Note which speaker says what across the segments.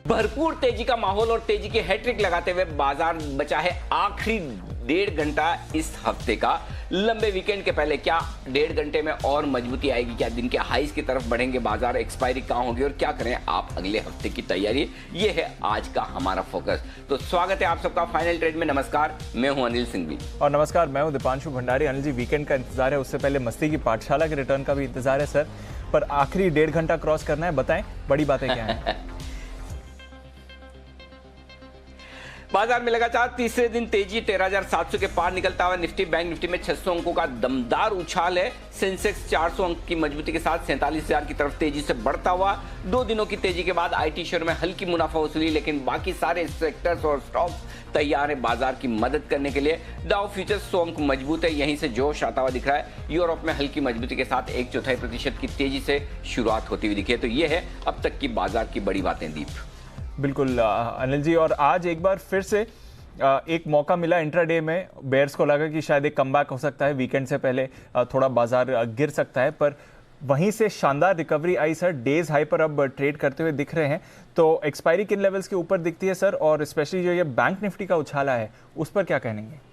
Speaker 1: भरपूर तेजी का माहौल और तेजी की हैट्रिक लगाते हुए बाजार बचा है आखिरी 1.5 घंटा इस हफ्ते का। लंबे वीकेंड के पहले क्या 1.5 घंटे में और मजबूती आएगी? क्या दिन के हाईज की तरफ बढ़ेंगे बाजार? एक्सपायरी कहां होगी और क्या करें आप अगले हफ्ते की तैयारी? ये है आज का हमारा फोकस। तो स्वागत है आप सबका फाइनल ट्रेड में। नमस्कार, मैं हूं अनिल सिंघवी।
Speaker 2: और नमस्कार, मैं हूं दीपांशु भंडारी। अनिल जी, वीकेंड का इंतजार है, उससे पहले मस्ती की पाठशाला के रिटर्न का भी इंतजार है सर, पर आखिरी 1.5 घंटा क्रॉस करना है। बताएं बड़ी बातें क्या हैं?
Speaker 1: बाजार में लगातार तीसरे दिन तेजी, 13,700 के पार निकलता हुआ निफ्टी बैंक निफ्टी में 600 अंकों का दमदार उछाल है। सेंसेक्स 400 अंक की मजबूती के साथ 47,000 की तरफ तेजी से बढ़ता हुआ। 2 दिनों की तेजी के बाद आईटी शेयर में हल्की मुनाफा वसूली, लेकिन बाकी सारे सेक्टर्स और स्टॉक्स तैयार है बाजार की मदद करने के लिए। डाउ फ्यूचर्स 100 अंक मजबूत है, यहीं से जोश आता हुआ दिख रहा है। यूरोप में हल्की मजबूती के साथ 1/4% की तेजी से शुरुआत होती हुई दिखी है। तो ये है अब तक की बाजार की बड़ी बातें। दीप
Speaker 2: बिल्कुल अनिल जी, और आज एक बार फिर से एक मौका मिला इंट्राडे में। बेयर्स को लगा कि शायद एक कमबैक हो सकता है, वीकेंड से पहले थोड़ा बाजार गिर सकता है, पर वहीं से शानदार रिकवरी आई सर। डेज हाई पर अब ट्रेड करते हुए दिख रहे हैं। तो एक्सपायरी किन लेवल्स के ऊपर दिखती है सर, और स्पेशली जो ये बैंक निफ्टी का उछाला है उस पर क्या कहेंगे?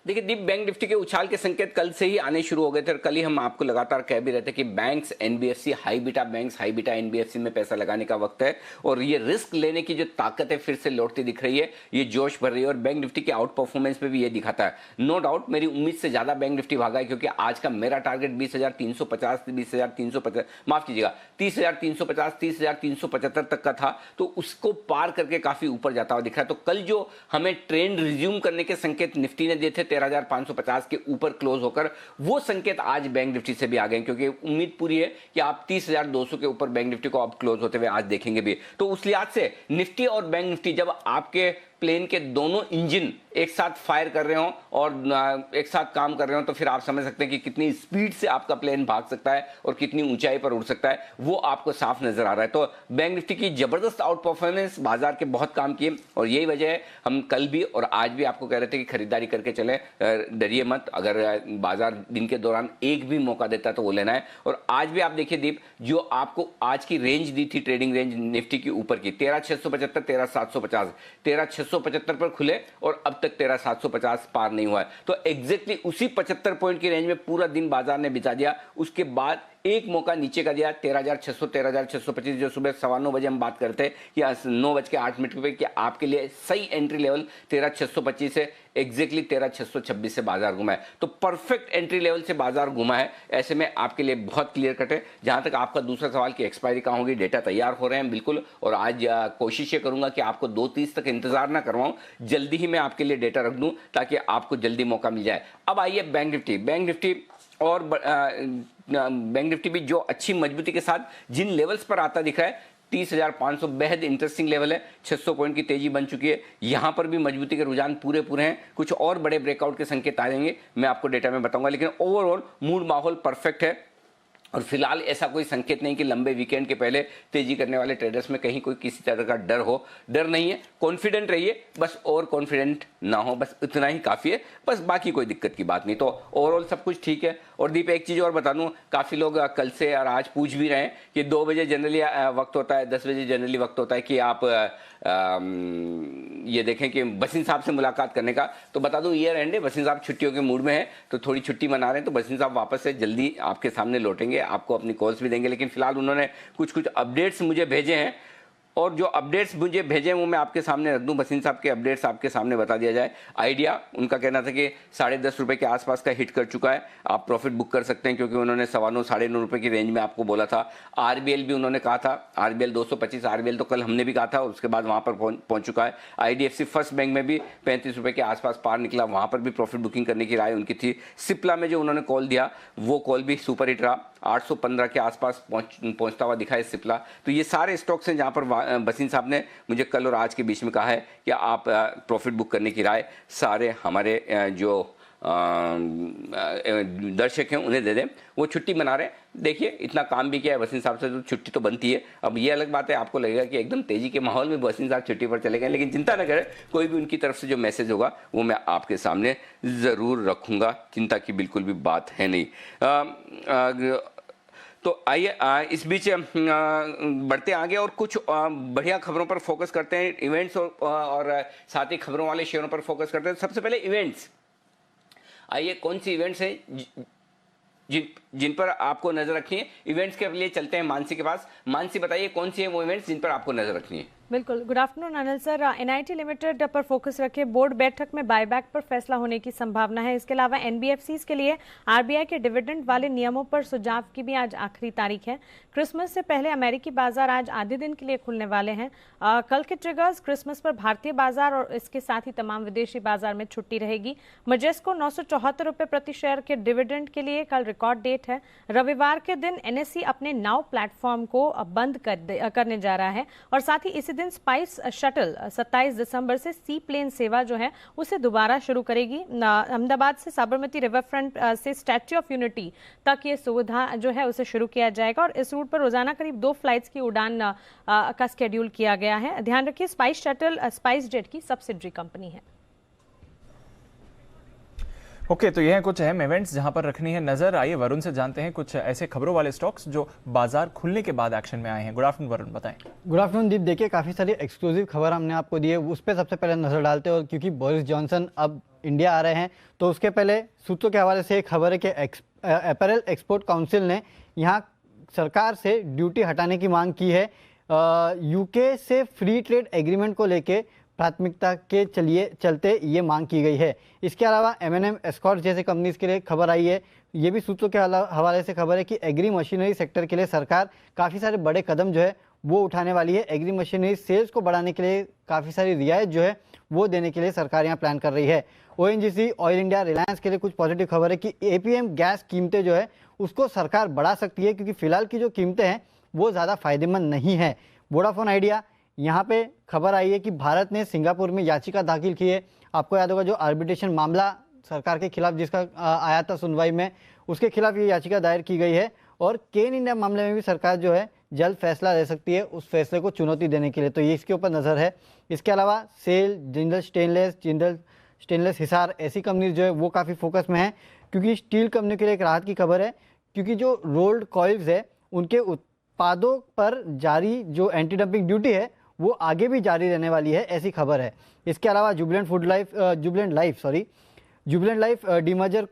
Speaker 1: देखिए दीप, बैंक निफ्टी के उछाल के संकेत कल से ही आने शुरू हो गए थे और कल ही हम आपको लगातार कह भी रहे थे कि banks, NBFC, high beta banks, high beta NBFC में पैसा लगाने का वक्त है और ये रिस्क लेने की जो ताकत है फिर से लौटती दिख रही है, ये जोश भर रही है और बैंक निफ्टी के आउट परफॉर्मेंस पे भी ये दिखाता है। नो डाउट मेरी उम्मीद से ज्यादा बैंक निफ्टी भागा है, क्योंकि आज का मेरा टारगेट 20,350, 20,350, माफ कीजिएगा 30,350, 30,375 तक का था, तो उसको पार करके काफी ऊपर जाता हुआ दिख रहा है। तो कल जो हमें ट्रेंड रिज्यूम करने के संकेत निफ्टी ने दिए थे 13,550 के ऊपर क्लोज होकर, वो संकेत आज बैंक निफ्टी से भी आ गए, क्योंकि उम्मीद पूरी है कि आप 30,200 के ऊपर बैंक निफ्टी को अब क्लोज होते हुए आज देखेंगे भी। तो उस लिहाज से निफ्टी और बैंक निफ्टी जब आपके प्लेन के दोनों इंजन एक साथ फायर कर रहे हो और एक साथ काम कर रहे हो, तो फिर आप समझ सकते हैं कि कितनी स्पीड से आपका प्लेन भाग सकता है और कितनी ऊंचाई पर उड़ सकता है, वो आपको साफ नजर आ रहा है। तो बैंक निफ्टी की जबरदस्त आउट परफॉर्मेंस बाजार के बहुत काम किए और यही वजह है हम कल भी और आज भी आपको कह रहे थे कि खरीदारी करके चले, डरिए मत। अगर बाजार दिन के दौरान एक भी मौका देता है तो वो लेना है। और आज भी आप देखिए दीप, जो आपको आज की रेंज दी थी, ट्रेडिंग रेंज निफ्टी की ऊपर की 13,675, 13,750, 13,675 पर खुले और अब तक 13,750 पार नहीं हुआ है। तो एग्जैक्टली उसी 75 पॉइंट की रेंज में पूरा दिन बाजार ने बिता दिया। उसके बाद एक मौका नीचे का दिया 13,600, 13,625, जो सुबह 9:15 बजे हम बात करते हैं कि 9:08 पे कि आपके लिए सही एंट्री लेवल 13,625 है। एग्जैक्टली 13,626 से बाजार घुमा है। तो परफेक्ट एंट्री लेवल से बाजार घुमा है। ऐसे में आपके लिए बहुत क्लियर कट है। जहां तक आपका दूसरा सवाल कि एक्सपायरी कहां होगी, डेटा तैयार हो रहे हैं बिल्कुल, और आज कोशिश ये करूंगा कि आपको 2:30 तक इंतजार ना करवाऊं, जल्दी ही मैं आपके लिए डेटा रख दूं ताकि आपको जल्दी मौका मिल जाए। अब आइए बैंक निफ्टी। बैंक निफ्टी और बैंक निफ्टी भी जो अच्छी मजबूती के साथ जिन लेवल्स पर आता दिख रहा है, 30,500 बेहद इंटरेस्टिंग लेवल है। 600 पॉइंट की तेजी बन चुकी है। यहां पर भी मजबूती के रुझान पूरे हैं। कुछ और बड़े ब्रेकआउट के संकेत आएंगे, मैं आपको डेटा में बताऊंगा, लेकिन ओवरऑल मूड माहौल परफेक्ट है और फिलहाल ऐसा कोई संकेत नहीं कि लंबे वीकेंड के पहले तेजी करने वाले ट्रेडर्स में कहीं कोई किसी तरह का डर हो। डर नहीं है, कॉन्फिडेंट रहिए बस, और कॉन्फिडेंट ना हो, बस इतना ही काफ़ी है, बस बाकी कोई दिक्कत की बात नहीं। तो ओवरऑल सब कुछ ठीक है। और दीप, एक चीज़ और बता दूं, काफ़ी लोग कल से और आज पूछ भी रहे हैं कि 2 बजे जनरली वक्त होता है, 10 बजे जनरली वक्त होता है कि आप ये देखें कि बसिन साहब से मुलाकात करने का। तो बता दूं, ईयर एंड है, बसिन साहब छुट्टियों के मूड में है, तो थोड़ी छुट्टी मना रहे हैं, तो बसिन साहब वापस से जल्दी आपके सामने लौटेंगे, आपको अपनी कॉल्स भी देंगे। लेकिन फिलहाल उन्होंने कुछ अपडेट्स मुझे भेजे हैं और जो अपडेट्स मुझे भेजे हैं वो मैं आपके सामने रख दूं। बसिन साहब के अपडेट्स आपके सामने बता दिया जाए। आइडिया, उनका कहना था कि 10.5 रुपये के आसपास का हिट कर चुका है, आप प्रॉफिट बुक कर सकते हैं, क्योंकि उन्होंने 9.25, 9.5 रुपये की रेंज में आपको बोला था। आरबीएल भी उन्होंने कहा था, आरबीएल 225, आरबीएल तो कल हमने भी कहा था और उसके बाद वहाँ पर पहुँच चुका है। आईडीएफसी फर्स्ट बैंक में भी 35 रुपये के आसपास पार निकला, वहाँ पर भी प्रॉफिट बुकिंग करने की राय उनकी थी। सिप्ला में जो उन्होंने कॉल दिया वो कॉल भी सुपर हिट रहा, 815 के आसपास पहुंचता हुआ दिखा है सिप्ला। तो ये सारे स्टॉक्स हैं जहां पर बसिन साहब ने मुझे कल और आज के बीच में कहा है कि आप प्रॉफिट बुक करने की राय सारे हमारे जो दर्शक हैं उन्हें दे दें। वो छुट्टी मना रहे हैं, देखिए इतना काम भी किया है वसीम साहब से, तो छुट्टी तो बनती है। अब ये अलग बात है, आपको लगेगा कि एकदम तेजी के माहौल में वसीम साहब छुट्टी पर चले गए, लेकिन चिंता न करें, कोई भी उनकी तरफ से जो मैसेज होगा वो मैं आपके सामने ज़रूर रखूँगा, चिंता की बिल्कुल भी बात है नहीं। तो आइए इस बीच बढ़ते आगे और कुछ बढ़िया खबरों पर फोकस करते हैं, इवेंट्स और साथ ही खबरों वाले शेयरों पर फोकस करते हैं। सबसे पहले इवेंट्स, आइए कौन सी इवेंट्स हैं जिन पर आपको नजर रखनी है। इवेंट्स के लिए चलते हैं मानसी के पास। मानसी बताइए कौन सी है वो इवेंट्स जिन पर आपको नजर रखनी है।
Speaker 3: बिल्कुल, good afternoon Anil sir. NIT limited पर फोकस रखे, बोर्ड बैठक में बायबैक पर फैसला होने की संभावना है। इसके अलावा एनबीएफसीज के लिए आरबीआई के डिविडेंड वाले नियमों पर सुझाव की भी आज आखिरी तारीख है। क्रिसमस से पहले अमेरिकी बाजार आज आधे दिन के लिए खुलने वाले हैं। कल के ट्रिगर्स, क्रिसमस पर भारतीय बाजार और इसके साथ ही तमाम विदेशी बाजार में छुट्टी रहेगी। मजेस्को 974 रुपये प्रति शेयर के डिविडेंड के लिए कल रिकॉर्ड डेट है। रविवार के दिन एनएसई अपने नाउ प्लेटफॉर्म को बंद करने जा रहा है और साथ ही इसी दिन स्पाइस शटल 27 दिसंबर से सी प्लेन सेवा जो है उसे दोबारा शुरू करेगी। अहमदाबाद से साबरमती रिवर फ्रंट से स्टैच्यू ऑफ यूनिटी तक ये सुविधा जो है उसे शुरू किया जाएगा और इस रूट पर रोजाना करीब 2 फ्लाइट्स की उड़ान का स्केड्यूल किया गया है। ध्यान रखिए, स्पाइस शटल स्पाइस जेट की सब्सिडरी कंपनी है।
Speaker 2: ओके, तो ये हैं कुछ अहम इवेंट्स जहां पर रखनी है नजर। आइए वरुण से जानते हैं कुछ ऐसे खबरों वाले स्टॉक्स जो बाजार खुलने के बाद एक्शन में आए हैं। गुड आफ्टरनून वरुण, बताएं।
Speaker 4: गुड आफ्टरनून दीप। देखिए, काफ़ी सारी एक्सक्लूसिव खबर हमने आपको दी है, उस पर सबसे पहले नजर डालते हैं। और क्योंकि बोरिस जॉनसन अब इंडिया आ रहे हैं तो उसके पहले सूत्रों के हवाले से एक खबर है कि अपैरल एक्सपोर्ट काउंसिल ने यहाँ सरकार से ड्यूटी हटाने की मांग की है। यूके से फ्री ट्रेड एग्रीमेंट को लेके प्राथमिकता के चलते ये मांग की गई है। इसके अलावा M&M एस्कॉर्ट जैसे कंपनीज के लिए खबर आई है। ये भी सूत्रों के हवाले से खबर है कि एग्री मशीनरी सेक्टर के लिए सरकार काफ़ी सारे बड़े कदम जो है वो उठाने वाली है। एग्री मशीनरी सेल्स को बढ़ाने के लिए काफ़ी सारी रियायत जो है वो देने के लिए सरकार यहाँ प्लान कर रही है। ONGC, ऑयल इंडिया, रिलायंस के लिए कुछ पॉजिटिव खबर है कि APM गैस कीमतें जो है उसको सरकार बढ़ा सकती है, क्योंकि फिलहाल की जो कीमतें हैं वो ज़्यादा फायदेमंद नहीं है। वोडाफोन आइडिया, यहाँ पे खबर आई है कि भारत ने सिंगापुर में याचिका दाखिल की है। आपको याद होगा जो आर्बिट्रेशन मामला सरकार के खिलाफ जिसका आया था सुनवाई में, उसके खिलाफ ये याचिका दायर की गई है। और केन इंडिया मामले में भी सरकार जो है जल्द फैसला ले सकती है उस फैसले को चुनौती देने के लिए, तो ये इसके ऊपर नज़र है। इसके अलावा सेल, जिंदल स्टेनलेस, हिसार, ऐसी कंपनी जो है वो काफ़ी फोकस में है, क्योंकि स्टील कंपनी के लिए एक राहत की खबर है, क्योंकि जो रोल्ड कॉइल्स है उनके उत्पादों पर जारी जो एंटी डंपिंग ड्यूटी है वो आगे भी जारी रहने वाली है, ऐसी खबर है। इसके अलावा जुबिलेंट लाइफ डीमर्जर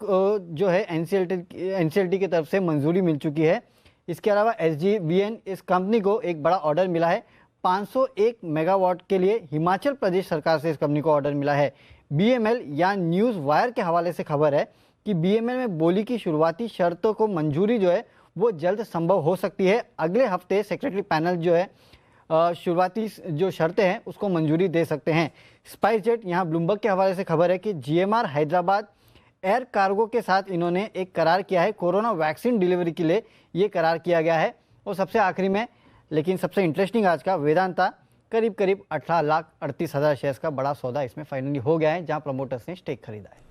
Speaker 4: जो है एनसीएलटी की तरफ से मंजूरी मिल चुकी है। इसके अलावा SJVN, इस कंपनी को एक बड़ा ऑर्डर मिला है 501 मेगावाट के लिए। हिमाचल प्रदेश सरकार से इस कंपनी को ऑर्डर मिला है। BML या न्यूज़ वायर के हवाले से खबर है कि BML में बोली की शुरुआती शर्तों को मंजूरी जो है वो जल्द संभव हो सकती है। अगले हफ्ते सेक्रेटरी पैनल जो है शुरुआती जो शर्तें हैं उसको मंजूरी दे सकते हैं। स्पाइस जेट, यहाँ ब्लूमबर्ग के हवाले से खबर है कि GMR हैदराबाद एयर कार्गो के साथ इन्होंने एक करार किया है। कोरोना वैक्सीन डिलीवरी के लिए ये करार किया गया है। और सबसे आखिरी में, लेकिन सबसे इंटरेस्टिंग आज का, वेदांता करीब 18,38,000 शेयर्स का बड़ा सौदा इसमें फाइनली हो गया है, जहां प्रमोटर्स ने स्टेक खरीदा है।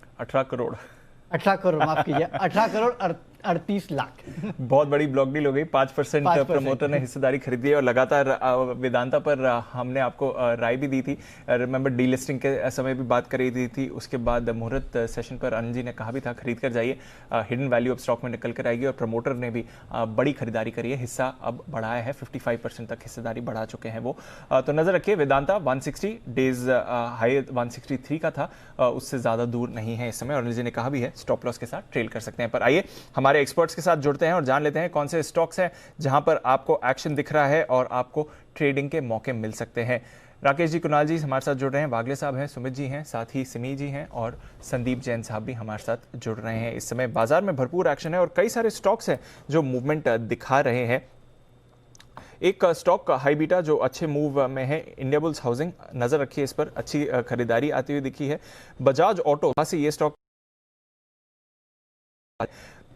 Speaker 2: 18 करोड़
Speaker 4: माफ कीजिए, 18 करोड़ 38 लाख।
Speaker 2: बहुत बड़ी ब्लॉक डील हो गई। 5% प्रमोटर ने हिस्सेदारी खरीदी है और लगातार वेदांता पर हमने आपको राय भी दी थी। रिमेंबर डीलिस्टिंग के समय भी बात करी दी थी, उसके बाद मुहूर्त सेशन पर अनिल जी ने कहा भी था खरीद कर जाइए, हिडन वैल्यू ऑफ स्टॉक में निकल कर आएगी। और प्रमोटर ने भी बड़ी खरीदारी करी है, हिस्सा अब बढ़ाया है, 55% तक हिस्सेदारी बढ़ा चुके हैं वो। तो नजर रखिए, वेदांता 160 डेज हाई 163 का था, उससे ज्यादा दूर नहीं है इस समय। और अनिल जी ने कहा भी है स्टॉप लॉस के साथ ट्रेल कर सकते हैं। पर आइए हमारे एक्सपर्ट्स के साथ जुड़ते हैं और जान लेते हैं कौन से स्टॉक्स हैं जहां पर आपको एक्शन दिख रहा है और आपको ट्रेडिंग के मौके मिल सकते हैं। राकेश जी, कुणाल जी हमारे साथ जुड़ रहे हैं, वागले साहब हैं, सुमित जी हैं, साथ ही सिमी जी हैं और संदीप जैन साहब भी हमारे साथ जुड़ रहे हैं। इस समय बाजार में भरपूर एक्शन है और कई सारे स्टॉक्स हैं जो मूवमेंट दिखा रहे हैं। एक स्टॉक हाई बीटा जो अच्छे मूव में है, इंडियाबुल्स हाउसिंग, नजर रखिए इस पर, अच्छी खरीदारी आती हुई दिखी है। बजाज ऑटो, से ये स्टॉक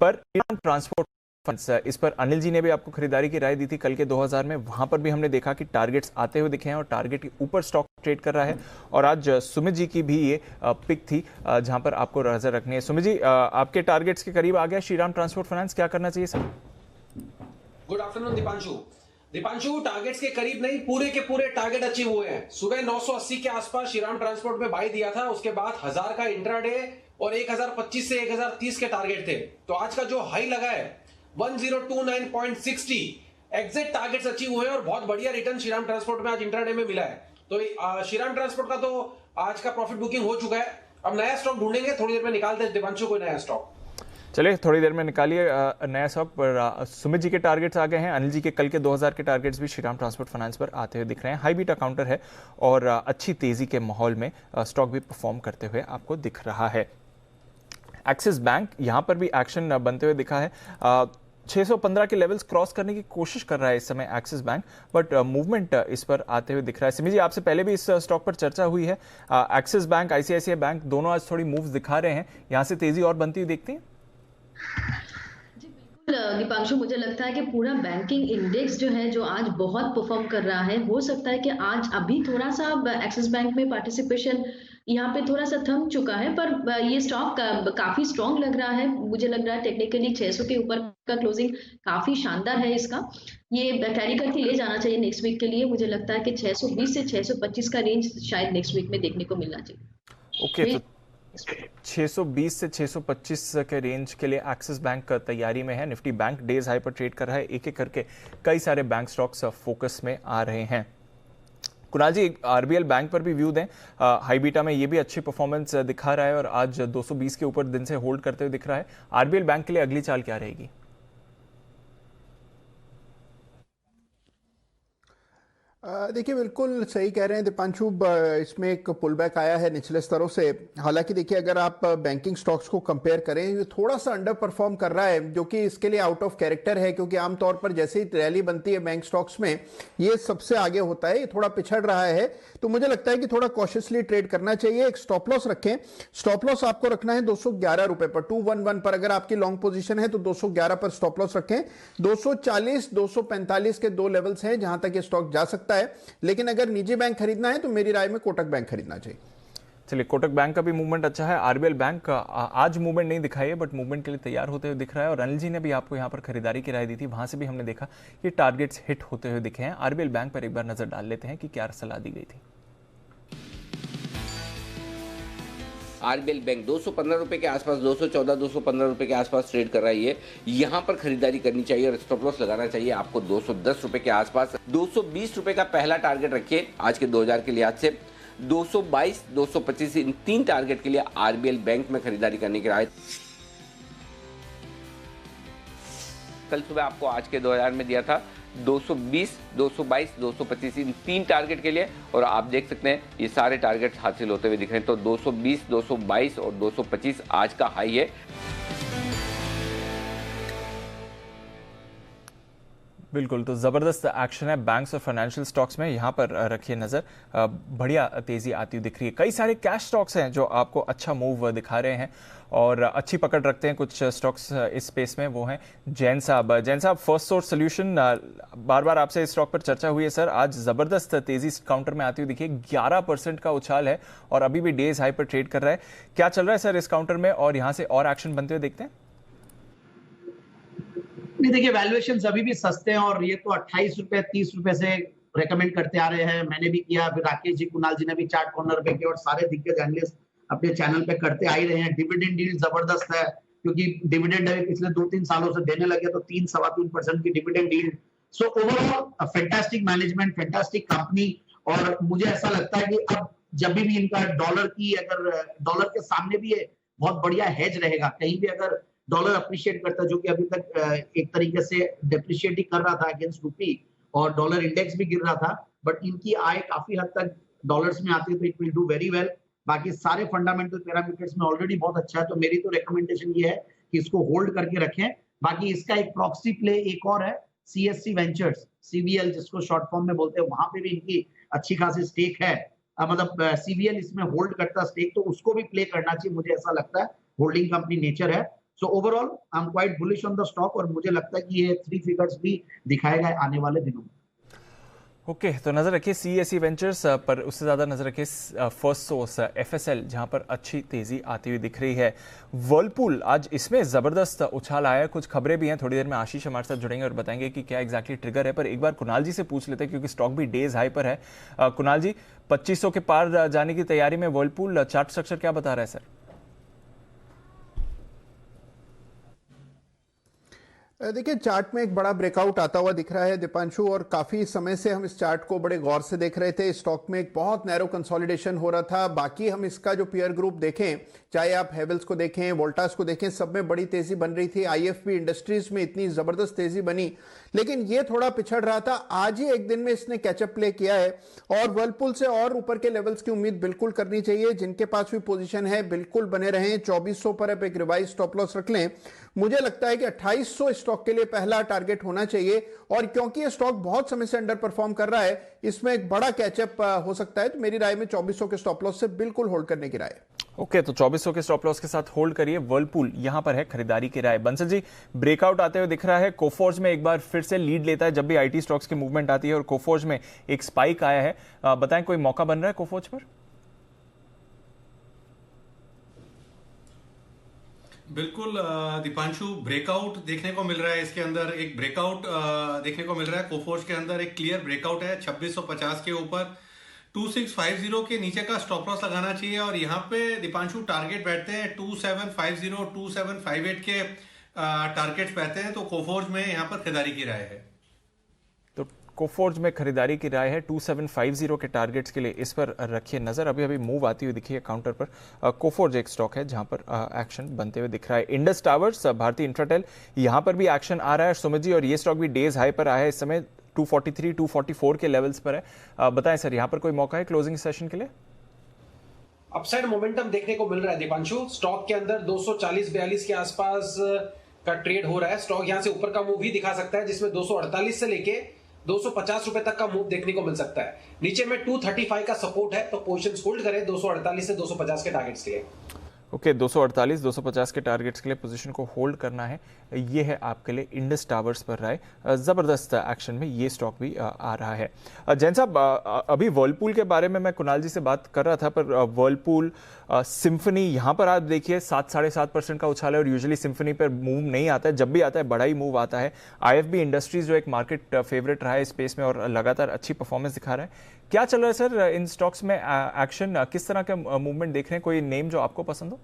Speaker 2: पर ट्रांसपोर्ट फंड्स, इस पर अनिल जी ने भी आपको खरीदारी की राय दी थी कल के 2000 में, वहां पर भी हमने देखा कि टारगेट्स आते हुए दिखे हैं और टारगेट के ऊपर स्टॉक ट्रेड कर रहा है। और आज सुमित जी की भी ये पिक थी जहां पर आपको नजर रखनी है। सुमित जी, आपके टारगेट्स के करीब आ गया श्रीराम ट्रांसपोर्ट फाइनेंस, क्या करना चाहिए sir?
Speaker 5: Good afternoon Deepanshu, targets के करीब नहीं, पूरे के पूरे टारगेट अचीव हुए हैं। सुबह 980 के आसपास श्रीराम ट्रांसपोर्ट में बाई दिया था, उसके बाद 1000 का इंट्राडे और 1025 से 1030 के टारगेट थे। तो आज का जो हाई लगा है 1029.60 एग्जिट टारगेट्स अचीव हुए हैं और बहुत बढ़िया रिटर्न श्रीराम ट्रांसपोर्ट में आज इंट्राडे में मिला है। तो श्रीराम ट्रांसपोर्ट का तो आज का प्रॉफिट बुकिंग हो चुका है। अब नया स्टॉक ढूंढेंगे, थोड़ी देर में निकालते हैं दीपांशु कोई नया स्टॉक।
Speaker 2: चलिए थोड़ी देर में निकालिए नया स्टॉक पर। सुमित जी के टारगेट्स आ गए हैं, अनिल जी के कल के 2000 के टारगेट्स भी श्रीराम ट्रांसपोर्ट फाइनेंस पर आते हुए दिख रहे हैं। हाई बीटा काउंटर है और अच्छी तेजी के माहौल में स्टॉक भी परफॉर्म करते हुए आपको दिख रहा है। एक्सिस बैंक यहां पर भी एक्शन बनते हुए दिखा है। 615 के लेवल्स क्रॉस करने की कोशिश कर रहा है इस समय एक्सिस बैंक, बट मूवमेंट इस पर आते हुए दिख रहा है। सिमी जी, आपसे पहले भी इस स्टॉक पर चर्चा हुई है। एक्सिस बैंक, आईसीआईसीआई बैंक दोनों आज थोड़ी मूव्स दिखा रहे हैं, यहां से तेजी और बनती हुई देखती हैं?
Speaker 6: दीपांशु, मुझे लगता है कि पूरा बैंकिंग इंडेक्स जो है जो आज बहुत परफॉर्म कर रहा है। हो सकता है कि आज अभी थोड़ा सा एक्सिस बैंक में पार्टिसिपेशन यहाँ पे थोड़ा सा थम चुका है, पर ये स्टॉक काफी स्ट्रॉन्ग लग रहा है। मुझे लग रहा है टेक्निकली 600 के ऊपर का क्लोजिंग काफी शानदार है इसका। ये कैरी करके ले जाना चाहिए नेक्स्ट वीक के लिए। मुझे लगता है कि 620 से 625 का रेंज शायद नेक्स्ट वीक में देखने को मिलना चाहिए।
Speaker 2: ओके, तो 620 से 625 के रेंज के लिए एक्सिस बैंक तैयारी में है। निफ्टी बैंक डेज हाई पर ट्रेड कर रहा है। एक एक करके कई सारे बैंक स्टॉक्स फोकस में आ रहे हैं। कुणाल जी, आरबीएल बैंक पर भी व्यू दें। हाई बीटा में ये भी अच्छी परफॉर्मेंस दिखा रहा है और आज 220 के ऊपर दिन से होल्ड करते हुए दिख रहा है। आरबीएल बैंक के लिए अगली चाल क्या रहेगी?
Speaker 7: देखिए, बिल्कुल सही कह रहे हैं दीपांशु। इसमें एक पुल बैक आया है निचले स्तरों से। हालांकि देखिए, अगर आप बैंकिंग स्टॉक्स को कंपेयर करें, ये थोड़ा सा अंडर परफॉर्म कर रहा है, जो कि इसके लिए आउट ऑफ कैरेक्टर है, क्योंकि आमतौर पर जैसे ही रैली बनती है बैंक स्टॉक्स में, ये सबसे आगे होता है। ये थोड़ा पिछड़ रहा है, तो मुझे लगता है कि थोड़ा कॉशियसली ट्रेड करना चाहिए। एक स्टॉप लॉस रखें। स्टॉप लॉस आपको रखना है 211 रुपए पर, 211 पर। अगर आपकी लॉन्ग पोजीशन है तो 211 पर स्टॉप लॉस रखें। 240, 245 के दो लेवल्स हैं जहां तक ये स्टॉक जा सकता है। लेकिन अगर निजी बैंक खरीदना है तो मेरी राय में कोटक बैंक खरीदना चाहिए।
Speaker 2: चलिए, कोटक बैंक का भी मूवमेंट अच्छा है। आरबीएल बैंक आज मूवमेंट नहीं दिखाई है, बट मूवमेंट के लिए तैयार होते हुए दिख रहा है। और अनिल जी ने भी आपको यहां पर खरीदारी की राय दी थी, वहां से भी हमने देखा कि टारगेट्स हिट होते हुए दिखे हैं। आरबीएल बैंक पर एक बार नजर डाल लेते हैं कि क्या सलाह दी गई थी।
Speaker 1: आरबीएल बैंक 215 रुपए के आसपास, 214, 215 रुपए के आसपास ट्रेड कर रही है। यहां पर खरीदारी करनी चाहिए और स्टॉप लॉस लगाना चाहिए आपको 210 रुपए के आसपास। 220 रुपए का पहला टारगेट रखिए आज के 2000 के लिहाज से। 222, 225 इन तीन टारगेट के लिए आरबीएल बैंक में खरीदारी करने की राय कल सुबह आपको आज के 2000 में दिया था। 220, 222, 225 इन तीन टारगेट के लिए, और आप देख सकते हैं ये सारे टारगेट हासिल होते हुए दिख रहे हैं। तो 220, 222 और 225 आज का हाई है।
Speaker 2: बिल्कुल, तो जबरदस्त एक्शन है बैंक्स और फाइनेंशियल स्टॉक्स में, यहां पर रखिए नजर। बढ़िया तेजी आती हुई दिख रही है। कई सारे कैश स्टॉक्स हैं जो आपको अच्छा मूव दिखा रहे हैं और अच्छी पकड़ रखते हैं। कुछ स्टॉक्स इस स्पेस में वो हैं जैन साहब। जैन साहब, फर्स्ट सोर्स सोल्यूशन, बार बार आपसे इस स्टॉक पर चर्चा हुई है सर। आज जबरदस्त तेजी काउंटर में आती हुई दिखी है। 11% का उछाल है और अभी भी डेज हाई पर ट्रेड कर रहा है। क्या चल रहा है सर इस काउंटर में, और यहां से और एक्शन बनते हुए देखते हैं?
Speaker 8: नहीं, देखिए, वैल्यूएशन अभी भी सस्ते हैं और ये तो 28 रुपए 30 रुपए से रेकमेंड करते आ रहे हैं। मैंने भी किया, फिर राकेश जी, कुणाल जी ने भी चार्ट कॉर्नर पे किया और सारे दिग्गज एनालिस्ट अपने चैनल पे करते आ ही रहे हैं। डिविडेंड यील्ड जबरदस्त है, क्योंकि डिविडेंड अभी पिछले 2-3 सालों से देने लगे तो 3-3.25% की dividend yield. So overall fantastic management, fantastic company. और मुझे ऐसा लगता है कि अब जब भी इनका डॉलर की, अगर डॉलर के सामने भी ये बहुत बढ़िया हेज रहेगा। कहीं भी अगर डॉलर अप्रिशिएट करता है, जो कि अभी तक एक तरीके से डेप्रिशिएट ही कर रहा था अगेंस्ट रूपी, और डॉलर इंडेक्स भी गिर रहा था, बट इनकी आय काफी हद तक डॉलर्स में आती है तो it will do very well. बाकी सारे फंडामेंटल पैरामीटर्स में ऑलरेडी बहुत अच्छा है, तो मेरी तो रिकमेंडेशन ये है कि इसको होल्ड करके रखें। बाकी इसका एक प्रॉक्सी प्ले एक और है, सीएससी वेंचर्स, सीवीएल जिसको शॉर्ट फॉर्म में बोलते हैं, वहां पे भी इनकी अच्छी खासी स्टेक है। मतलब सीवीएल इसमें होल्ड करता स्टेक, तो उसको भी प्ले करना चाहिए, मुझे ऐसा लगता है। होल्डिंग कंपनी नेचर है। So overall I am quite bullish on the stock और मुझे लगता है कि ये 3 फिगर्स भी दिखाएगा आने वाले दिनों में।
Speaker 2: ओके, तो नजर रखिए सीएससी वेंचर्स पर, उससे ज्यादा नजर रखिए फर्स्ट सोर्स एफएसएल, जहां पर अच्छी तेजी आती हुई दिख रही है। वर्लपूल, आज इसमें जबरदस्त उछाल आया है। कुछ खबरें भी हैं, थोड़ी देर में आशीष हमारे साथ जुड़ेंगे और बताएंगे कि क्या एग्जैक्टली ट्रिगर है। पर एक बार कुणाल जी से पूछ लेते हैं, क्योंकि स्टॉक भी डेज हाई पर है। कुणाल जी, 2500 के पार जाने की तैयारी में वर्लपूल, चार्ट स्ट्रक्चर क्या बता रहा है सर?
Speaker 7: देखिए चार्ट में एक बड़ा ब्रेकआउट आता हुआ दिख रहा है दीपांशु, और काफी समय से हम इस चार्ट को बड़े गौर से देख रहे थे। स्टॉक में एक बहुत नैरो कंसोलिडेशन हो रहा था। बाकी हम इसका जो पीयर ग्रुप देखें, चाहे आप हेवल्स को देखें, वोल्टास को देखें, सब में बड़ी तेजी बन रही थी। आईएफबी इंडस्ट्रीज में इतनी जबरदस्त तेजी बनी, लेकिन ये थोड़ा पिछड़ रहा था। आज ही एक दिन में इसने कैचअप प्ले किया है और वर्लपूल से और ऊपर के लेवल्स की उम्मीद बिल्कुल करनी चाहिए। जिनके पास भी पोजीशन है बिल्कुल बने रहें। 2400 पर आप एक रिवाइज स्टॉप लॉस रख लें। मुझे लगता है कि 2800 स्टॉक के लिए पहला टारगेट होना चाहिए, और क्योंकि ये स्टॉक बहुत समय से अंडर परफॉर्म कर रहा है, इसमें एक बड़ा कैचअप हो सकता है। तो मेरी राय में 2400 के स्टॉप लॉस से बिल्कुल होल्ड करने की राय है।
Speaker 2: ओके, तो 2400 के स्टॉप लॉस के साथ होल्ड करिए। वर्लपूल यहां पर है खरीदारी की राय। बंसल जी, ब्रेकआउट आते हुए दिख रहा है। कोफोर्ज में एक बार फिर से लीड लेता है जब भी आईटी स्टॉक्स की मूवमेंट आती है, और कोफोर्ज में एक स्पाइक आया है। बताएं, कोई मौका बन रहा है कोफोर्ज पर?
Speaker 9: बिल्कुल दीपांशु, ब्रेकआउट देखने को मिल रहा है। इसके अंदर एक ब्रेकआउट देखने को मिल रहा है। कोफोर्ज के अंदर एक क्लियर ब्रेकआउट है 2650 के ऊपर। 2650 के नीचे का स्टॉप लॉस लगाना चाहिए, और यहाँ पे दीपांशु टारगेट बैठते हैं 2750 2758 के टारगेट्स बैठते हैं। तो कोफोर्ज में यहाँ पर खरीदारी की राय है।
Speaker 2: तो कोफोर्ज में खरीदारी की राय है 2750 के टारगेट्स के लिए। इस पर रखिए नजर। अभी अभी मूव आती हुई दिखी है काउंटर पर। कोफोर्ज एक स्टॉक है जहां पर एक्शन बनते हुए दिख रहा है। इंडस टावर्स, भारतीय इंफ्राटेल, यहां पर भी एक्शन आ रहा है सुमित जी, और ये स्टॉक भी डेज हाई पर आया है। इस समय 243 244 के लेवल्स पर है। बताएं सर, यहां पर कोई मौका है क्लोजिंग सेशन के लिए?
Speaker 5: अपसाइड मोमेंटम देखने को मिल रहा है दीपांशु। स्टॉक के अंदर 240-42 के आसपास का ट्रेड हो रहा है। स्टॉक यहां से ऊपर का मूव भी दिखा सकता है, जिसमें 248 से लेके 250 रुपए तक का मूव देखने को मिल सकता है। नीचे में 235 का सपोर्ट है, तो पोजीशंस होल्ड करें 248 से 250 के टारगेट्स के लिए।
Speaker 2: ओके, 248 250 के टारगेट्स के लिए पोजीशन को होल्ड करना है। ये है आपके लिए इंडस टावर्स पर राय। जबरदस्त एक्शन में ये स्टॉक भी आ रहा है। जैन साहब, अभी वर्लपूल के बारे में मैं कुणाल जी से बात कर रहा था, पर वर्लपूल सिम्फनी यहाँ पर आप देखिए 7-7.5% का उछाल है, और यूजुअली सिम्फनी पर मूव नहीं आता है। जब भी आता है बड़ा ही मूव आता है। आईएफबी इंडस्ट्रीज जो एक मार्केट फेवरेट रहा है स्पेस में और लगातार अच्छी परफॉर्मेंस दिखा रहा है। क्या चल रहा है सर इन स्टॉक्स में? एक्शन किस तरह का मूवमेंट देख रहे हैं? कोई नेम जो आपको पसंद हो?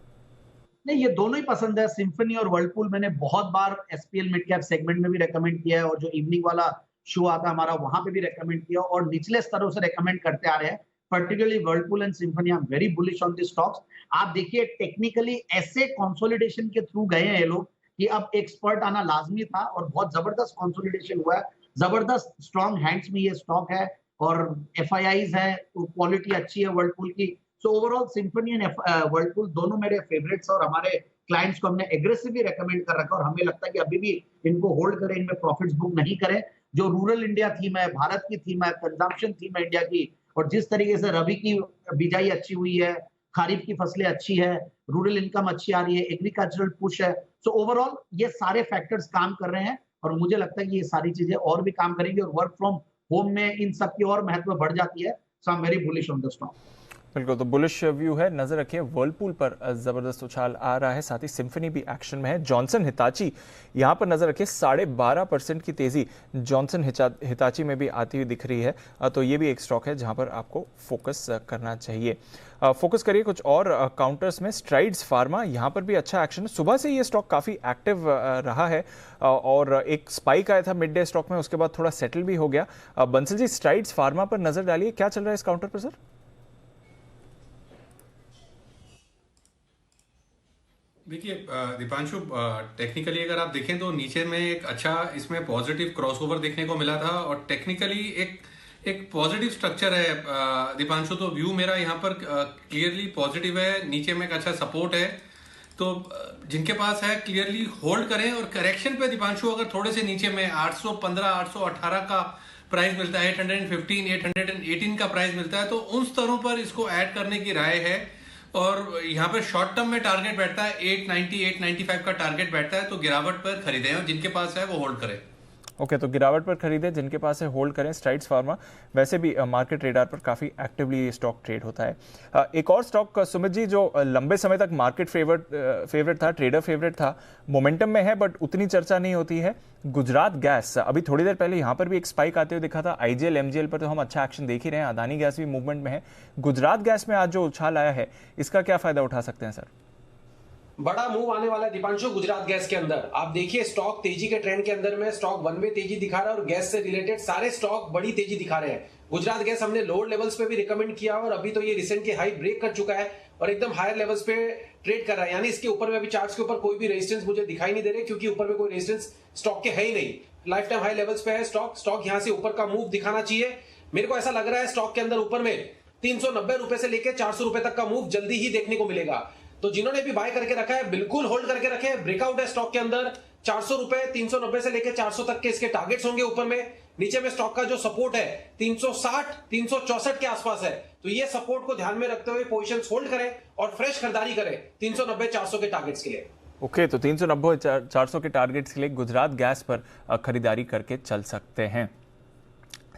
Speaker 8: नहीं, ये दोनों ही पसंद है। सिम्फनी और वर्लपूल मैंने बहुत बार एसपीएल मिड कैप सेगमेंट में भी रेकमेंड किया है, और जो इवनिंग वाला शो आता है हमारा, वहां पे भी रेकमेंड किया, और निचले स्तरों से रेकमेंड करते आ रहे हैं। Particularly Whirlpool and symphony, I am very bullish on this stocks. आप देखिए टेक्निकली ऐसे कंसोलिडेशन के थ्रू गए हैं ये लोग कि अब एक स्पर्ट आना लाजमी था, और बहुत जबरदस्त कंसोलिडेशन हुआ है। जबरदस्त स्ट्रॉन्ग हैंड्स में ये स्टॉक है, और एफआईआईज है, तो क्वालिटी अच्छी है वर्लपूल की। So overall symphony and Whirlpool दोनों मेरे फेवरेट्स, और हमारे क्लाइंट्स को हमने एग्रेसिवली रेकमेंड कर रखा है, और हमें लगता है कि अभी भी इनको होल्ड करें, इनमें प्रॉफिट्स बुक नहीं करें। जो रूरल इंडिया थीम है, भारत की थीम है, कंजम्पशन थीम है इंडिया की, और जिस तरीके से रबी की बिजाई अच्छी हुई है, खरीफ की फसलें अच्छी है, रूरल इनकम अच्छी आ रही है, एग्रीकल्चरल पुश है। सो ओवरऑल ये सारे फैक्टर्स काम कर रहे हैं, और मुझे लगता है कि ये सारी चीजें और भी काम करेंगी, और वर्क फ्रॉम होम में इन सब की और महत्व बढ़ जाती है। So I am very bullish on the stock.
Speaker 2: बिल्कुल, तो बुलिश व्यू है। नजर रखिए वर्लपूल पर जबरदस्त उछाल आ रहा है, साथ ही सिम्फनी भी एक्शन में है। जॉनसन हिताची यहां पर नजर रखिए 12.5% की तेजी जॉनसन हिताची में भी आती हुई दिख रही है। तो ये भी एक स्टॉक है जहां पर आपको फोकस करना चाहिए। फोकस करिए कुछ और काउंटर्स में। स्ट्राइड्स फार्मा, यहां पर भी अच्छा एक्शन है। सुबह से ये स्टॉक काफी एक्टिव रहा है, और एक स्पाइक आया था मिड डे स्टॉक में, उसके बाद थोड़ा सेटल भी हो गया। बंसल जी, स्ट्राइड्स फार्मा पर नजर डालिए, क्या चल रहा है इस काउंटर पर सर?
Speaker 9: देखिए दीपांशु, टेक्निकली अगर आप देखें तो नीचे में एक अच्छा इसमें पॉजिटिव क्रॉसओवर देखने को मिला था, और टेक्निकली एक पॉजिटिव स्ट्रक्चर है दीपांशु। तो व्यू मेरा यहाँ पर क्लियरली पॉजिटिव है। नीचे में एक अच्छा सपोर्ट है, तो जिनके पास है क्लियरली होल्ड करें। और करेक्शन पे दीपांशु अगर थोड़े से नीचे में 815 818 का प्राइस मिलता है, 815 818 का प्राइस मिलता है, तो उन स्तरों पर इसको ऐड करने की राय है। और यहाँ पर शॉर्ट टर्म में टारगेट बैठता है 890 895 का टारगेट बैठता है, तो गिरावट पर खरीदें, और जिनके पास है वो होल्ड करें।
Speaker 2: ओके, तो गिरावट पर खरीदे, जिनके पास है होल्ड करें। स्ट्राइड्स फार्मा वैसे भी मार्केट रेडार पर काफ़ी एक्टिवली ये स्टॉक ट्रेड होता है। एक और स्टॉक सुमित जी जो लंबे समय तक मार्केट फेवरेट था, ट्रेडर फेवरेट था, मोमेंटम में है बट उतनी चर्चा नहीं होती है, गुजरात गैस। अभी थोड़ी देर पहले यहाँ पर भी एक स्पाइक आते हुए दिखा था। आईजीएल एमजीएल पर तो हम अच्छा एक्शन देख ही रहे हैं, अदानी गैस भी मूवमेंट में है। गुजरात गैस में आज जो उछाल आया है, इसका क्या फायदा उठा सकते हैं सर?
Speaker 5: बड़ा मूव आने वाला है दीपांशु गुजरात गैस के अंदर। आप देखिए स्टॉक तेजी के ट्रेंड के अंदर में स्टॉक वन वे तेजी दिखा रहा है और गैस से रिलेटेड सारे स्टॉक बड़ी तेजी दिखा रहे हैं। गुजरात गैस हमने लोअर लेवल्स पे भी रिकमेंड किया और अभी तो ये रिसेंट की हाई ब्रेक कर चुका है और एकदम हायर लेवल्स पे ट्रेड कर रहा है, यानी इसके ऊपर में अभी चार्ट्स के ऊपर कोई भी रेजिस्टेंस मुझे दिखाई नहीं दे रहे, क्योंकि ऊपर में कोई रेजिस्टेंस स्टॉक के है ही नहीं। लाइफ टाइम हाई लेवल्स पे है स्टॉक यहां से ऊपर का मूव दिखाना चाहिए। मेरे को ऐसा लग रहा है स्टॉक के अंदर ऊपर में 390 रुपए से लेकर 400 रुपए तक का मूव जल्दी ही देखने को मिलेगा। तो जिन्होंने भी बाय करके रखा है बिल्कुल होल्ड करके रखे। ब्रेकआउट है स्टॉक के अंदर 400 रुपए, 390 से लेकर 400 तक के इसके टारगेट्स होंगे ऊपर में। नीचे में स्टॉक का जो सपोर्ट है 360, 364 के आसपास है, तो ये सपोर्ट को ध्यान में रखते हुए पोजीशंस होल्ड करें और फ्रेश खरीदारी करें 390, 400 के टारगेट्स के लिए।
Speaker 2: ओके, तो 390 400 के टारगेट्स के लिए गुजरात गैस पर खरीदारी करके चल सकते हैं।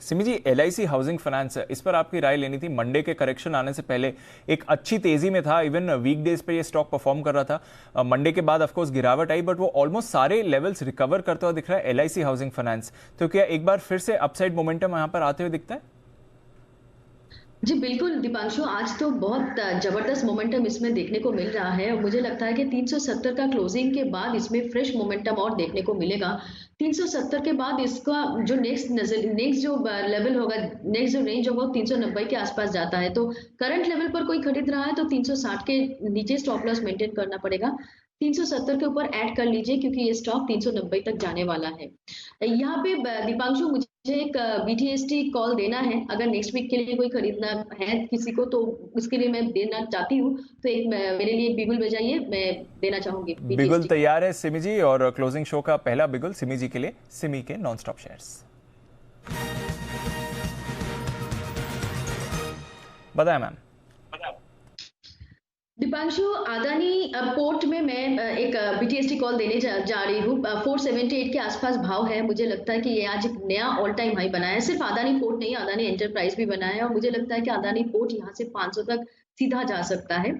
Speaker 2: सिमी जी, LIC हाउसिंग फाइनेंस, इस पर आपकी राय लेनी थी। मंडे के करेक्शन आने से पहले एक अच्छी तेजी में था, इवन वीकडेज पे ये स्टॉक परफॉर्म कर रहा था। मंडे के बाद ऑफकोर्स गिरावट आई, बट वो ऑलमोस्ट सारे लेवल्स रिकवर करता हुआ दिख रहा है LIC हाउसिंग फाइनेंस। तो क्या एक बार फिर से अपसाइड मोमेंटम यहाँ पर आते हुए दिखता है?
Speaker 6: जी बिल्कुल दीपांशु, आज तो बहुत जबरदस्त मोमेंटम इसमें देखने को मिल रहा है और मुझे लगता है कि 370 का क्लोजिंग के बाद इसमें फ्रेश मोमेंटम और देखने को मिलेगा। 370 के बाद इसका जो नेक्स्ट जो लेवल होगा, नेक्स्ट जो रेंज होगा 390 के आसपास जाता है। तो करंट लेवल पर कोई खरीद रहा है तो 360 के नीचे स्टॉप लॉस मेंटेन करना पड़ेगा। 370 के ऊपर ऐड कर लीजिए क्योंकि ये स्टॉक 390 तक जाने वाला है। यहाँ पे दीपांशु मुझे एक BTST कॉल देना है, अगर नेक्स्ट वीक के लिए कोई खरीदना है किसी को तो उसके लिए मैं देना चाहती हूँ, तो एक मेरे लिए बिगुल बजाइए, मैं देना चाहूंगी।
Speaker 2: बिगुल तैयार है सिमी जी, और क्लोजिंग शो का पहला बिगुल सिमी जी के लिए, सिमी के नॉन स्टॉप शेयर्स। बताएं मैम।
Speaker 6: दीपांशु, अदानी पोर्ट में मैं एक BTST कॉल देने जा रही हूँ। 478 के आसपास भाव है। मुझे लगता है कि ये आज एक नया ऑल टाइम हाई बनाया है। सिर्फ अदानी पोर्ट नहीं, अदानी एंटरप्राइज भी बनाया है और मुझे लगता है कि अदानी पोर्ट यहाँ से 500 तक सीधा जा सकता है।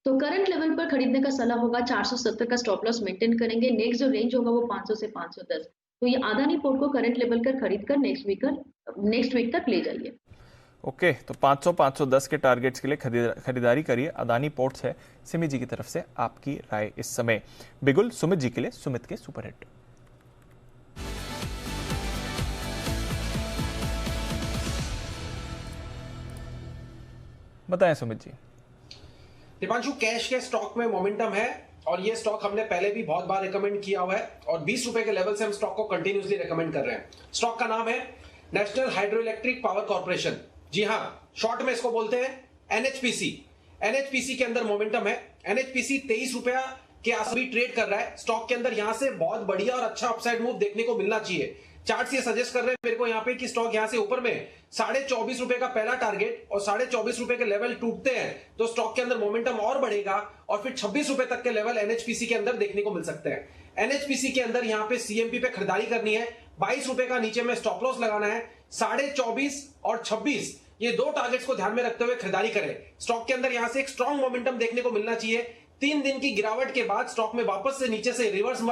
Speaker 6: तो करंट लेवल पर खरीदने का सलाह होगा। 470 का स्टॉप लॉस मेंटेन करेंगे। नेक्स्ट जो रेंज होगा वो 500 से 510। तो ये अदानी पोर्ट को करंट लेवल कर खरीद कर नेक्स्ट वीक तक ले जाइए।
Speaker 2: ओके, तो 500-510 के टारगेट्स के लिए खरीदारी करिए। अदानी पोर्ट्स है सिमी जी की तरफ से आपकी राय इस समय। बिगुल सुमित जी के लिए, सुमित के सुपरहिट। बताएं सुमित जी।
Speaker 5: दीपांशु, कैश के स्टॉक में मोमेंटम है और ये स्टॉक हमने पहले भी बहुत बार रिकमेंड किया हुआ है और 20 रुपए के लेवल से हम स्टॉक को कंटिन्यूसली रिकमेंड कर रहे हैं। स्टॉक का नाम है national hydro electric power corporation. जी हाँ, शॉर्ट में इसको बोलते हैं NHPC। NHPC के अंदर मोमेंटम है। NHPC 23 रुपया के आसपास भी ट्रेड कर रहा है। स्टॉक के अंदर यहां से बहुत बढ़िया और अच्छा अपसाइड मूव देखने को मिलना चाहिए। चार्ट्स ये सजेस्ट कर रहे हैं मेरे को यहाँ पे कि स्टॉक यहां से ऊपर में 24.5 रुपए का पहला टारगेट और 24.5 रुपए के लेवल टूटते हैं तो स्टॉक के अंदर मोमेंटम और बढ़ेगा और फिर 26 रुपए तक के लेवल NHPC के अंदर देखने को मिल सकते हैं। NHPC के अंदर यहाँ पे CMP पे खरीदारी करनी है। 22 रुपए का नीचे में स्टॉप लॉस लगाना है। 24.5 और 26 ये दो टारगेट्स को ध्यान में रखते हुए खरीदारी करें। स्टॉक के अंदर यहां से एक स्ट्रॉन्ग मोमेंटम देखने को मिलना चाहिए। 3 दिन की गिरावट के बाद स्टॉक में वापस से नीचे से रिवर्स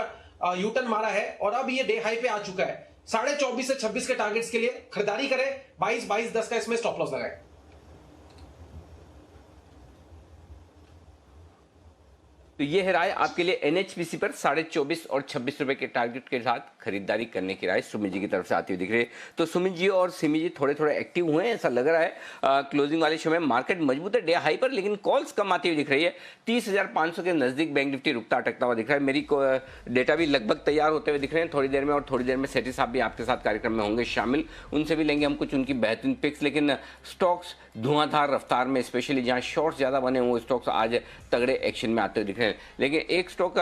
Speaker 5: यूटर्न मारा है और अब ये डे हाई पे आ चुका है। 24.5 से 26 के टारगेट्स के लिए खरीदारी करें। 22-22-10 का इसमें स्टॉप लॉस लगाएं।
Speaker 1: तो ये है राय आपके लिए NHPC पर 24.5 और 26 रुपए के टारगेट के साथ खरीदारी करने की राय सुमित जी की तरफ से आती हुई दिख रही है। तो सुमित जी और सिमी जी थोड़े थोड़े एक्टिव हुए हैं, ऐसा लग रहा है। क्लोजिंग वाले शो में मार्केट मजबूत है, डे हाई पर, लेकिन कॉल्स कम आती हुई दिख रही है। 30,500 के नजदीक बैंक निफ्टी रुकता अटकता हुआ दिख रहा है। मेरी डेटा भी लगभग तैयार होते हुए दिख रहे हैं थोड़ी देर में, और थोड़ी देर में सेठी साहब भी आपके साथ कार्यक्रम में होंगे शामिल, उनसे भी लेंगे हम कुछ उनकी बेहतरीन पिक्स। लेकिन स्टॉक्स धुआंधार रफ्तार में, स्पेशली जहां शॉर्ट्स ज्यादा बने हुए स्टॉक्स आज तगड़े एक्शन में आते हुए दिख रहे हैं। लेकिन एक स्टॉक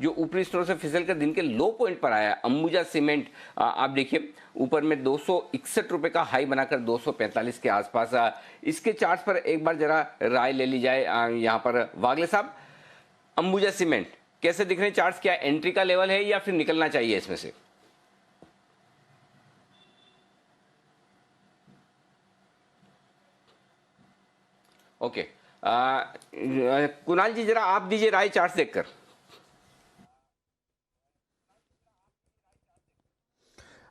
Speaker 1: जो ऊपरी स्टोर से फिसल कर दिन के लो पॉइंट पर आया, अंबुजा सीमेंट, आप देखिए ऊपर में 261 रुपए का हाई बनाकर 245 के आसपास। इसके चार्ट्स पर एक बार जरा राय ले ली जाए। यहां पर वागले साहब, अंबुजा सीमेंट कैसे दिख रहे हैं चार्ट्स? क्या एंट्री का लेवल है या फिर निकलना चाहिए इसमें से? ओके, कुणाल जी जरा आप दीजिए राय चार्ट देखकर।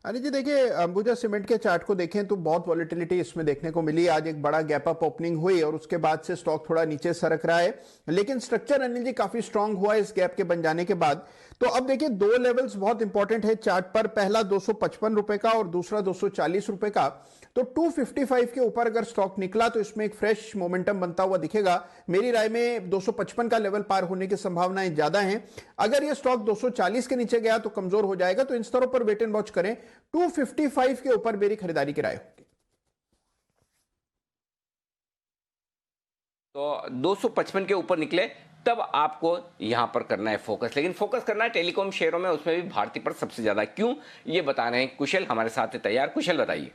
Speaker 7: अनिल जी देखिए, अंबुजा सीमेंट के चार्ट को देखें तो बहुत वॉलेटिलिटी इसमें देखने को मिली। आज एक बड़ा गैप अप ओपनिंग हुई और उसके बाद से स्टॉक थोड़ा नीचे सरक रहा है, लेकिन स्ट्रक्चर अनिल जी काफी स्ट्रांग हुआ है इस गैप के बन जाने के बाद। तो अब देखिए दो लेवल्स बहुत इंपॉर्टेंट है चार्ट पर, पहला 255 रुपए का और दूसरा 240 रुपए का। तो 255 के ऊपर अगर स्टॉक निकला तो इसमें एक फ्रेश मोमेंटम बनता हुआ दिखेगा। मेरी राय में 255 का लेवल पार होने की संभावनाएं ज्यादा हैं। अगर यह स्टॉक 240 के नीचे गया तो कमजोर हो जाएगा, तो इन स्तरों पर वेट एंड वॉच करें। 255 के ऊपर मेरी खरीदारी की राय होगी।
Speaker 1: तो 255 के ऊपर निकले तब आपको यहां पर करना है फोकस, लेकिन फोकस करना है टेलीकॉम शेयरों में, उसमें भी भारती पर सबसे ज्यादा। क्यों, ये बता रहे हैं कुशल हमारे साथ है तैयार। कुशल बताइए।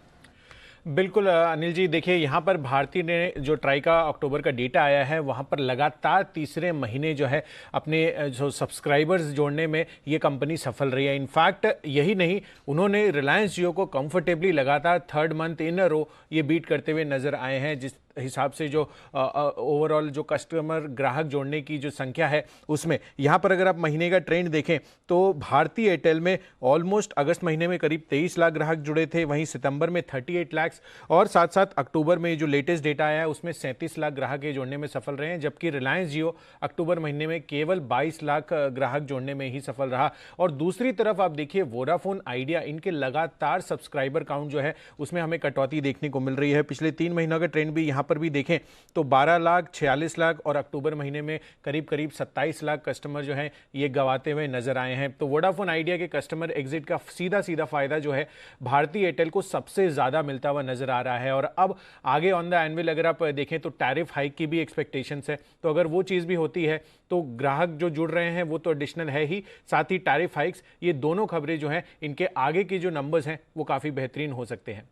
Speaker 10: बिल्कुल अनिल जी, देखिए यहाँ पर भारती ने जो ट्राई का अक्टूबर का डेटा आया है वहाँ पर लगातार तीसरे महीने जो है अपने जो सब्सक्राइबर्स जोड़ने में ये कंपनी सफल रही है। इनफैक्ट यही नहीं, उन्होंने रिलायंस जियो को कंफर्टेबली लगातार थर्ड मंथ इन अ रो ये बीट करते हुए नजर आए हैं। जिस हिसाब से जो ओवरऑल जो कस्टमर ग्राहक जोड़ने की जो संख्या है उसमें यहाँ पर अगर आप महीने का ट्रेंड देखें तो भारती एयरटेल में ऑलमोस्ट अगस्त महीने में करीब 23 लाख ग्राहक जुड़े थे, वहीं सितंबर में 38 लाख और साथ साथ अक्टूबर में जो लेटेस्ट डेटा आया है उसमें 37 लाख ग्राहक ये जोड़ने में सफल रहे हैं, जबकि रिलायंस जियो अक्टूबर महीने में केवल 22 लाख ग्राहक जोड़ने में ही सफल रहा। और दूसरी तरफ आप देखिए वोडाफोन आइडिया, इनके लगातार सब्सक्राइबर काउंट जो है उसमें हमें कटौती देखने को मिल रही है। पिछले 3 महीनों का ट्रेंड भी यहाँ पर भी देखें तो 12 लाख, 46 लाख और अक्टूबर महीने में करीब करीब 27 लाख कस्टमर जो हैं ये गवाते हुए नजर आए हैं। तो वोडाफोन आइडिया के कस्टमर एग्जिट का सीधा सीधा फायदा जो है भारती एयरटेल को सबसे ज्यादा मिलता हुआ नजर आ रहा है। और अब आगे ऑन द एनुअल अगर आप देखें तो टैरिफ हाइक की भी एक्सपेक्टेशंस है, तो अगर वो चीज भी होती है तो ग्राहक जो जुड़ रहे हैं वो तो एडिशनल है ही, साथ ही टैरिफ हाइक्स, ये दोनों खबरें जो हैं इनके आगे की जो नंबर्स हैं वो काफी बेहतरीन हो सकते हैं।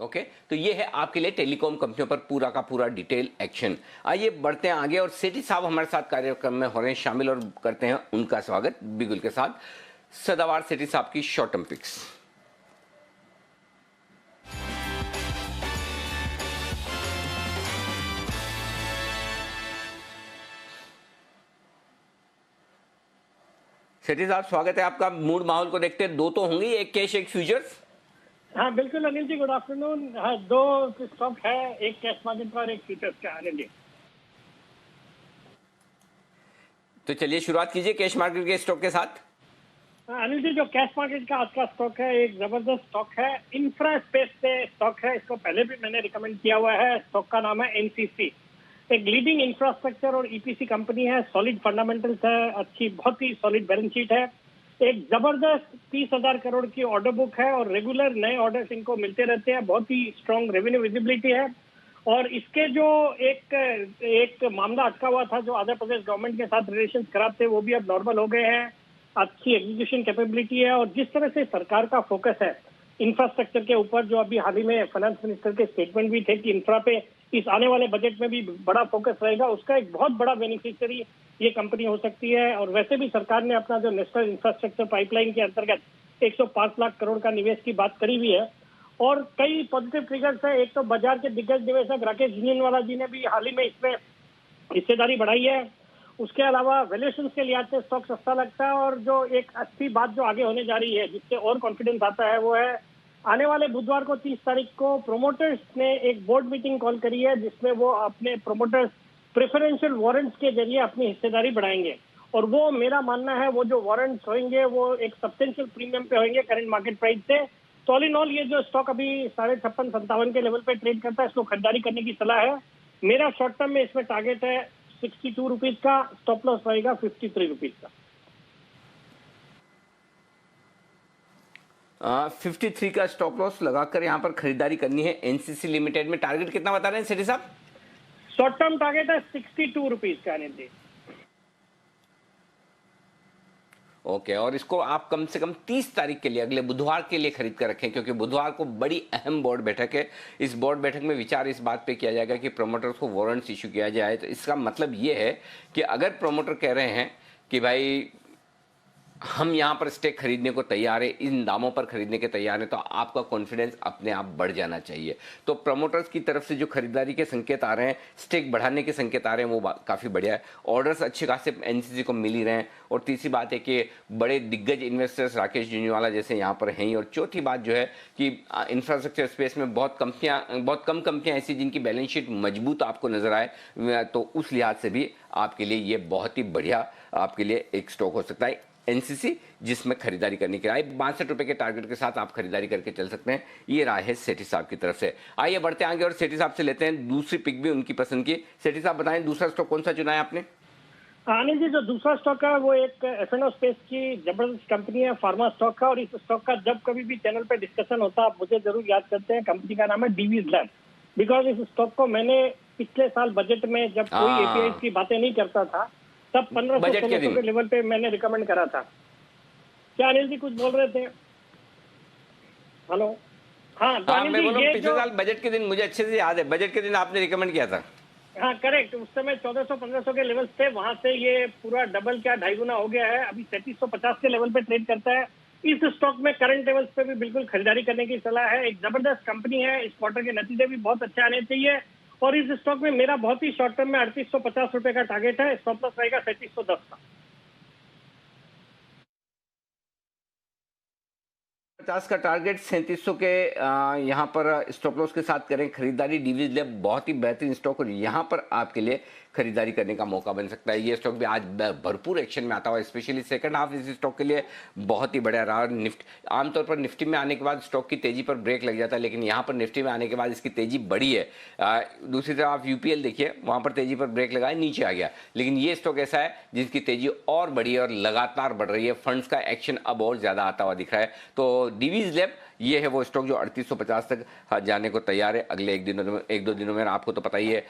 Speaker 1: ओके, तो ये है आपके लिए टेलीकॉम कंपनियों पर पूरा का पूरा डिटेल एक्शन। आइए बढ़ते हैं आगे और सेठी साहब हमारे साथ कार्यक्रम में हो रहे हैं शामिल और करते हैं उनका स्वागत बिगुल के साथ। सदावर सेठी साहब की शॉर्ट टर्म पिक्स। सेठी साहब स्वागत है आपका। मूड माहौल को देखते हैं दो तो होंगे, एक कैश एक फ्यूचर्स।
Speaker 11: हाँ बिल्कुल अनिल जी, गुड आफ्टरनून। हाँ, दो स्टॉक है, एक कैश मार्केट का और एक फ्यूचर्स का अनिल जी।
Speaker 1: तो चलिए शुरुआत कीजिए कैश मार्केट के स्टॉक के साथ।
Speaker 11: अनिल जी, जो कैश मार्केट का आज का स्टॉक है एक जबरदस्त स्टॉक है, इंफ्रा स्पेस से स्टॉक है। इसको पहले भी मैंने रिकमेंड किया हुआ है। स्टॉक का नाम है एनसीसी, एक लीडिंग इंफ्रास्ट्रक्चर और ईपीसी कंपनी है। सॉलिड फंडामेंटल्स है, अच्छी बहुत ही सॉलिड बैलेंस शीट है, एक जबरदस्त 30,000 करोड़ की ऑर्डर बुक है और रेगुलर नए ऑर्डर्स इनको मिलते रहते हैं। बहुत ही स्ट्रांग रेवेन्यू विजिबिलिटी है। और इसके जो एक मामला अटका हुआ था जो आंध्र प्रदेश गवर्नमेंट के साथ रिलेशन खराब थे, वो भी अब नॉर्मल हो गए हैं। अच्छी एग्जीक्यूशन कैपेबिलिटी है और जिस तरह से सरकार का फोकस है इंफ्रास्ट्रक्चर के ऊपर, जो अभी हाल ही में फाइनेंस मिनिस्टर के स्टेटमेंट भी थे कि इंफ्रा पे इस आने वाले बजट में भी बड़ा फोकस रहेगा, उसका एक बहुत बड़ा बेनिफिशियरी ये कंपनी हो सकती है। और वैसे भी सरकार ने अपना जो नेशनल इंफ्रास्ट्रक्चर पाइपलाइन के अंतर्गत 105 लाख करोड़ का निवेश की बात करी हुई है और कई पॉजिटिव ट्रिगर्स है। एक तो बाजार के दिग्गज निवेशक राकेश झुंझुनवाला जी ने भी हाल ही में इसमें हिस्सेदारी बढ़ाई है। उसके अलावा वैल्यूएशन के लिहाज से स्टॉक सस्ता लगता है। और जो एक अच्छी बात जो आगे होने जा रही है जिससे और कॉन्फिडेंस आता है वो है आने वाले बुधवार को 30 तारीख को प्रोमोटर्स ने एक बोर्ड मीटिंग कॉल करी है जिसमें वो अपने प्रोमोटर्स प्रेफरेंशियल वारंट्स के जरिए अपनी हिस्सेदारी बढ़ाएंगे। और वो मेरा मानना है वो जो वारंट्स होंगे वो एक सब्सटेंशियल प्रीमियम पे होंगे करंट मार्केट प्राइस से। तो ऑल इन ऑल ये जो स्टॉक अभी 56-57 के लेवल पे ट्रेड करता है, इसको खरीदारी करने की सलाह है। मेरा शॉर्ट टर्म में इसमें टारगेट है 62 रुपीज का, स्टॉप लॉस रहेगा 53 रुपीज का।
Speaker 1: 53 का स्टॉप लॉस लगाकर यहां पर खरीदारी करनी है एनसीसी लिमिटेड में। टारगेट कितना बता रहे हैं सेठी साहब?
Speaker 11: शॉर्ट टर्म टारगेट है 62 रुपीज का अनिल जी।
Speaker 1: ओके, और इसको आप कम से कम 30 तारीख के लिए, अगले बुधवार के लिए खरीद कर रखें, क्योंकि बुधवार को बड़ी अहम बोर्ड बैठक है। इस बोर्ड बैठक में विचार इस बात पे किया जाएगा कि प्रोमोटर्स को वारंट्स इशू किया जाए। तो इसका मतलब ये है कि अगर प्रोमोटर कह रहे हैं कि भाई हम यहाँ पर स्टेक खरीदने को तैयार है, इन दामों पर खरीदने के तैयार है, तो आपका कॉन्फिडेंस अपने आप बढ़ जाना चाहिए। तो प्रमोटर्स की तरफ से जो खरीदारी के संकेत आ रहे हैं, स्टेक बढ़ाने के संकेत आ रहे हैं, वो काफ़ी बढ़िया है। ऑर्डर्स अच्छे खासे एनसीसी को मिल ही रहे हैं। और तीसरी बात है कि बड़े दिग्गज इन्वेस्टर्स राकेश झुंझुनवाला जैसे यहाँ पर हैं ही। और चौथी बात जो है कि इंफ्रास्ट्रक्चर स्पेस में बहुत कम कंपनियाँ ऐसी जिनकी बैलेंस शीट मजबूत आपको नजर आए, तो उस लिहाज से भी आपके लिए ये बहुत ही बढ़िया आपके लिए एक स्टॉक हो सकता है एनसीसी, जिसमें खरीदारी करने के लिए 62 रुपए के टारगेट के साथ आप खरीदारी करके चल सकते हैं। ये राय है सेठी साहब की तरफ से। आइए बढ़ते आगे और सेठी साहब से लेते हैं दूसरी पिक भी उनकी पसंद की। सेठी साहब बताएं दूसरा स्टॉक कौन सा चुना है आपने?
Speaker 11: अनिल जी, जो दूसरा स्टॉक है वो एक एफ&ओ स्पेस की जबरदस्त कंपनी है, फार्मा स्टॉक है। और इस स्टॉक का जब कभी भी चैनल पे डिस्कशन होता है आप मुझे जरूर याद करते हैं। कंपनी का नाम है डीवीज लैब। बिकॉज इस स्टॉक को मैंने पिछले साल बजट में जब कोई एपीआई की बातें नहीं करता था तब 1500-1600 के लेवल पे मैंने रिकमेंड करा था। क्या अनिल जी कुछ बोल रहे थे? हेलो। हाँ, तो अनिल
Speaker 1: मैं
Speaker 11: जी,
Speaker 1: बोल रहा हूं पिछले साल बजट के दिन मुझे अच्छे से याद है, बजट के दिन आपने रिकमेंड किया था।
Speaker 11: हाँ करेक्ट, उस समय 1400-1500 के लेवल थे, वहां से ये पूरा डबल क्या 2.5 गुना हो गया है। अभी 3750 के लेवल पे ट्रेड करता है। इस स्टॉक में करंट लेवल्स पे भी बिल्कुल खरीदारी करने की सलाह है। एक जबरदस्त कंपनी है, इस क्वार्टर के नतीजे भी बहुत अच्छे आने चाहिए। और इस स्टॉक में मेरा बहुत ही शॉर्ट टर्म में 3850 रुपए का टारगेट है, स्टॉप लॉस रहेगा 3710 का।
Speaker 1: 50 का टारगेट 3700 के यहाँ पर स्टॉप लॉस के साथ करें खरीदारी। डीवीज लैब बहुत ही बेहतरीन स्टॉक और यहाँ पर आपके लिए खरीदारी करने का मौका बन सकता है। ये स्टॉक भी आज भरपूर एक्शन में आता हुआ, स्पेशली सेकंड हाफ इस स्टॉक के लिए बहुत ही बढ़िया रहा। निफ्टी आमतौर पर निफ्टी में आने के बाद स्टॉक की तेजी पर ब्रेक लग जाता है, लेकिन यहाँ पर निफ्टी में आने के बाद इसकी तेजी बढ़ी है। दूसरी तरफ आप यूपीएल देखिए, वहाँ पर तेजी पर ब्रेक लगाए नीचे आ गया, लेकिन ये स्टॉक ऐसा है जिसकी तेजी और बढ़ी है और लगातार बढ़ रही है। फंड्स का एक्शन अब और ज्यादा आता हुआ दिख रहा है। तो डीवीज लैब ये है वो स्टॉक जो 3850 तक जाने को तैयार है अगले एक दो दिनों में। आपको तो पता ही है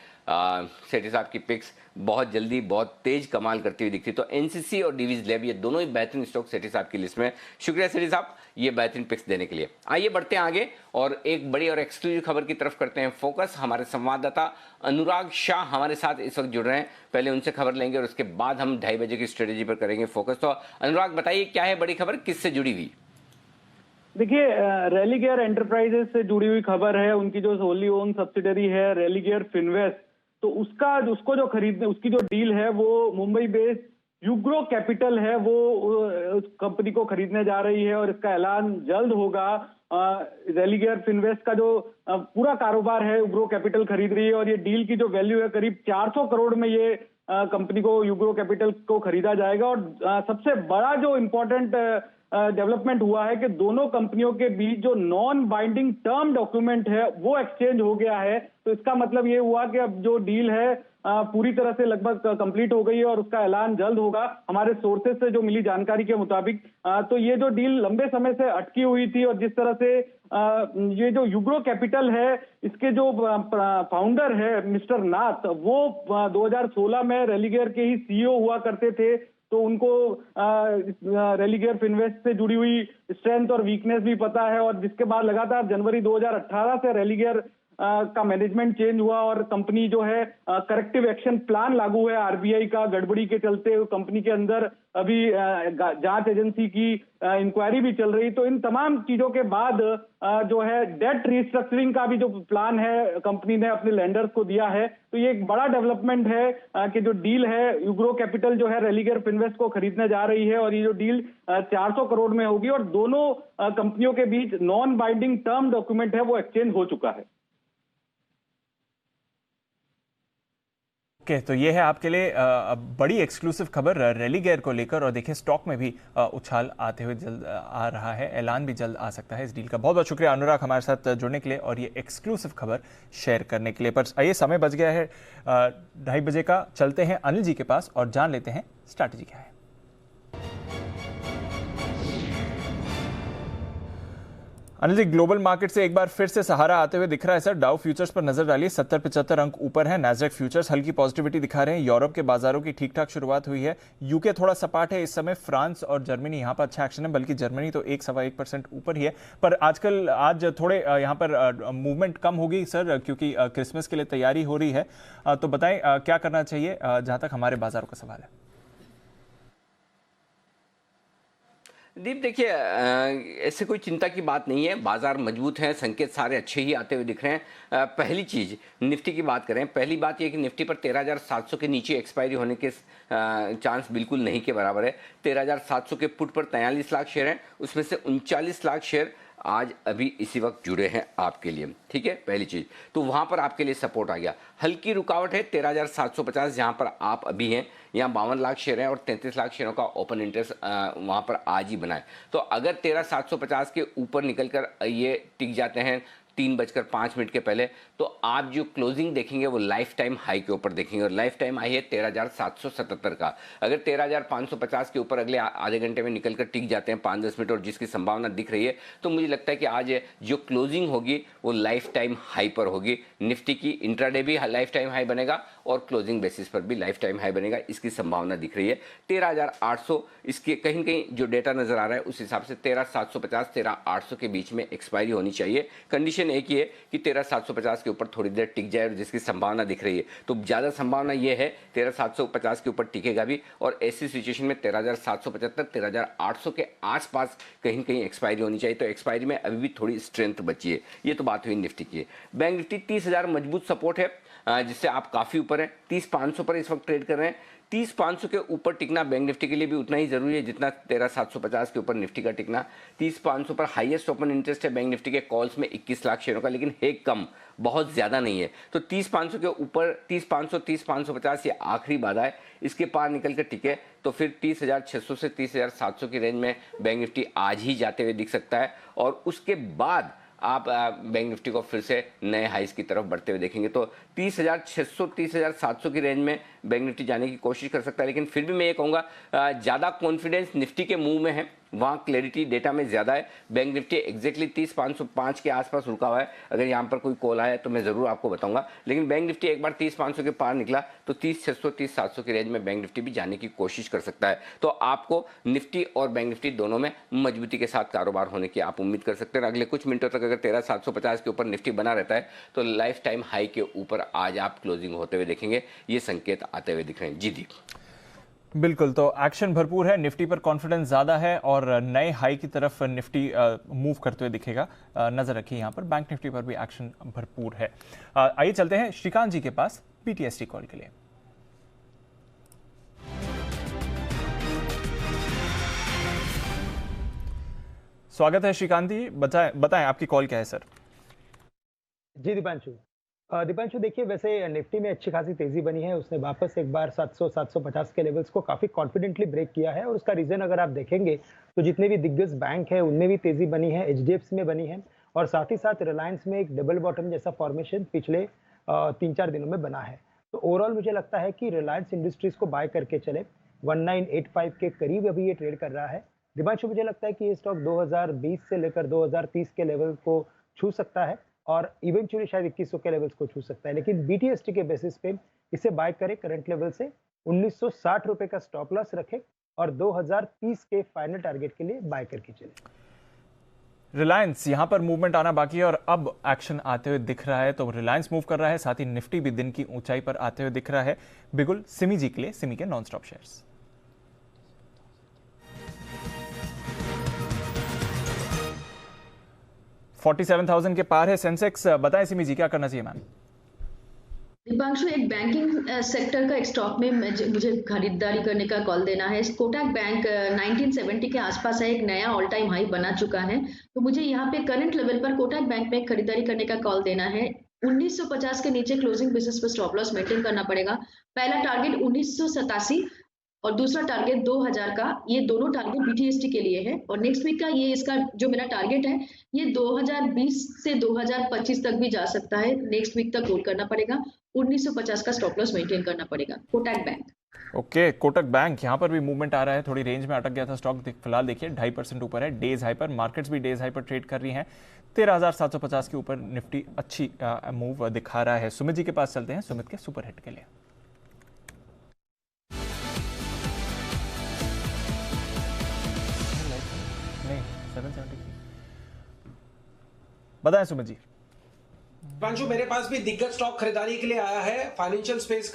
Speaker 1: सेठी साहब की पिक्स बहुत जल्दी बहुत तेज कमाल करती हुई दिखती। तो एनसीसी और डीवीज लैब ये दोनों ही बेहतरीन स्टॉक सेठी साहब की लिस्ट में। शुक्रिया सेठी साहब ये बेहतरीन पिक्स देने के लिए। आइए बढ़ते हैं आगे और एक बड़ी और एक्सक्लूसिव खबर की तरफ करते हैं फोकस। हमारे संवाददाता अनुराग शाह हमारे साथ इस वक्त जुड़ रहे हैं, पहले उनसे खबर लेंगे और उसके बाद हम 2:30 बजे की स्ट्रेटेजी पर करेंगे फोकस। तो अनुराग बताइए क्या है बड़ी खबर, किससे जुड़ी हुई?
Speaker 12: देखिए, रेलिगेयर एंटरप्राइजेस से जुड़ी हुई खबर है। उनकी जो होली ओन सब्सिडरी है रेलिगेयर फिनवेस्ट, तो उसको जो खरीदने उसकी जो डील है वो मुंबई बेस्ड यूग्रो कैपिटल है, वो उस कंपनी को खरीदने जा रही है और इसका ऐलान जल्द होगा। रेलिगेयर फिनवेस्ट का जो पूरा कारोबार है यूग्रो कैपिटल खरीद रही है और ये डील की जो वैल्यू है करीब 400 करोड़ में ये कंपनी को यूग्रो कैपिटल को खरीदा जाएगा। और सबसे बड़ा जो इम्पोर्टेंट डेवलपमेंट हुआ है कि दोनों कंपनियों के बीच जो नॉन बाइंडिंग टर्म डॉक्यूमेंट है वो एक्सचेंज हो गया है। तो इसका मतलब ये हुआ कि अब जो डील है पूरी तरह से लगभग कंप्लीट हो गई है और उसका ऐलान जल्द होगा। हमारे सोर्सेज से जो मिली जानकारी के मुताबिक तो ये जो डील लंबे समय से अटकी हुई थी और जिस तरह से ये जो यूग्रो कैपिटल है इसके जो फाउंडर है मिस्टर नाथ, वो 2016 में रेलिगेयर के ही सीईओ हुआ करते थे। तो उनको रेलिगेयर फिनवेस्ट से जुड़ी हुई स्ट्रेंथ और वीकनेस भी पता है। और जिसके बाद लगातार जनवरी 2018 से रेलिगेयर का मैनेजमेंट चेंज हुआ और कंपनी जो है करेक्टिव एक्शन प्लान लागू है आरबीआई का गड़बड़ी के चलते। कंपनी के अंदर अभी जांच एजेंसी की इंक्वायरी भी चल रही। तो इन तमाम चीजों के बाद जो है डेट रिस्ट्रक्चरिंग का भी जो प्लान है कंपनी ने अपने लेंडर्स को दिया है। तो ये एक बड़ा डेवलपमेंट है कि जो डील है यूग्रो कैपिटल जो है रेलिगेयर फिनवेस्ट को खरीदने जा रही है और ये जो डील 400 करोड़ में होगी और दोनों कंपनियों के बीच नॉन बाइंडिंग टर्म डॉक्यूमेंट है वो एक्सचेंज हो चुका है।
Speaker 2: तो ये है आपके लिए बड़ी एक्सक्लूसिव खबर रेलिगेयर को लेकर। और देखिए स्टॉक में भी उछाल आते हुए जल्द आ रहा है, ऐलान भी जल्द आ सकता है इस डील का। बहुत बहुत शुक्रिया अनुराग हमारे साथ जुड़ने के लिए और ये एक्सक्लूसिव खबर शेयर करने के लिए। पर आइए समय बच गया है 2:30 बजे का, चलते हैं अनिल जी के पास और जान लेते हैं स्ट्रैटेजी क्या है। अनिल जी, ग्लोबल मार्केट से एक बार फिर से सहारा आते हुए दिख रहा है सर। डाउ फ्यूचर्स पर नजर डालिए, 70-75 अंक ऊपर है। नैस्डैक फ्यूचर्स हल्की पॉजिटिविटी दिखा रहे हैं। यूरोप के बाजारों की ठीक ठाक शुरुआत हुई है। यूके थोड़ा सपाट है इस समय। फ्रांस और जर्मनी यहाँ पर अच्छा एक्शन है, बल्कि जर्मनी तो 1-1.25% ऊपर ही है। पर आज थोड़े यहाँ पर मूवमेंट कम होगी सर, क्योंकि क्रिसमस के लिए तैयारी हो रही है। तो बताएं क्या करना चाहिए जहां तक हमारे बाजारों का सवाल है।
Speaker 1: दीप देखिए, ऐसे कोई चिंता की बात नहीं है। बाजार मजबूत है, संकेत सारे अच्छे ही आते हुए दिख रहे हैं। पहली चीज़ निफ्टी की बात करें, पहली बात ये कि निफ्टी पर 13,700 के नीचे एक्सपायरी होने के चांस बिल्कुल नहीं के बराबर है। 13,700 के पुट पर 43 लाख शेयर हैं, उसमें से 39 लाख शेयर आज अभी इसी वक्त जुड़े हैं आपके लिए, ठीक है, पहली चीज़। तो वहाँ पर आपके लिए सपोर्ट आ गया। हल्की रुकावट है 13,750 जहाँ पर आप अभी हैं, यहाँ 52 लाख शेयर हैं और 33 लाख शेयरों का ओपन इंटरेस्ट वहाँ पर आज ही बना है। तो अगर 13,750 के ऊपर निकलकर ये टिक जाते हैं 3:05 के पहले, तो आप जो क्लोजिंग देखेंगे वो लाइफ टाइम हाई के ऊपर देखेंगे, और लाइफ टाइम हाई है 13,777 का। अगर 13,550 के ऊपर अगले आधे घंटे में निकलकर टिक जाते हैं 5-10 मिनट, और जिसकी संभावना दिख रही है, तो मुझे लगता है कि आज जो क्लोजिंग होगी वो लाइफ टाइम हाई पर होगी। निफ्टी की इंट्राडे भी लाइफ टाइम हाई बनेगा और क्लोजिंग बेसिस पर भी लाइफ टाइम हाई बनेगा, इसकी संभावना दिख रही है। 13,800 इसके कहीं कहीं जो डेटा नजर आ रहा है उस हिसाब से 13,750 13,800 के बीच में एक्सपायरी होनी चाहिए। कंडीशन एक ही है कि 13,750 के ऊपर थोड़ी देर टिक जाए, और जिसकी संभावना दिख रही है, तो ज़्यादा संभावना ये है 13,750 के ऊपर टिकेगा भी, और ऐसी सिचुएशन में 13,775 13,800 के आसपास कहीं कहीं एक्सपायरी होनी चाहिए। तो एक्सपायरी में अभी भी थोड़ी स्ट्रेंथ बची है। ये तो बात हुई निफ्टी की। बैंक निफ्टी 30,000 मजबूत सपोर्ट है, जिससे आप काफ़ी ऊपर हैं। 30,500 पर इस वक्त ट्रेड कर रहे हैं। 30,500 के ऊपर टिकना बैंक निफ्टी के लिए भी उतना ही जरूरी है जितना 13,750 के ऊपर निफ्टी का टिकना। 30,500 पर हाईएस्ट ओपन इंटरेस्ट है बैंक निफ्टी के कॉल्स में 21 लाख शेयरों का, लेकिन है कम, बहुत ज़्यादा नहीं है। तो 30,500 के ऊपर 30,500 30,550 ये आखिरी बाधा है। इसके पार निकल कर टिके तो फिर 30,600 से 30,700 की रेंज में बैंक निफ्टी आज ही जाते हुए दिख सकता है, और उसके बाद आप बैंक निफ्टी को फिर से नए हाइस की तरफ बढ़ते हुए देखेंगे। तो 30,600 30,700 की रेंज में बैंक निफ्टी जाने की कोशिश कर सकता है, लेकिन फिर भी मैं ये कहूँगा ज़्यादा कॉन्फिडेंस निफ्टी के मुंह में है, वहाँ क्लैरिटी डेटा में ज़्यादा है। बैंक निफ्टी एग्जैक्टली 30,505 के आसपास रुका हुआ है। अगर यहाँ पर कोई कॉल आया तो मैं ज़रूर आपको बताऊंगा, लेकिन बैंक निफ्टी एक बार 30,500 के पार निकला तो 30,600 30,700 की रेंज में बैंक निफ्टी भी जाने की कोशिश कर सकता है। तो आपको निफ्टी और बैंक निफ्टी दोनों में मजबूती के साथ कारोबार होने की आप उम्मीद कर सकते हैं। अगले कुछ मिनटों तक अगर 13,750 के ऊपर निफ्टी बना रहता है तो लाइफ टाइम हाई के ऊपर आज आप क्लोजिंग होते हुए देखेंगे। ये संकेत आते हुए दिख रहे हैं। जी दीप,
Speaker 2: बिल्कुल, तो एक्शन भरपूर है, निफ्टी पर कॉन्फिडेंस ज़्यादा है और नए हाई की तरफ निफ्टी मूव करते हुए दिखेगा। नज़र रखिए यहाँ पर बैंक निफ्टी पर भी एक्शन भरपूर है। आइए चलते हैं श्रीकांत जी के पास पीटीएसटी कॉल के लिए। स्वागत है श्रीकांत जी, बताएं आपकी कॉल क्या है सर।
Speaker 13: जी दीपांशु देखिए, वैसे निफ्टी में अच्छी खासी तेजी बनी है। उसने वापस एक बार 700-750 के लेवल्स को काफी कॉन्फिडेंटली ब्रेक किया है, और उसका रीजन अगर आप देखेंगे तो जितने भी दिग्गज बैंक है उनमें भी तेजी बनी है, एचडीएफसी में बनी है, और साथ ही साथ रिलायंस में एक डबल बॉटम जैसा फॉर्मेशन पिछले 3-4 दिनों में बना है। तो ओवरऑल मुझे लगता है कि रिलायंस इंडस्ट्रीज को बाय करके चले। 1985 के करीब अभी ये ट्रेड कर रहा है। दिपांशु, मुझे लगता है कि ये स्टॉक 2020 से लेकर 2030 के लेवल को छू सकता है, और इवेंचुअली शायद 2100 के लेवल्स को छू सकता है, लेकिन बीटीएसटी के बेसिस पे इसे बाय करें करंट लेवल से। 1960 रुपए का स्टॉप लॉस रखें और 2030 के फाइनल टारगेट के लिए बाय करके चले।
Speaker 2: रिलायंस यहां पर मूवमेंट आना बाकी है और अब एक्शन आते हुए दिख रहा है। तो रिलायंस मूव कर रहा है, साथ ही निफ्टी भी दिन की ऊंचाई पर आते हुए दिख रहा है। बिगुल सिमी जी के लिए, सिमी के नॉन स्टॉप शेयर्स। $47,000 के पार है सेंसेक्स। बताएं सिमी जी, क्या करना चाहिए मैम?
Speaker 6: दीपांशु, एक बैंकिंग सेक्टर का एक स्टॉक में मुझे खरीदारी करने का कॉल देना है। कोटक बैंक 1970 के आसपास है, एक नया ऑल टाइम हाई बना चुका है, तो मुझे यहाँ पे करंट लेवल पर कोटक बैंक में खरीदारी करने का कॉल देना है। 1950 के नीचे क्लोजिंग बेसिस पर स्टॉप लॉस मेंटेन करना पड़ेगा। पहला टारगेट 1987 और दूसरा टारगेट 2000 का, ये दोनों टारगेट बीटीएसटी के लिए है। और नेक्स्ट वीक का ये इसका जो मेरा टारगेट है ये 2020 से 2025 तक भी जा सकता है। नेक्स्ट वीक तक होल्ड करना पड़ेगा। 1950 का स्टॉप लॉस मेंटेन करना पड़ेगा। Kotak bank.
Speaker 2: Okay, Kotak bank यहाँ पर भी मूवमेंट आ रहा है। थोड़ी रेंज में अटक गया था स्टॉक, फिलहाल देखिए 2.5% ऊपर है, डेज हाई पर। मार्केट्स भी डेज हाई पर ट्रेड कर रही हैं। 13,750 के ऊपर निफ्टी अच्छी मूव दिखा रहा है। सुमित जी के पास चलते हैं, सुमित के सुपर हिट के लिए। बताएं सुमित जी।
Speaker 5: पांचू, मेरे पास भी दिग्गज स्टॉक खरीदारी के लिए आया है। फाइनेंशियल स्पेस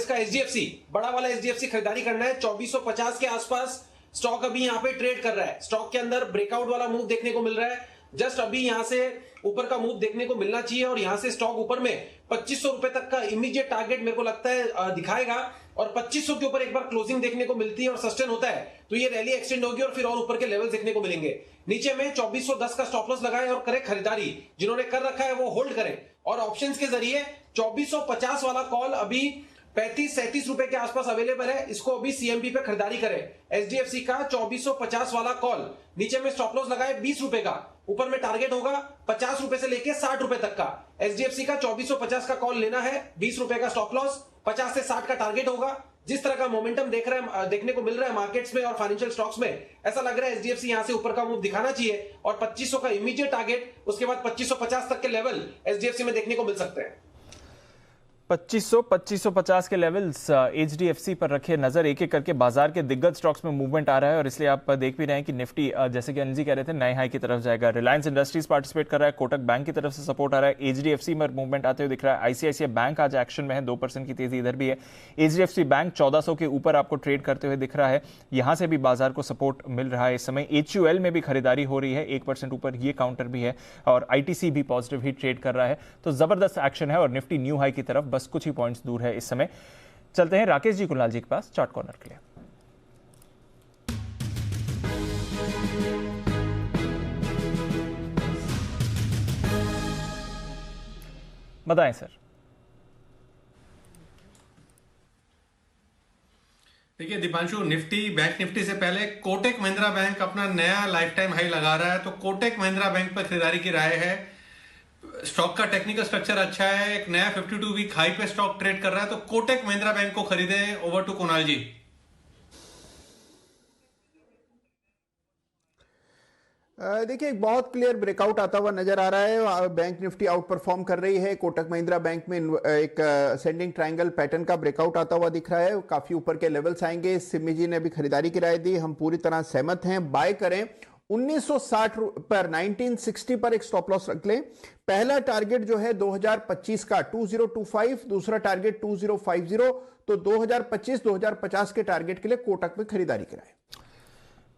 Speaker 5: का एचडीएफसी, बड़ा वाला एचडीएफसी खरीदारी करना है। 2450 के आसपास स्टॉक अभी यहाँ पे ट्रेड कर रहा है, स्टॉक के अंदर ब्रेकआउट वाला मूव देखने को मिल रहा है। जस्ट अभी यहां से ऊपर का मूव देखने को मिलना चाहिए और यहां से स्टॉक ऊपर में 2500 रुपए तक का इमीडिएट टारगेट मेरे को लगता है दिखाएगा, और 2500 के ऊपर एक बार क्लोजिंग देखने को मिलती है और सस्टेन होता है तो ये रैली एक्सटेंड होगी और फिर और ऊपर के लेवल देखने को मिलेंगे। नीचे में 2410 का स्टॉप लॉस लगाएं और करें खरीदारी, जिन्होंने कर रखा है वो होल्ड करें, और ऑप्शंस के जरिए 2450 वाला कॉल अभी 35-37 रुपए के आसपास अवेलेबल है, इसको अभी सीएमपी पे खरीदारी करें। एचडीएफसी का 2450 वाला कॉल, नीचे में स्टॉप लॉस लगाए 20 रुपए का, ऊपर में टारगेट होगा 50 रुपए से लेके 60 रुपए तक का। एचडीएफसी का 2450 का कॉल लेना है, 20 रुपए का स्टॉप लॉस, 50 से 60 का टारगेट होगा। जिस तरह का मोमेंटम देखने को मिल रहा है मार्केट्स में और फाइनेंशियल स्टॉक्स में, ऐसा लग रहा है एचडीएफसी यहां से ऊपर का मूव दिखाना चाहिए और 2500 का इमीडिएट टारगेट, उसके बाद 2550 तक के लेवल एचडीएफसी में देखने को मिल सकते हैं।
Speaker 2: 2550 के लेवल्स एचडीएफसी पर रखे नजर। एक एक करके बाजार के दिग्गज स्टॉक्स में मूवमेंट आ रहा है और इसलिए आप देख भी रहे हैं कि निफ्टी जैसे कि अनिल जी कह रहे थे नए हाई की तरफ जाएगा। रिलायंस इंडस्ट्रीज पार्टिसिपेट कर रहा है, कोटक बैंक की तरफ से सपोर्ट आ रहा है, एचडीएफसी में मूवमेंट आते हुए दिख रहा है। आईसीआईसीआई बैंक आज एक्शन में है, 2% की तेजी इधर भी है। एचडीएफसी बैंक 1400 के ऊपर आपको ट्रेड करते हुए दिख रहा है, यहां से भी बाजार को सपोर्ट मिल रहा है इस समय। एचयूएल में भी खरीदारी हो रही है, 1% ऊपर ये काउंटर भी है और आईटीसी भी पॉजिटिव ही ट्रेड कर रहा है। तो जबरदस्त एक्शन है और निफ्टी न्यू हाई की तरफ बस कुछ ही पॉइंट्स दूर है इस समय। चलते हैं राकेश जी कुणाल जी के पास चार्ट कॉर्नर के लिए। बताएं सर।
Speaker 9: देखिए दीपांशु, निफ्टी बैंक निफ्टी से पहले कोटक महिंद्रा बैंक अपना नया लाइफ टाइम हाई लगा रहा है, तो कोटक महिंद्रा बैंक पर खरीदारी की राय है। स्टॉक का टेक्निकल स्ट्रक्चर अच्छा है, एक नया 52 वीक हाई पे स्टॉक ट्रेड कर रहा है, तो कोटक महिंद्रा बैंक को खरीदें। ओवर टू कुणाल जी।
Speaker 7: देखिए एक बहुत क्लियर ब्रेकआउट आता हुआ नजर आ रहा है। बैंक निफ्टी आउट परफॉर्म कर रही है। कोटक महिंद्रा बैंक में एक असेंडिंग ट्रायंगल पैटर्न का ब्रेकआउट आता हुआ दिख रहा है, काफी ऊपर के लेवल्स आएंगे। सिमी जी ने भी खरीदारी की राय दी, हम पूरी तरह सहमत हैं। बाय करें 1960 पर, 1960 पर एक स्टॉप लॉस रख लें। पहला टारगेट जो है 2025 का 2025, दूसरा टारगेट 2050, तो 2025-2050 के टारगेट के लिए कोटक में खरीदारी कराएं।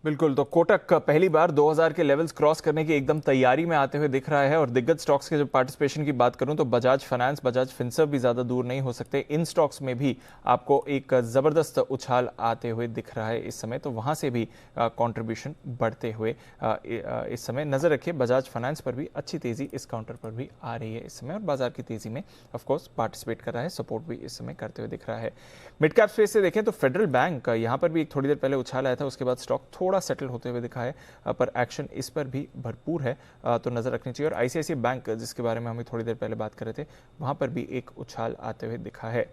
Speaker 2: बिल्कुल, तो कोटक पहली बार 2000 के लेवल्स क्रॉस करने की एकदम तैयारी में आते हुए दिख रहा है। और दिग्गज स्टॉक्स के जब पार्टिसिपेशन की बात करूं तो बजाज फाइनेंस, बजाज फिनसर्व भी ज्यादा दूर नहीं हो सकते। इन स्टॉक्स में भी आपको एक जबरदस्त उछाल आते हुए दिख रहा है इस समय, तो वहां से भी कंट्रीब्यूशन बढ़ते हुए इस समय नजर रखिए। बजाज फाइनेंस पर भी अच्छी तेजी इस काउंटर पर भी आ रही है इस समय और बाजार की तेजी में ऑफकोर्स पार्टिसिपेट कर रहा है, सपोर्ट भी इस समय करते हुए दिख रहा है। मिड कैप स्पेस से देखें तो फेडरल बैंक यहां पर भी एक थोड़ी देर पहले उछाल आया था, उसके बाद स्टॉक थोड़ा सेटल होते हुए दिखा है, पर एक्शन इस पर भी भरपूर है, तो नजर रखनी चाहिए। और आईसीआईसीआई बैंक जिसके बारे में हम थोड़ी देर पहले बात कर रहे थे, वहां पर भी एक उछाल आते हुए दिखा है।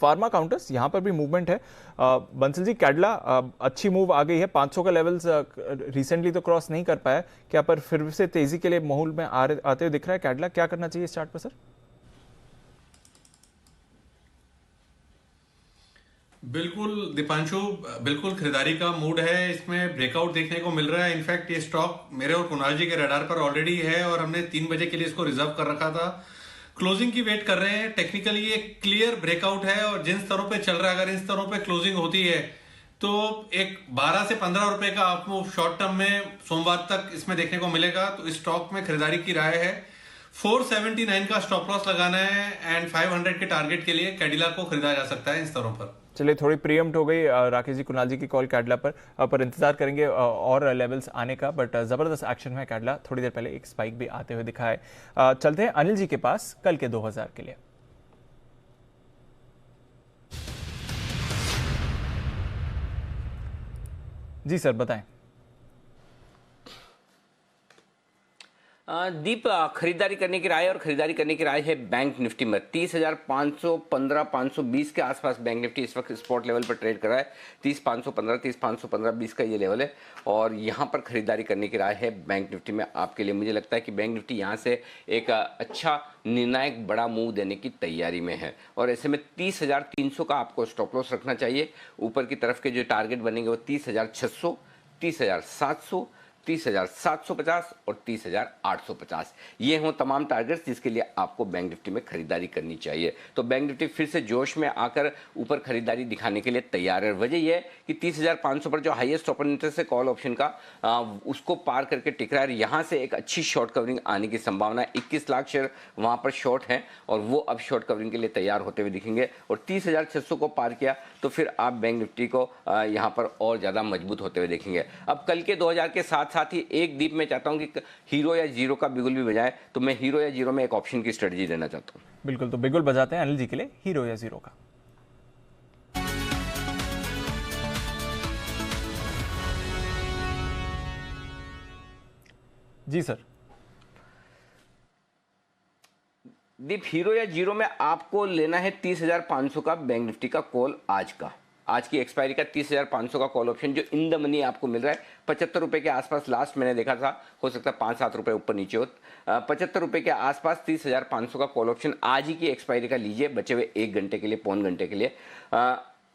Speaker 2: फार्मा काउंटर्स यहां पर भी मूवमेंट है। बंसल जी, कैडला अच्छी मूव आ गई है, 500 का लेवल्स रिसेंटली तो क्रॉस नहीं कर पाया, क्या पर फिर से तेजी के लिए माहौल में आते हुए दिख रहा है कैडला? क्या करना चाहिए इस चार्ट पर सर?
Speaker 9: बिल्कुल दीपांशु, बिल्कुल खरीदारी का मूड है, इसमें ब्रेकआउट देखने को मिल रहा है। इनफैक्ट ये स्टॉक मेरे और कुणाल जी के रडार पर ऑलरेडी है और हमने 3 बजे के लिए इसको रिजर्व कर रखा था। क्लोजिंग की वेट कर रहे हैं। टेक्निकली ये क्लियर ब्रेकआउट है और जिन स्तरों पे चल रहा है, अगर इन स्तरों पे क्लोजिंग होती है तो एक 12 से 15 रुपए का आप मूव शॉर्ट टर्म में सोमवार तक इसमें देखने को मिलेगा। तो इस स्टॉक में खरीदारी की राय है। 479 का स्टॉप लॉस लगाना है एंड 500 के टारगेट के लिए कैडिला को खरीदा जा सकता है इन स्तरों पर।
Speaker 2: चलिए, थोड़ी प्रीएम्प्ट हो गई राकेश जी कुणाल जी की कॉल कैडला पर इंतजार करेंगे और लेवल्स आने का, बट जबरदस्त एक्शन में कैडला थोड़ी देर पहले एक स्पाइक भी आते हुए दिखा है। चलते हैं अनिल जी के पास कल के 2000 के लिए। जी सर, बताएं।
Speaker 1: दीप, खरीदारी करने की राय और खरीदारी करने की राय है बैंक निफ्टी में 30,515-520 के आसपास बैंक निफ्टी इस वक्त स्पॉट लेवल पर ट्रेड कर रहा है। 30,515, 30,515, 20 का ये लेवल है और यहाँ पर खरीदारी करने की राय है बैंक निफ्टी में आपके लिए। मुझे लगता है कि बैंक निफ्टी यहाँ से एक अच्छा निर्णायक बड़ा मूव देने की तैयारी में है और ऐसे में 30,300 का आपको स्टॉप लॉस रखना चाहिए। ऊपर की तरफ के जो टारगेट बनेंगे वो 30,600, 30,700, 30,750 और 30,850 ये हों तमाम टारगेट्स जिसके लिए आपको बैंक निफ्टी में खरीदारी करनी चाहिए। तो बैंक निफ्टी फिर से जोश में आकर ऊपर खरीदारी दिखाने के लिए तैयार है। वजह यह है कि 30,500 पर जो हाईएस्ट ओपन इंटरेस्ट है कॉल ऑप्शन का उसको पार करके टिक रहा है। यहाँ से एक अच्छी शॉर्ट कवरिंग आने की संभावना है। 21 लाख शेयर वहाँ पर शॉर्ट हैं और वो अब शॉर्ट कवरिंग के लिए तैयार होते हुए दिखेंगे। और 30,600 को पार किया तो फिर आप बैंक निफ्टी को यहाँ पर और ज़्यादा मजबूत होते हुए देखेंगे। अब कल के 2000 के साथ ही एक दीप में चाहता हूँ कि हीरो या जीरो का बिगुल भी बजाए, तो मैं हीरो या जीरो में एक ऑप्शन की स्ट्रेटजी देना चाहता हूँ।
Speaker 2: बिल्कुल, तो बिगुल बजाते हैं अनिल जी के लिए हीरो या जीरो का। जी सर।
Speaker 1: दीप, हीरो या जीरो में आपको लेना है 30,500 का बैंक निफ्टी का कॉल आज की एक्सपायरी का 30,500 का कॉल ऑप्शन जो इन द मनी आपको मिल रहा है 75 रुपए के आसपास। लास्ट मैंने देखा था, हो सकता है 5-7 रुपए ऊपर नीचे हो। 75 रुपए के आसपास 30,500 का कॉल ऑप्शन आज ही की एक्सपायरी का लीजिए, बचे हुए 1 घंटे के लिए, पौन घंटे के लिए।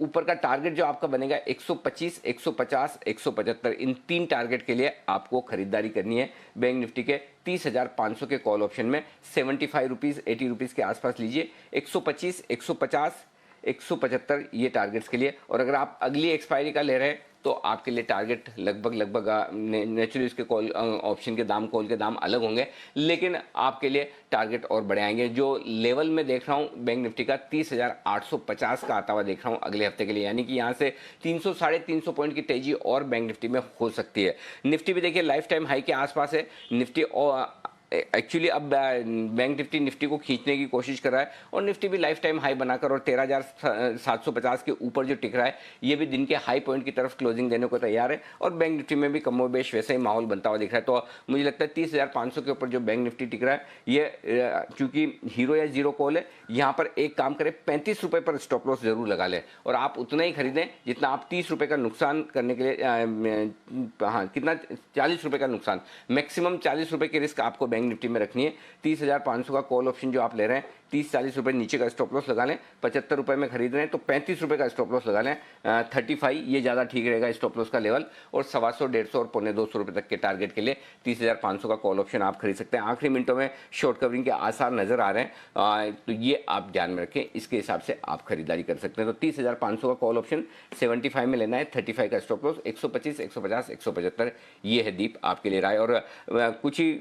Speaker 1: ऊपर का टारगेट जो आपका बनेगा 125, 150, 175, इन 3 टारगेट के लिए आपको खरीदारी करनी है बैंक निफ्टी के 30,500 के कॉल ऑप्शन में। 75 रुपीज़, 80 रुपीज़ के आसपास लीजिए। 125, 150, 175 ये टारगेट्स के लिए। और अगर आप अगली एक्सपायरी का ले रहे हैं तो आपके लिए टारगेट लगभग नेचुरली इसके कॉल ऑप्शन के दाम, कॉल के दाम अलग होंगे, लेकिन आपके लिए टारगेट और बढ़े आएंगे। जो लेवल में देख रहा हूं बैंक निफ्टी का 30,850 का आता हुआ देख रहा हूं अगले हफ्ते के लिए, यानी कि यहां से 300 साढ़े 300 पॉइंट की तेजी और बैंक निफ्टी में हो सकती है। निफ्टी भी देखिए लाइफ टाइम हाई के आसपास है। निफ्टी और एक्चुअली अब बैंक निफ्टी निफ्टी को खींचने की कोशिश कर रहा है और निफ्टी भी लाइफ टाइम हाई बनाकर और 13,750 के ऊपर जो टिक रहा है ये भी दिन के हाई पॉइंट की तरफ क्लोजिंग देने को तैयार है। और बैंक निफ्टी में भी कमोबेश वैसा ही माहौल बनता हुआ दिख रहा है। तो मुझे लगता है 30,500 के ऊपर जो बैंक निफ्टी टिक रहा है ये क्योंकि हीरो या जीरो कॉल है, यहाँ पर एक काम करें 35 रुपये पर स्टॉप लॉस जरूर लगा लें और आप उतना ही खरीदें जितना आप 30 रुपये का नुकसान करने के लिए हाँ कितना 40 रुपये का नुकसान, मैक्सिमम 40 रुपये की रिस्क आपको बैंक निफ्टी में रखनी है। 30,500 का कॉल ऑप्शन जो आप ले रहे हैं 30-40 रुपये नीचे का स्टॉप लॉस लगा लें। 75 रुपये में खरीद रहे हैं तो 35 रुपये का स्टॉप लॉस लगा लें। 35 ये ज़्यादा ठीक रहेगा स्टॉप लॉस का लेवल। और 125, 150 और 250 रुपये तक के टारगेट के लिए 30,500 का कॉल ऑप्शन आप खरीद सकते हैं। आखिरी मिनटों में शॉर्ट कवरिंग के आसार नजर आ रहे हैं, तो ये आप ध्यान में रखें, इसके हिसाब से आप खरीदारी कर सकते हैं। तो 30,500 का कॉल ऑप्शन 75 में लेना है, 35 का स्टॉप लॉस, 125, 150, 175 ये है दीप आपके लिए राय। और कुछ ही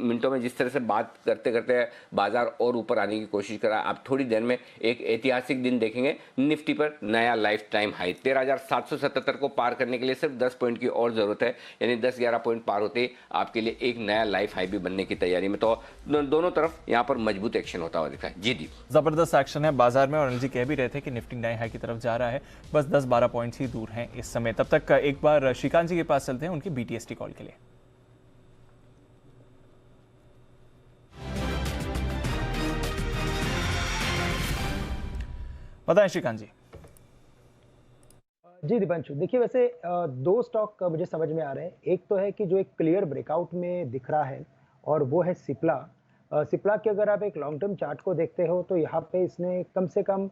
Speaker 1: मिनटों में जिस तरह से बात करते करते बाजार और ऊपर आने की कोशिश करा, आप थोड़ी देर में एक ऐतिहासिक दिन देखेंगे निफ्टी पर नया लाइफ टाइम हाई 13,777 को पार करने के लिए सिर्फ 10 पॉइंट की और जरूरत है, यानी 10-11 पॉइंट पार होते ही आपके लिए एक नया लाइफ हाई भी बनने की तैयारी में। तो दोनों तरफ यहां पर मजबूत एक्शन होता हुआ दिखा है। जी दी,
Speaker 2: जबरदस्त एक्शन है बाजार में और अनिल जी कह भी रहे थे कि निफ्टी नए हाई की तरफ जा रहा है, बस 10-12 पॉइंट्स ही दूर हैं इस समय। तब तक एक बार श्रीकांत जी के पास चलते हैं उनकी BTST कॉल के लिए। बताएं श्रीकांत जी।
Speaker 13: जी दीपांशु, देखिए वैसे 2 स्टॉक मुझे समझ में आ रहे हैं। एक तो है कि जो एक क्लियर ब्रेकआउट में दिख रहा है और वो है सिप्ला। सिप्ला के अगर आप एक लॉन्ग टर्म चार्ट को देखते हो तो यहाँ पे इसने कम से कम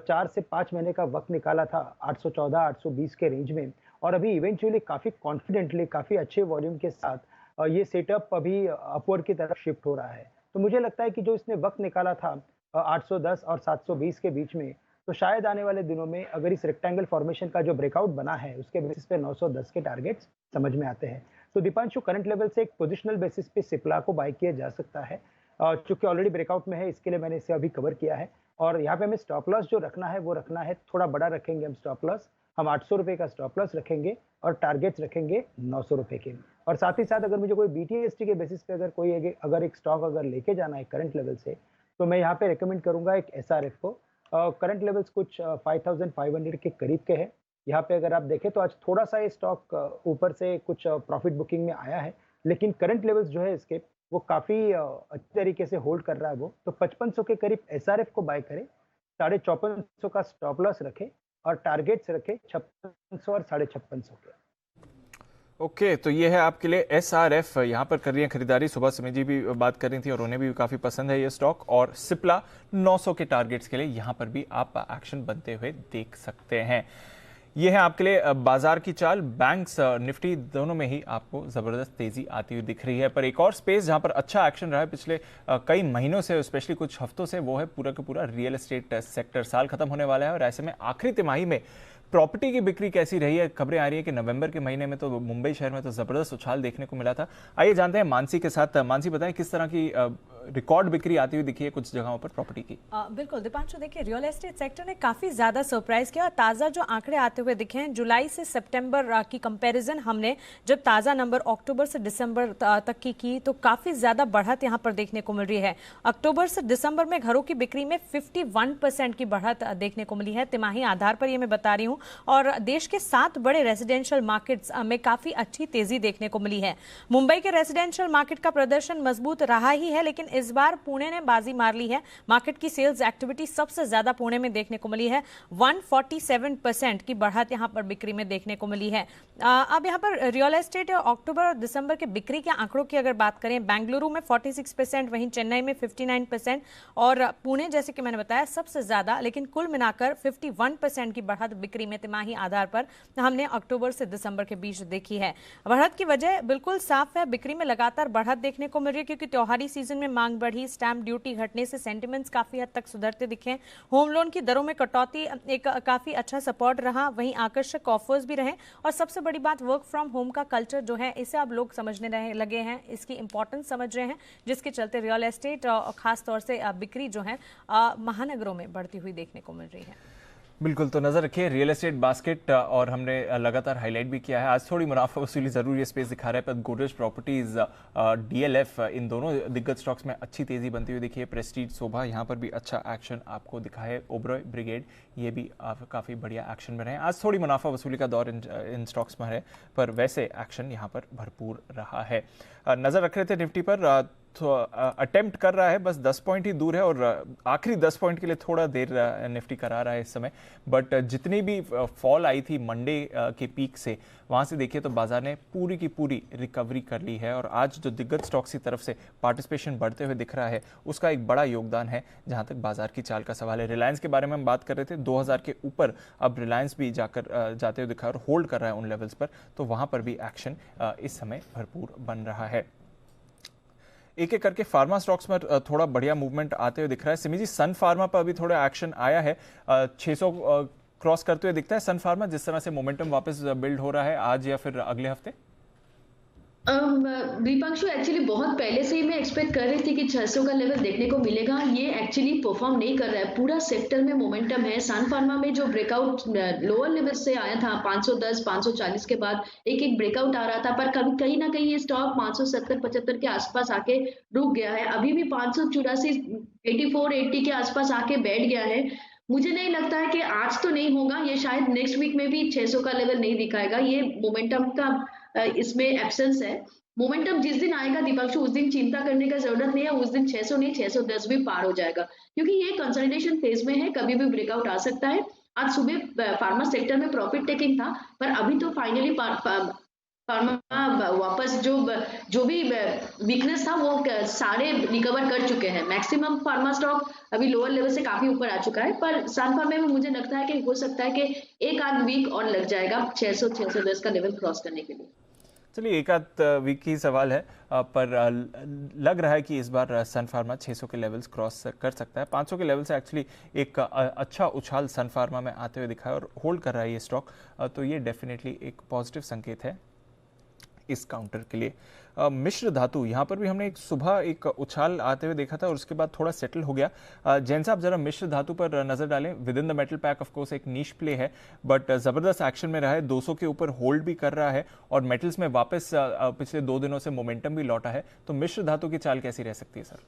Speaker 13: 4 से 5 महीने का वक्त निकाला था 814-820 के रेंज में, और अभी इवेंचुअली काफी कॉन्फिडेंटली काफी अच्छे वॉल्यूम के साथ ये सेटअप अभी अपवर्ड की तरफ शिफ्ट हो रहा है। तो मुझे लगता है कि जो इसने वक्त निकाला था 810 और 720 के बीच में, तो शायद आने वाले दिनों में अगर इस रेक्टेंगल फॉर्मेशन का जो ब्रेकआउट बना है उसके बेसिस पे 910 के टारगेट्स समझ में आते हैं। तो दीपांशु, करंट लेवल से एक पोजिशनल बेसिस पे सिप्ला को बाय किया जा सकता है, चूंकि ऑलरेडी ब्रेकआउट में है, इसके लिए मैंने इसे अभी कवर किया है। और यहाँ पे हमें स्टॉप लॉस जो रखना है वो रखना है थोड़ा बड़ा रखेंगे हम स्टॉप लॉस, हम 800 रुपये का स्टॉप लॉस रखेंगे और टारगेट्स रखेंगे 900 रुपये के। और साथ ही साथ अगर मुझे कोई BTST के बेसिस पे अगर एक स्टॉक अगर लेके जाना है करंट लेवल से, तो मैं यहाँ पे रिकमेंड करूंगा एक SRF को। करंट लेवल्स कुछ 5500 के करीब के हैं। यहाँ पे अगर आप देखें तो आज थोड़ा सा ये स्टॉक ऊपर से कुछ प्रॉफिट बुकिंग में आया है, लेकिन करंट लेवल्स जो है इसके वो काफी अच्छी तरीके से होल्ड कर रहा है वो। तो 5500 के करीब SRF को बाय करें, 5450 का स्टॉप लॉस रखें और टारगेट्स रखें 5600 और 5650 के।
Speaker 2: ओके, तो ये है आपके लिए SRF। यहाँ पर कर रही है खरीदारी, सुबह समय जी भी बात कर रही थी और उन्हें भी काफ़ी पसंद है ये स्टॉक। और सिप्ला 900 के टारगेट्स के लिए यहाँ पर भी आप एक्शन बनते हुए देख सकते हैं। ये है आपके लिए बाजार की चाल। बैंक्स निफ्टी दोनों में ही आपको जबरदस्त तेजी आती हुई दिख रही है, पर एक और स्पेस जहां पर अच्छा एक्शन रहा है पिछले कई महीनों से, स्पेशली कुछ हफ्तों से, वो है पूरा का पूरा रियल एस्टेट सेक्टर। साल खत्म होने वाला है और ऐसे में आखिरी तिमाही में प्रॉपर्टी की बिक्री कैसी रही है। खबरें आ रही है कि नवंबर के महीने में तो मुंबई शहर में तो जबरदस्त उछाल देखने को मिला था। आइए जानते हैं मानसी के साथ। मानसी, बताएं किस तरह की रिकॉर्ड बिक्री आती हुई दिखी है कुछ जगहों पर प्रॉपर्टी की।
Speaker 3: बिल्कुल दीपांशु, देखिए रियल एस्टेट सेक्टर ने काफी ज्यादा सरप्राइज किया और ताजा जो आंकड़े आते हुए दिखे हैं जुलाई से सितंबर की कंपैरिजन हमने जब ताजा नंबर अक्टूबर से दिसंबर तक की तो काफी ज्यादा बढ़त यहां पर देखने को मिल रही है। अक्टूबर से दिसंबर में घरों की बिक्री में 51% की बढ़त देखने को मिली है तिमाही आधार पर, ये मैं बता रही हूँ। और देश के 7 बड़े रेजिडेंशियल मार्केट्स में काफी अच्छी तेजी देखने को मिली है। मुंबई के रेजिडेंशियल मार्केट का प्रदर्शन मजबूत रहा ही है, लेकिन इस बार पुणे ने बाजी मार ली है। मार्केट की सेल्स एक्टिविटी सबसे ज्यादा पुणे में देखने को मिली है। 147% की बढ़त यहां पर बिक्री में देखने को मिली है। अब यहां पर रियल एस्टेट अक्टूबर और दिसंबर के बिक्री के आंकड़ों की अगर बात करें, बेंगलुरु में 46%, वहीं चेन्नई में 59% और पुणे जैसे कि मैंने बताया सबसे ज्यादा, लेकिन कुल मिलाकर 51% की बढ़त बिक्री में तिमाही आधार पर हमने अक्टूबर से दिसंबर के बीच देखी है। बढ़त की वजह बिल्कुल साफ है, बिक्री में लगातार बढ़त देखने को मिल रही है क्योंकि त्योहारी सीजन में मांग बढ़ी, स्टैंप ड्यूटी घटने से सेंटिमेंट्स काफी हद तक सुधरते दिखे। होम लोन की दरों में कटौती एक काफी अच्छा सपोर्ट रहा, वहीं आकर्षक ऑफर्स भी रहे और सबसे बड़ी बात वर्क फ्रॉम होम का कल्चर जो है इसे अब लोग समझने लगे हैं, इसकी इंपॉर्टेंस समझ रहे हैं, जिसके चलते रियल एस्टेट और खास तौर से बिक्री जो है महानगरों में बढ़ती हुई देखने को मिल रही है।
Speaker 2: बिल्कुल, तो नजर रखिए रियल एस्टेट बास्केट और हमने लगातार हाईलाइट भी किया है। आज थोड़ी मुनाफा वसूली जरूर ये स्पेस दिखा रहा है, पर गोदरेज प्रॉपर्टीज, डीएलएफ, इन दोनों दिग्गज स्टॉक्स में अच्छी तेजी बनती हुई दिखी है। प्रेस्टीज, शोभा, यहाँ पर भी अच्छा एक्शन आपको दिखा है। ओबरॉय, ब्रिगेड, ये भी काफ़ी बढ़िया एक्शन में रहे। आज थोड़ी मुनाफा वसूली का दौर इन स्टॉक्स में है, पर वैसे एक्शन यहाँ पर भरपूर रहा है। नजर रख रहे थे निफ्टी पर, तो अटेम्प्ट कर रहा है, बस 10 पॉइंट ही दूर है और आखिरी 10 पॉइंट के लिए थोड़ा देर निफ्टी करा रहा है इस समय। बट जितनी भी फॉल आई थी मंडे के पीक से, वहां से देखिए तो बाजार ने पूरी की पूरी रिकवरी कर ली है और आज जो दिग्गज स्टॉक्स की तरफ से पार्टिसिपेशन बढ़ते हुए दिख रहा है उसका एक बड़ा योगदान है जहां तक बाजार की चाल का सवाल है। रिलायंस के बारे में हम बात कर रहे थे, 2000 के ऊपर अब रिलायंस भी जाते हुए दिखा और होल्ड कर रहा है उन लेवल्स पर, तो वहां पर भी एक्शन इस समय भरपूर बन रहा है। एक एक करके फार्मा स्टॉक्स में थोड़ा बढ़िया मूवमेंट आते हुए दिख रहा है। सिमी जी, सन फार्मा पर अभी थोड़ा एक्शन आया है, 600 क्रॉस करते हुए दिखता है सन फार्मा। जिस तरह से मोमेंटम वापस बिल्ड हो रहा है आज या फिर अगले हफ्ते।
Speaker 6: दीपांशु, एक्चुअली बहुत पहले से ही मैं एक्सपेक्ट कर रही थी कि 600 का लेवल देखने को मिलेगा। ये एक्चुअली परफॉर्म नहीं कर रहा है, पूरा सेक्टर में मोमेंटम है। सन फार्मा में जो ब्रेकआउट लोअर लेवल से आया था 510 540 के बाद एक एक ब्रेकआउट आ रहा था, पर कभी कहीं ना कहीं ये स्टॉक 570-75 के आसपास आके रुक गया है। अभी भी 584 84-80 के आसपास आके बैठ गया है। मुझे नहीं लगता है कि आज तो नहीं होगा, ये शायद नेक्स्ट वीक में भी 600 का लेवल नहीं दिखाएगा। ये मोमेंटम का इसमें एब्सेंस है। मोमेंटम जिस दिन आएगा दीपांशु, उस दिन चिंता करने का जरूरत नहीं है, उस दिन 600 नहीं 610 भी पार हो जाएगा, क्योंकि ये कंसोलिडेशन फेज में है, कभी भी ब्रेकआउट आ सकता है। आज सुबह फार्मा सेक्टर में प्रॉफिट टेकिंग था, पर अभी तो फाइनली फार्मा वापस जो भी वीकनेस था वो सारे रिकवर कर चुके हैं। मैक्सिमम फार्मा स्टॉक अभी लोअर लेवल से काफी ऊपर आ चुका है, पर सन फार्मा में मुझे लगता है कि हो सकता है कि एक आध वीक और लग जाएगा 600-610 का लेवल क्रॉस करने के लिए।
Speaker 2: चलिए, एक आध वीक की सवाल है, पर लग रहा है कि इस बार सन फार्मा 600 के लेवल्स क्रॉस कर सकता है। 500 के लेवल से एक्चुअली एक अच्छा उछाल सन फार्मा में आते हुए दिखा है और होल्ड कर रहा है ये स्टॉक, तो ये डेफिनेटली एक पॉजिटिव संकेत है इस काउंटर के लिए। मिश्र धातु, यहाँ पर भी हमने एक सुबह एक उछाल आते हुए देखा था और उसके बाद थोड़ा सेटल हो गया। जैन साहब, जरा मिश्र धातु पर नजर डालें। With in the metal pack of course एक नीश प्ले है, बट जबरदस्त एक्शन में रहा है, 200 के ऊपर होल्ड भी कर रहा है और मेटल्स में वापस पिछले 2 दिनों से मोमेंटम भी लौटा है। तो मिश्र धातु की चाल कैसी रह सकती है सर?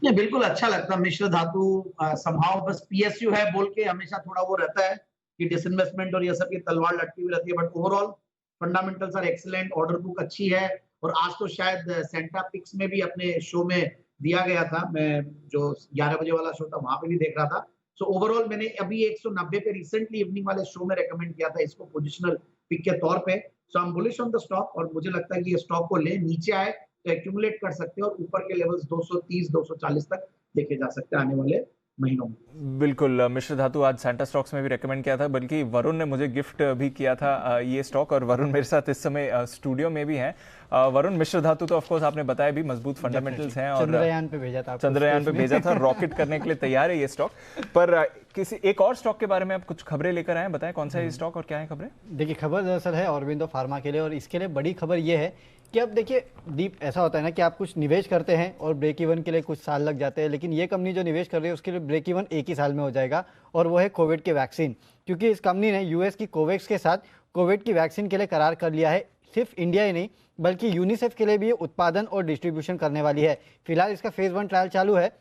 Speaker 8: ये बिल्कुल अच्छा लगता है मिश्र धातु। संभाव बस पीएसयू है बोल के हमेशा थोड़ा वो रहता है कि डिसइन्वेस्टमेंट और ये सब की तलवार लटकी हुई रहती है, but overall fundamentals are excellent, order book अच्छी है और आज तो शायद सेंटा पिक्स में भी अपने शो में दिया गया था, मैं जो 11 बजे वाला शो था वहां पे भी देख रहा था। सो ओवरऑल मैंने अभी 190 पे रिसेंटली इवनिंग वाले शो में रेकमेंड किया था इसको पोजिशनल पिक के तौर पे। So I am bullish on the stock और मुझे लगता है कि ये स्टॉक को ले नीचे आए तो एक्यूमुलेट कर सकते हैं और ऊपर के लेवल्स 230-240 तक देखे जा सकते हैं आने वाले महीनों में।
Speaker 2: बिल्कुल, मिश्र धातु आज सैंटा स्टॉक्स में भी रेकमेंड किया था, बल्कि वरुण ने मुझे गिफ्ट भी किया था ये स्टॉक, और वरुण मेरे साथ इस समय स्टूडियो में भी हैं। वरुण, मिश्र धातु तो ऑफ कोर्स आपने बताया भी मजबूत फंडामेंटल्स हैं, और
Speaker 4: चंद्रयान पे भेजा था,
Speaker 2: चंद्रयान पे भेजा था, रॉकेट करने के लिए तैयार है ये स्टॉक। पर किसी एक और स्टॉक के बारे में आप कुछ खबरें लेकर आए हैं, बताएं कौन सा है ये स्टॉक और क्या है खबरें?
Speaker 4: देखिए, खबर दरअसल है ऑरोबिंदो फार्मा के लिए, और इसके लिए बड़ी खबर ये है कि अब देखिए दीप, ऐसा होता है ना कि आप कुछ निवेश करते हैं और ब्रेक इवन के लिए कुछ साल लग जाते हैं, लेकिन ये कंपनी जो निवेश कर रही है उसके लिए ब्रेक इवन एक ही साल में हो जाएगा, और वो है कोविड के वैक्सीन। क्योंकि इस कंपनी ने यूएस की कोवैक्स के साथ कोविड की वैक्सीन के लिए करार कर लिया है। सिर्फ इंडिया ही नहीं बल्कि यूनिसेफ के लिए भी उत्पादन और डिस्ट्रीब्यूशन करने वाली है। फिलहाल इसका फेज 1 ट्रायल चालू है,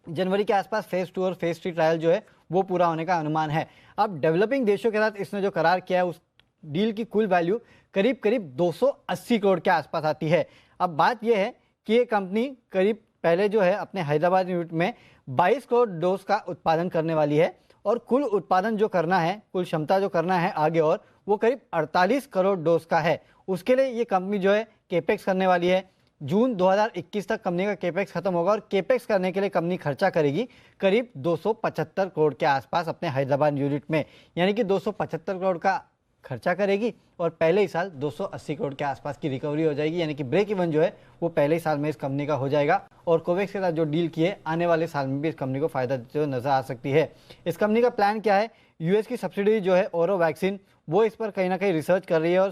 Speaker 4: जनवरी के आसपास फेज 2 और फेज 3 ट्रायल जो है वो पूरा होने का अनुमान है। अब डेवलपिंग देशों के साथ इसने जो करार किया है, उस डील की कुल वैल्यू करीब करीब 280 करोड़ के आसपास आती है। अब बात यह है कि ये कंपनी करीब पहले जो है अपने हैदराबाद यूनिट में 22 करोड़ डोज का उत्पादन करने वाली है, और कुल उत्पादन जो करना है, कुल क्षमता जो करना है आगे, और वो करीब 48 करोड़ डोज का है। उसके लिए ये कंपनी जो है केपेक्स करने वाली है। जून 2021 तक कंपनी का केपेक्स खत्म होगा, और केपेक्स करने के लिए कंपनी खर्चा करेगी करीब 275 करोड़ के आसपास अपने हैदराबाद यूनिट में। यानी कि 275 करोड़ का खर्चा करेगी और पहले ही साल 280 करोड़ के आसपास की रिकवरी हो जाएगी। यानी कि ब्रेक इवन जो है वो पहले ही साल में इस कंपनी का हो जाएगा, और कोवैक्स के साथ जो डील किए आने वाले साल में भी इस कंपनी को फायदा जो नजर आ सकती है। इस कंपनी का प्लान क्या है? यूएस की सब्सिडी जो है ओरो वैक्सीन, वो इस पर कहीं ना कहीं रिसर्च कर रही है, और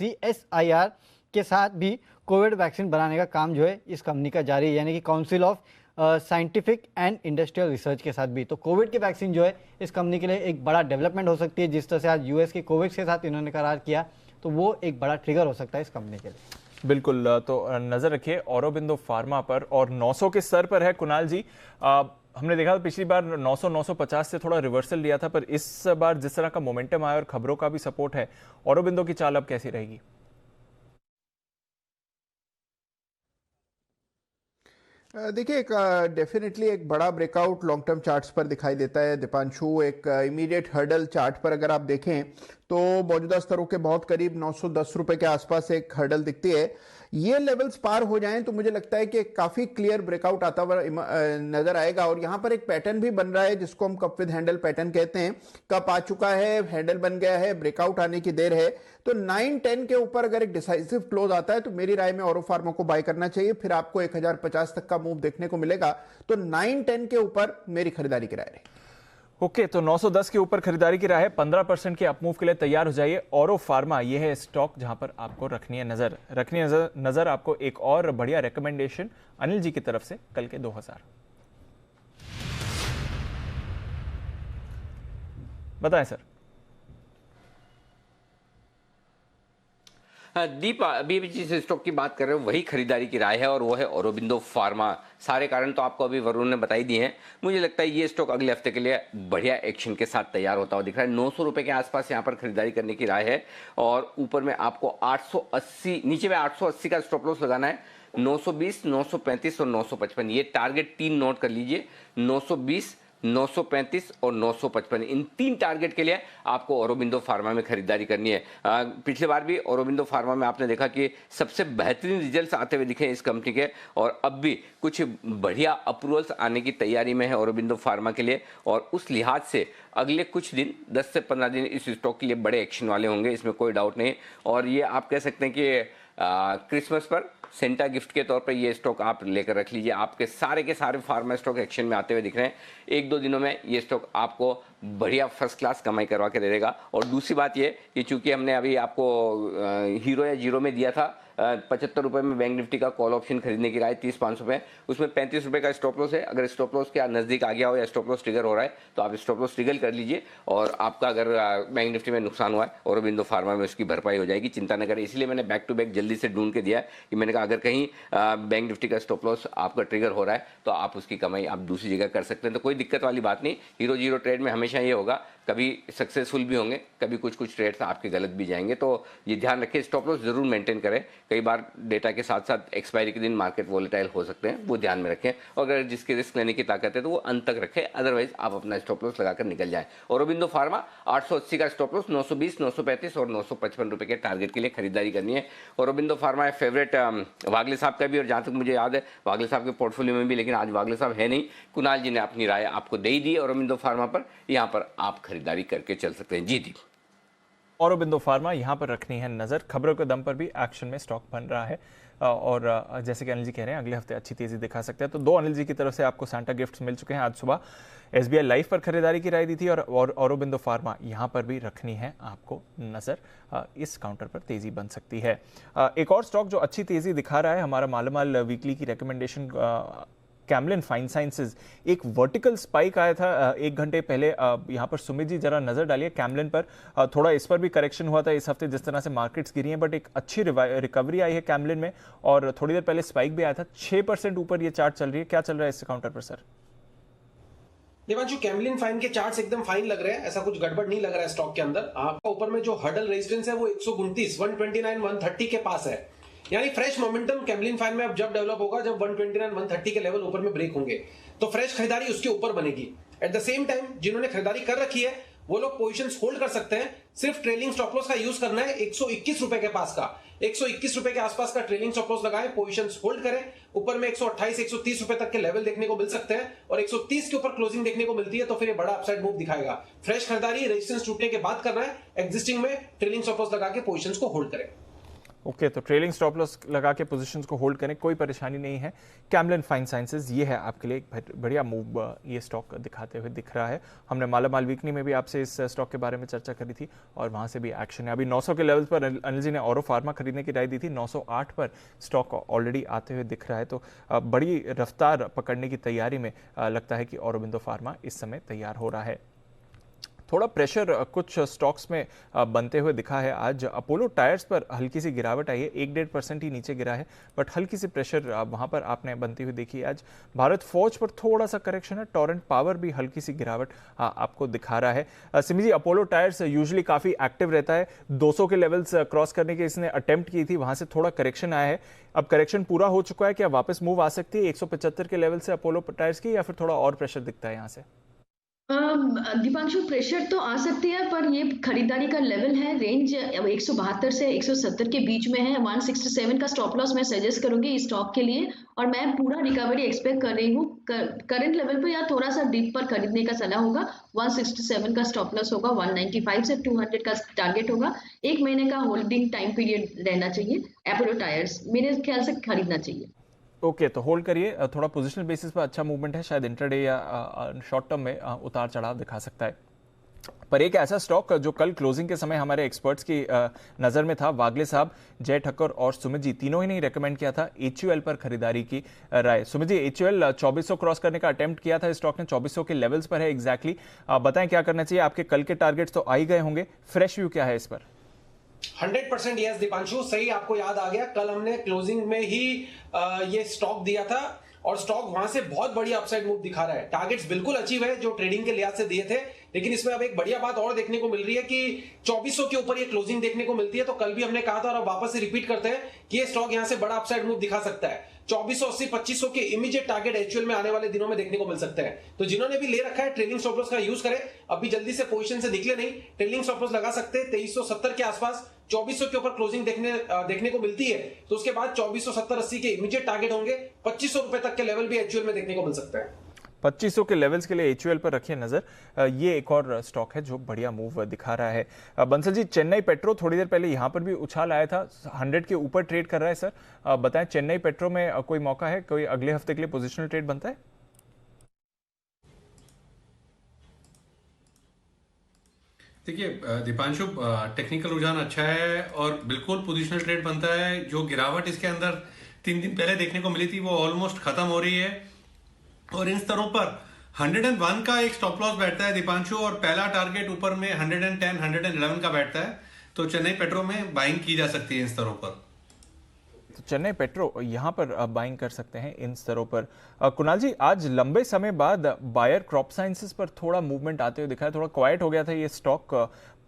Speaker 4: CSIR के साथ भी कोविड वैक्सीन बनाने का काम जो है इस कंपनी का जारी है, यानी कि council of scientific and industrial research के साथ भी। तो कोविड की वैक्सीन जो है इस कंपनी के लिए एक बड़ा डेवलपमेंट हो सकती है। जिस तरह से आज यूएस के कोवैक्स के साथ इन्होंने करार किया, तो वो एक बड़ा ट्रिगर हो सकता है इस कंपनी के लिए।
Speaker 2: बिल्कुल, तो नजर रखिए ऑरोबिंदो फार्मा पर, और 900 के स्तर पर है कुणाल जी। हमने देखा था पिछली बार 900-950 से थोड़ा रिवर्सल लिया था, पर इस बार जिस तरह का मोमेंटम आया और खबरों का भी सपोर्ट है, ऑरोबिंदो की चाल अब कैसी रहेगी?
Speaker 7: देखिए, डेफिनेटली एक बड़ा ब्रेकआउट लॉन्ग टर्म चार्ट्स पर दिखाई देता है दीपांशु। एक इमीडिएट हर्डल चार्ट पर अगर आप देखें तो मौजूदा स्तरों के बहुत करीब 910 रुपए के आसपास एक हर्डल दिखती है। ये लेवल्स पार हो जाएं तो मुझे लगता है कि काफी क्लियर ब्रेकआउट आता हुआ नजर आएगा, और यहाँ पर एक पैटर्न भी बन रहा है जिसको हम कप विद हैंडल पैटर्न कहते हैं। कप आ चुका है, हैंडल बन गया है, ब्रेकआउट आने की देर है। तो 9-10 के ऊपर अगर एक डिसाइसिव क्लोज आता है तो मेरी राय में ऑरो फार्मा को बाय करना चाहिए, फिर आपको 1050 तक का मूव देखने को मिलेगा। तो 9-10 के ऊपर मेरी खरीदारी की राय रही।
Speaker 2: ओके, तो 910 के ऊपर खरीदारी की राय है। 15% के अपमूव के लिए तैयार हो जाइए। ऑरो फार्मा ये है स्टॉक जहां पर आपको रखनी है नजर। आपको एक और बढ़िया रिकमेंडेशन अनिल जी की तरफ से कल के 2000 बताएं सर।
Speaker 1: दीप, अभी जिस स्टॉक की बात कर रहे हो वही खरीदारी की राय है, और वो है ऑरोबिंदो फार्मा। सारे कारण तो आपको अभी वरुण ने बताई दिए हैं। मुझे लगता है ये स्टॉक अगले हफ्ते के लिए बढ़िया एक्शन के साथ तैयार होता हुआ दिख रहा है। 900 रुपए के आसपास यहाँ पर खरीदारी करने की राय है, और ऊपर में आपको 880, नीचे में 880 का स्टॉप लॉस लगाना है। 920, 935 और 955 ये टारगेट 3 नोट कर लीजिए। 920, 935 और 955 इन 3 टारगेट के लिए आपको ऑरोबिंदो फार्मा में खरीदारी करनी है। पिछले बार भी ऑरोबिंदो फार्मा में आपने देखा कि सबसे बेहतरीन रिजल्ट्स आते हुए दिखे इस कंपनी के, और अब भी कुछ बढ़िया अप्रूवल्स आने की तैयारी में है ऑरोबिंदो फार्मा के लिए, और उस लिहाज से अगले कुछ दिन 10 से 15 दिन इस स्टॉक के लिए बड़े एक्शन वाले होंगे, इसमें कोई डाउट नहीं। और ये आप कह सकते हैं कि क्रिसमस पर सेंटा गिफ्ट के तौर पर ये स्टॉक आप लेकर रख लीजिए। आपके सारे के सारे फार्मा स्टॉक एक्शन में आते हुए दिख रहे हैं। 1-2 दिनों में ये स्टॉक आपको बढ़िया फर्स्ट क्लास कमाई करवा के दे देगा। और दूसरी बात ये कि चूंकि हमने अभी आपको हीरो या जीरो में दिया था 75 रुपए में बैंक निफ्टी का कॉल ऑप्शन खरीदने की राय 30-500 पे, उसमें 35 रुपए का स्टॉप लॉस है। अगर स्टॉप लॉस के नजदीक आ गया हो या स्टॉप लॉस ट्रिगर हो रहा है तो आप स्टॉप लॉस ट्रिगर कर लीजिए, और आपका अगर बैंक निफ्टी में नुकसान हुआ है ऑरोबिंदो फार्मा में उसकी भरपाई हो जाएगी, चिंता न करें। इसलिए मैंने बैक टू बैक जल्दी से ढूंढ के दिया है कि मैंने कहा अगर कहीं बैंक निफ्टी का स्टॉप लॉस आपका ट्रिगर हो रहा है तो आप उसकी कमाई आप दूसरी जगह कर सकते हैं, तो कोई दिक्कत वाली बात नहीं। हीरो जीरो ट्रेड में हमेशा ये होगा कभी सक्सेसफुल भी होंगे, कभी कुछ ट्रेड्स आपके गलत भी जाएंगे, तो ये ध्यान रखें, स्टॉप लॉस जरूर मेंटेन करें। कई बार डेटा के साथ साथ एक्सपायरी के दिन मार्केट वोलेटाइल हो सकते हैं, वो ध्यान में रखें, और अगर जिसकी रिस्क लेने की ताकत है तो वो अंत तक रखें, अदरवाइज आप अपना स्टॉप लॉस लगाकर निकल जाए। औरोबिंदो फार्मा 880 का स्टॉप लॉस, 920, 935 और 955 रुपए के टारगेट के लिए खरीदारी करनी है। औरोबिंदो फार्मा है फेवरेट वागले साहब का भी, और जहाँ तक मुझे याद है वागले साहब के पोर्टफोलियो में भी, लेकिन आज वागले साहब है नहीं, कुणाल जी ने अपनी राय आपको दे ही दी औरोबिंदो फार्मा पर, यहाँ पर आप खरीदारी करके चल सकते हैं। जी दी,
Speaker 2: औरोबिंदो फार्मा यहाँ पर रखनी है नजर। खबरों के दम पर भी एक्शन में स्टॉक बन रहा है, और जैसे कि अनिल जी कह रहे हैं अगले हफ्ते अच्छी तेजी दिखा सकते हैं। तो दो अनिल जी की तरफ से आपको सांता गिफ्ट्स मिल चुके हैं। आज सुबह SBI लाइफ पर खरीदारी की राय दी थी, और औरोबिंदो फार्मा यहाँ पर भी रखनी है आपको नजर। इस काउंटर पर तेजी बन सकती है। एक और स्टॉक जो अच्छी तेजी दिखा रहा है, हमारा मालामाल वीकली की रिकमेंडेशन कैमलिन फाइन साइंसेज, एक वर्टिकल स्पाइक आया था 1 घंटे पहले। यहाँ पर सुमित जी जरा नजर डालिए कैमलिन पर, थोड़ा इस पर भी करेक्शन हुआ था इस हफ्ते जिस तरह से मार्केट्स गिरी हैं, बट एक अच्छी रिकवरी आई है कैमलिन में, और थोड़ी देर पहले स्पाइक भी आया था। 6% ऊपर ये चार्ट चल रही है, क्या चल रहा है इस काउंटर पर सर?
Speaker 5: देवांशु, कैमलिन फाइन के चार्ट्स एकदम फाइन लग रहे हैं, ऐसा कुछ गड़बड़ नहीं लग रहा है स्टॉक के अंदर। आपका ऊपर में जो हर्डल रेजिस्टेंस है वो 129, 129, 130 के पास है, यानी फ्रेश मोमेंटम कैमलिन फाइन में अब जब डेवलप होगा जब 129, 130 के लेवल ऊपर में ब्रेक होंगे, तो फ्रेश खरीदारी उसके ऊपर बनेगी। एट द सेम टाइम जिन्होंने खरीदारी कर रखी है वो लोग पोजीशंस होल्ड कर सकते हैं, सिर्फ ट्रेलिंग स्टॉप लॉस का यूज करना है 121 रुपए के पास का, 121 रुपए के आसपास का ट्रेलिंग स्टॉप लॉस लगाएं, पोजीशंस होल्ड करें। ऊपर में 128, 130 रुपए तक के लेवल देखने को मिल सकते हैं, और 130 के ऊपर क्लोजिंग देखने को मिलती है तो फिर ये बड़ा अपसाइड मूव दिखाएगा। फ्रेश खरीदारी रेजिस्टेंस टूटने के बाद करना है, एग्जिस्टिंग में ट्रेलिंग स्टॉप लॉस लगा के पोजीशंस को होल्ड करें।
Speaker 2: ओके, तो ट्रेलिंग स्टॉप लॉस लगा के पोजीशंस को होल्ड करें, कोई परेशानी नहीं है। कैमलिन फाइन साइंसेज ये है आपके लिए एक बढ़िया मूव, ये स्टॉक दिखाते हुए दिख रहा है। हमने मालामाल वीकली में भी आपसे इस स्टॉक के बारे में चर्चा करी थी, और वहां से भी एक्शन है। अभी 900 के लेवल पर अनिल जी ने औरो फार्मा खरीदने की राय दी थी, 908 पर स्टॉक ऑलरेडी आते हुए दिख रहा है, तो बड़ी रफ्तार पकड़ने की तैयारी में लगता है कि औरोबिंदो फार्मा इस समय तैयार हो रहा है। थोड़ा प्रेशर कुछ स्टॉक्स में बनते हुए दिखा है आज। अपोलो टायर्स पर हल्की सी गिरावट आई है, 1-1.5% ही नीचे गिरा है, बट हल्की सी प्रेशर वहां पर आपने बनती हुई देखी है आज। भारत फोर्ज पर थोड़ा सा करेक्शन है, टोरेंट पावर भी हल्की सी गिरावट आपको दिखा रहा है। सिमी जी, अपोलो टायर्स यूजुअली काफी एक्टिव रहता है, 200 के लेवल्स क्रॉस करने के इसने अटेम्प्ट की थी, वहां से थोड़ा करेक्शन आया है, अब करेक्शन पूरा हो चुका है, क्या वापस मूव आ सकती है 175 के लेवल से अपोलो टायर्स की, या फिर थोड़ा और प्रेशर दिखता है यहाँ से?
Speaker 6: दीपांशु, प्रेशर तो आ सकती है, पर ये खरीदारी का लेवल है, रेंज 172 से 170 के बीच में है। 167 का स्टॉप लॉस मैं सजेस्ट करूंगी इस स्टॉक के लिए, और मैं पूरा रिकवरी एक्सपेक्ट कर रही हूँ। करंट लेवल पर या थोड़ा सा डीप पर खरीदने का सलाह होगा। 167 का स्टॉप लॉस होगा, 195 से 200 का टारगेट होगा। 1 महीने का होल्डिंग टाइम पीरियड रहना चाहिए। अपोलो टायर्स मेरे ख्याल से खरीदना चाहिए।
Speaker 2: ओके, तो होल्ड करिए, थोड़ा पोजिशनल बेसिस पर अच्छा मूवमेंट है, शायद इंट्राडे या शॉर्ट टर्म में उतार चढ़ाव दिखा सकता है। पर एक ऐसा स्टॉक जो कल क्लोजिंग के समय हमारे एक्सपर्ट्स की नज़र में था, वागले साहब, जय ठक्कर और सुमित जी तीनों ही ने रेकमेंड किया था HUL पर खरीदारी की राय। सुमित जी, HUL 2400 क्रॉस करने का अटेम्प्ट किया था, स्टॉक ने 2400 के लेवल्स पर है एग्जैक्टली। बताएं क्या करना चाहिए, आपके कल के टारगेट्स तो आ ही गए होंगे, फ्रेश व्यू क्या है इस पर?
Speaker 5: 100% यस दीपांशु, सही आपको याद आ गया, कल हमने क्लोजिंग में ही ये स्टॉक दिया था, और स्टॉक वहां से बहुत बढ़िया अपसाइड मूव दिखा रहा है। टारगेट्स बिल्कुल अचीव है जो ट्रेडिंग के लिहाज से दिए थे, लेकिन इसमें अब एक बढ़िया बात और देखने को मिल रही है कि 2400 के ऊपर ये क्लोजिंग देखने को मिलती है। तो कल भी हमने कहा था और अब वापस से रिपीट करते हैं कि ये स्टॉक यहां से बड़ा अपसाइड मूव दिखा सकता है। 2480, 2500 के इमीडिएट टारगेट HUL में आने वाले दिनों में देखने को मिल सकते हैं। तो जिन्होंने भी ले रखा है ट्रेलिंग स्टॉप लॉस का यूज करें, अभी जल्दी से पोजीशन से निकले नहीं, ट्रेलिंग स्टॉप लॉस लगा सकते हैं 2370 के आसपास। 2400 के ऊपर क्लोजिंग देखने को मिलती है तो उसके बाद 2470-80 के इमीडिएट टारगेट होंगे। 2500 रुपए तक के लेवल भी HUL में देखने को मिल सकता है।
Speaker 2: 2500 के लेवल्स के लिए HUL पर रखिए नजर। ये एक और स्टॉक है जो बढ़िया मूव दिखा रहा है। बंसल जी, चेन्नई पेट्रो थोड़ी देर पहले यहां पर भी उछाल आया था, 100 के ऊपर ट्रेड कर रहा है सर, बताएं चेन्नई पेट्रो में कोई मौका है, कोई अगले हफ्ते के लिए पोजिशनल ट्रेड बनता है?
Speaker 9: देखिए दीपांशु, टेक्निकल रुझान अच्छा है और बिल्कुल पोजिशनल ट्रेड बनता है। जो गिरावट इसके अंदर 3 दिन पहले देखने को मिली थी वो ऑलमोस्ट खत्म हो रही है, और इन स्तरों पर 101 का एक स्टॉप लॉस बैठता है दीपांशु, और पहला टारगेट ऊपर में 110, 111 का बैठता है। तो चेन्नई पेट्रो में बाइंग की जा सकती है इन स्तरों पर।
Speaker 2: तो चेन्नई पेट्रो यहाँ पर बाइंग कर सकते हैं इन स्तरों पर। कुणाल जी, आज लंबे समय बाद बायर क्रॉप साइंसेस पर थोड़ा मूवमेंट आते हुए दिखा है। थोड़ा क्वाइट हो गया था ये स्टॉक,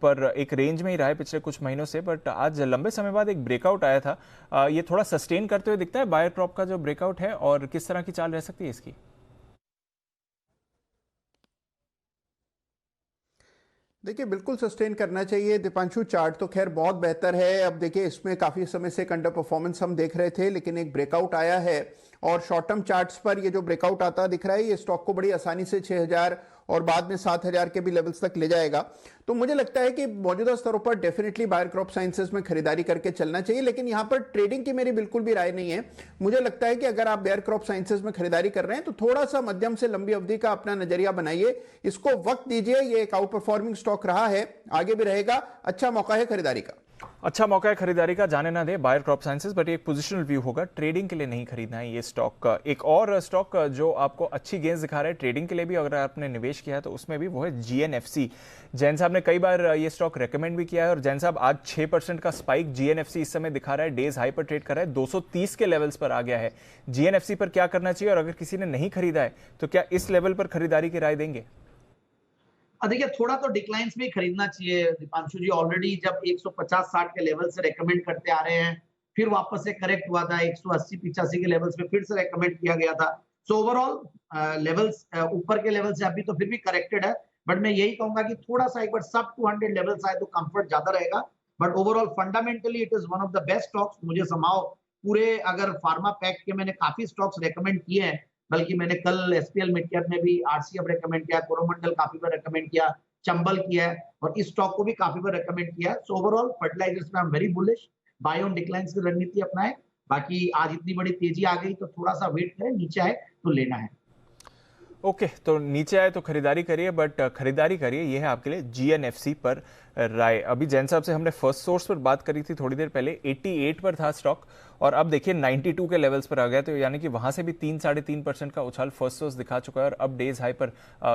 Speaker 2: पर एक रेंज में ही रहा है पिछले कुछ महीनों से, बट आज लंबे समय बाद एक ब्रेकआउट आया था। ये थोड़ा सस्टेन करते हुए दिखता है बायर क्रॉप का जो ब्रेकआउट है, और किस तरह की चाल रह सकती है इसकी?
Speaker 7: देखिए बिल्कुल सस्टेन करना चाहिए दीपांशु। चार्ट तो खैर बहुत बेहतर है। अब देखिए इसमें काफ़ी समय से अंडर परफॉर्मेंस हम देख रहे थे, लेकिन एक ब्रेकआउट आया है और शॉर्ट टर्म चार्ट्स पर ये जो ब्रेकआउट आता दिख रहा है, ये स्टॉक को बड़ी आसानी से 6000 और बाद में 7000 के भी लेवल्स तक ले जाएगा। तो मुझे लगता है कि मौजूदा स्तरों पर डेफिनेटली बायर क्रॉप साइंसेस में खरीदारी करके चलना चाहिए, लेकिन यहां पर ट्रेडिंग की मेरी बिल्कुल भी राय नहीं है। मुझे लगता है कि अगर आप बायर क्रॉप साइंसेस में खरीदारी कर रहे हैं तो थोड़ा सा मध्यम से लंबी अवधि का अपना नजरिया बनाइए, इसको वक्त दीजिए। ये एक आउट परफॉर्मिंग स्टॉक रहा है, आगे भी रहेगा, अच्छा मौका है खरीदारी का।
Speaker 2: अच्छा मौका है खरीदारी का, जाने ना दे बायर क्रॉप साइंसेस, बट एक पोजिशनल व्यू होगा, ट्रेडिंग के लिए नहीं खरीदना है ये स्टॉक का। एक और स्टॉक जो आपको अच्छी गेंस दिखा रहा है ट्रेडिंग के लिए भी, अगर आपने निवेश किया है तो उसमें भी, वो है GNFC। जैन साहब ने कई बार ये स्टॉक रेकमेंड भी किया है, और जैन साहब आज 6% का स्पाइक GNFC इस समय दिखा रहा है, डेज हाई पर ट्रेड कर रहा है, 230 के लेवल्स पर आ गया है। GNFC पर क्या करना चाहिए, और अगर किसी ने नहीं खरीदा है तो क्या इस लेवल पर खरीदारी की राय देंगे?
Speaker 8: देखिए थोड़ा तो डिक्लाइंस में खरीदना चाहिए दीपांशु जी। ऑलरेडी जब 150-60 के लेवल से रेकमेंड करते आ रहे हैं, फिर वापस से करेक्ट हुआ था 180-85 के लेवल्स पे, फिर से रेकमेंड किया गया था। सो ओवरऑल लेवल्स ऊपर के लेवल से अभी तो फिर भी करेक्टेड है, बट मैं यही कहूंगा कि थोड़ा सा एक बार सब 200 लेवल्स आए तो कंफर्ट ज्यादा रहेगा। But overall fundamentally it is one of the best stocks. मुझे समाओ पूरे अगर फार्मा पैक के मैंने काफी स्टॉक्स रेकमेंड किए हैं, बल्कि मैंने कल SPL मिड कैप में भी RCF रेकमेंड किया, कोरोमंडल काफी बार रेकमेंड किया, चंबल किया है, और इस स्टॉक को भी काफी बार रेकमेंड किया है। सो ओवरऑल फर्टिलाइजर्स में I am very bullish, buy on declines की रणनीति अपनाएं। बाकी आज इतनी बड़ी तेजी आ गई तो थोड़ा सा वेट करें, नीचे आए तो लेना है।
Speaker 2: ओके, तो नीचे आए तो खरीदारी करिए, बट खरीदारी करिए, ये है आपके लिए GNFC पर राय। अभी जैन साहब से हमने फर्स्ट सोर्स पर बात करी थी थोड़ी देर पहले, 88 पर था स्टॉक, और अब देखिए 92 के लेवल्स पर आ गया, तो यानी कि वहां से भी 3-3.5% का उछाल फर्स्ट सोर्स दिखा चुका है, और अब डेज हाई पर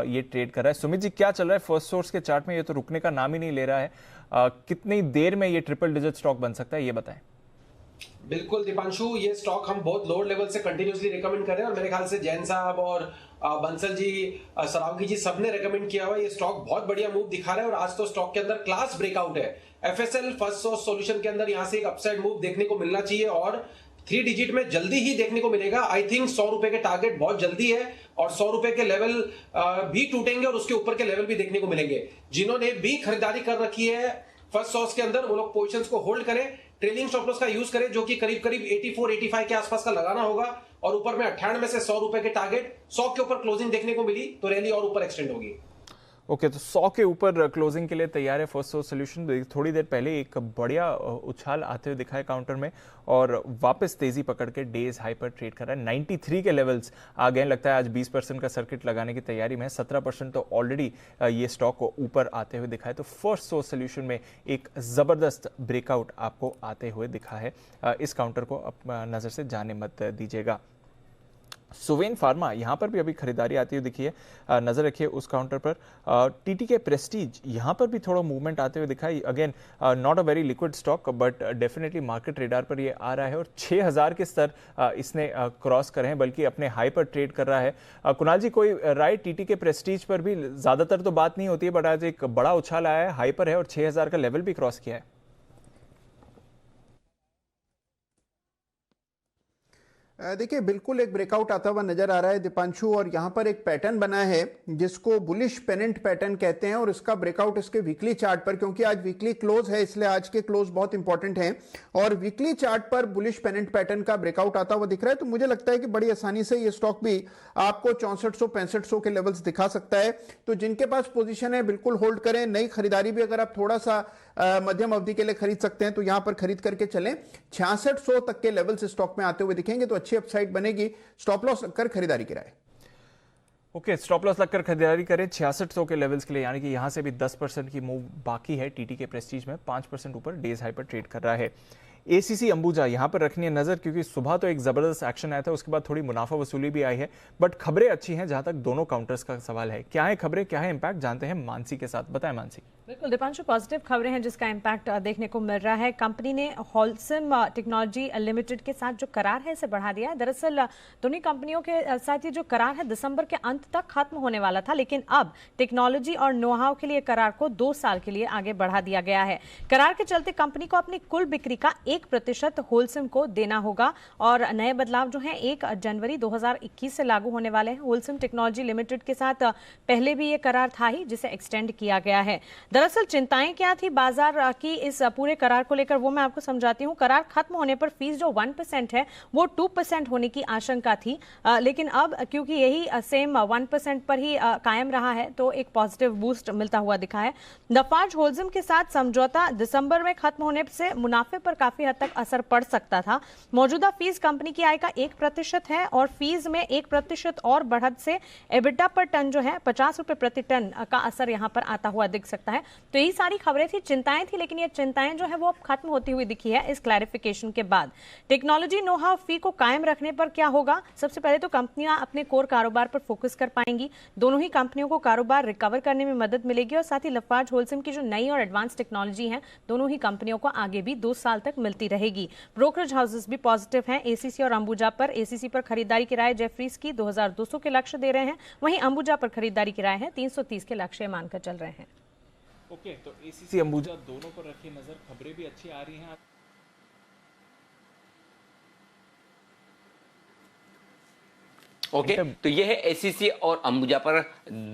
Speaker 2: ये ट्रेड कर रहा है। सुमित जी, क्या चल रहा है फर्स्ट सोर्स के चार्ट में? ये तो रुकने का नाम ही नहीं ले रहा है। कितनी देर में ये ट्रिपल डिजिट स्टॉक बन सकता है, ये बताएं।
Speaker 5: बिल्कुल दीपांशु, ये स्टॉक हम बहुत लोअर लेवल से कंटिन्यूसली रिकमेंड कर रहे हैं, और मेरे ख्याल से जैन साहब और बंसल जी, सरावगी जी, सबने रेकमेंड किया हुआ। ये स्टॉक बहुत बढ़िया मूव दिखा रहा है, और आज तो स्टॉक के अंदर क्लास ब्रेकआउट है। FSL फर्स्ट सोर्स सॉल्यूशन के अंदर यहां से एक अपसाइड मूव देखने को मिलना चाहिए, और 3 डिजिट में जल्दी ही देखने को मिलेगा। आई थिंक 100 रुपए के टारगेट बहुत जल्दी है, और 100 रुपए के लेवल भी टूटेंगे, और उसके ऊपर के लेवल भी देखने को मिलेंगे। जिन्होंने भी खरीदारी कर रखी है फर्स्ट सोर्स के अंदर, वो लोग पोजीशंस को होल्ड करें, ट्रेलिंग स्टॉप लॉस का यूज करें, जो कि करीब करीब 84-85 के आसपास का लगाना होगा, और ऊपर में 98 में से 100 रुपए के टारगेट, 100 के ऊपर क्लोजिंग देखने को मिली तो रैली और ऊपर एक्सटेंड होगी।
Speaker 2: ओके, तो 100 के ऊपर क्लोजिंग के लिए तैयार है फर्स्ट सोर्स सॉल्यूशन। थोड़ी देर पहले एक बढ़िया उछाल आते हुए दिखा है काउंटर में, और वापस तेजी पकड़ के डेज हाई पर ट्रेड कर रहा है। 93 के लेवल्स आ गए, लगता है आज 20% का सर्किट लगाने की तैयारी में है। 17% तो ऑलरेडी ये स्टॉक को ऊपर आते हुए दिखा है। तो फर्स्ट सोर्स सॉल्यूशन में एक जबरदस्त ब्रेकआउट आपको आते हुए दिखा है। इस काउंटर को नजर से जाने मत दीजिएगा। सुवेन फार्मा, यहाँ पर भी अभी खरीदारी आती हुई दिखी है, नजर रखिए उस काउंटर पर। TTK प्रेस्टीज, यहाँ पर भी थोड़ा मूवमेंट आते हुए दिखा है। Again not a very liquid stock, but definitely market radar पर ये आ रहा है, और 6000 के स्तर इसने क्रॉस करे हैं, बल्कि अपने हाई पर ट्रेड कर रहा है। कुणाल जी, कोई राय TTK प्रेस्टीज पर? भी ज्यादातर तो बात नहीं होती है, बट आज एक बड़ा उछाल आया है, हाई पर है, और 6000 का लेवल भी क्रॉस किया है।
Speaker 7: देखिए बिल्कुल एक ब्रेकआउट आता हुआ नजर आ रहा है दीपांशु, और यहाँ पर एक पैटर्न बना है जिसको बुलिश पेनेंट पैटर्न कहते हैं, और इसका ब्रेकआउट इसके वीकली चार्ट पर, क्योंकि आज वीकली क्लोज है इसलिए आज के क्लोज बहुत इंपॉर्टेंट हैं, और वीकली चार्ट पर बुलिश पेनेंट पैटर्न का ब्रेकआउट आता हुआ दिख रहा है। तो मुझे लगता है कि बड़ी आसानी से ये स्टॉक भी आपको 6400-6500 के लेवल्स दिखा सकता है। तो जिनके पास पोजीशन है बिल्कुल होल्ड करें। नई खरीदारी भी अगर आप थोड़ा सा मध्यम अवधि के लिए खरीद सकते हैं तो यहां पर खरीद करके चलें। 6600 तक के लेवल्स स्टॉक में आते हुए दिखेंगे तो अच्छी अपसाइड बनेगी। स्टॉप लॉस लगकर खरीदारी कराएं।
Speaker 2: ओके, स्टॉप लॉस लगकर खरीदारी करें 6600 के लेवल्स के लिए, यानी कि यहां से भी 10% की मूव बाकी है। TTK प्रेस्टीज में 5% ऊपर डेज हाई पर ट्रेड कर रहा है। ACC अंबुजा यहां पर रखनी है नजर, क्योंकि सुबह तो एक जबरदस्त एक्शन आया था, उसके बाद थोड़ी मुनाफा वसूली भी आई है, बट खबरें अच्छी हैं जहां तक दोनों काउंटर्स का सवाल है। क्या है खबरें, क्या है इंपैक्ट, जानते हैं मानसी के साथ। बताएं मानसी।
Speaker 3: बिल्कुल दीपांशु, पॉजिटिव खबरें हैं जिसका इम्पैक्ट देखने को मिल रहा है। कंपनी ने होलसिम टेक्नोलॉजी लिमिटेड के साथ जो करार है इसे बढ़ा दिया है। दरअसल दोनों कंपनियों के साथ ये जो करार है दिसंबर के अंत तक खत्म होने वाला था, लेकिन अब टेक्नोलॉजी और नो-हाउ के लिए करार को 2 साल के लिए आगे बढ़ा दिया गया है। करार के चलते कंपनी को अपनी कुल बिक्री का 1% होलसिम को देना होगा और नए बदलाव जो है 1 जनवरी 2021 से लागू होने वाले हैं। होलसिम टेक्नोलॉजी लिमिटेड के साथ पहले भी ये करार था ही जिसे एक्सटेंड किया गया है। दरअसल चिंताएं क्या थी बाजार की इस पूरे करार को लेकर, वो मैं आपको समझाती हूँ। करार खत्म होने पर फीस जो 1% है वो 2% होने की आशंका थी, लेकिन अब क्योंकि यही सेम 1% पर ही कायम रहा है तो एक पॉजिटिव बूस्ट मिलता हुआ दिखा है। लफार्ज होलसिम के साथ समझौता दिसंबर में खत्म होने से मुनाफे पर काफी हद तक असर पड़ सकता था। मौजूदा फीस कंपनी की आय का 1% है और फीस में 1% और बढ़त से एबिटा पर टन जो है 50 रुपए प्रति टन का असर यहां पर आता हुआ दिख सकता है। तो यही सारी खबरें थी, चिंताएं थी, लेकिन ये चिंताएं जो है वो अब खत्म होती हुई दिखी है इस क्लैरिफिकेशन के बाद। टेक्नोलॉजी नो-हाउ फी को कायम रखने पर क्या होगा? सबसे पहले तो कंपनियां अपने कोर कारोबार पर फोकस कर पाएंगी। दोनों ही कंपनियों को कारोबार रिकवर करने में मदद मिलेगी और साथ ही लफार्ज होलसिम की जो नई और एडवांस टेक्नोलॉजी है दोनों ही कंपनियों को आगे भी 2 साल तक मिलती रहेगी। ब्रोकरेज हाउसेस भी पॉजिटिव हैं। एसीसी और अंबुजा पर, एसीसी पर खरीदारी की राय जेफरीज की 2200 के लक्ष्य दे रहे हैं, वहीं अंबुजा पर खरीदारी की राय है 330 के लक्ष्य मानकर चल रहे हैं।
Speaker 2: ओके, तो एसीसी अंबुजा दोनों पर रखी नजर, खबरें भी अच्छी आ रही हैं।
Speaker 1: ओके, तो ये है एसीसी और अंबुजा पर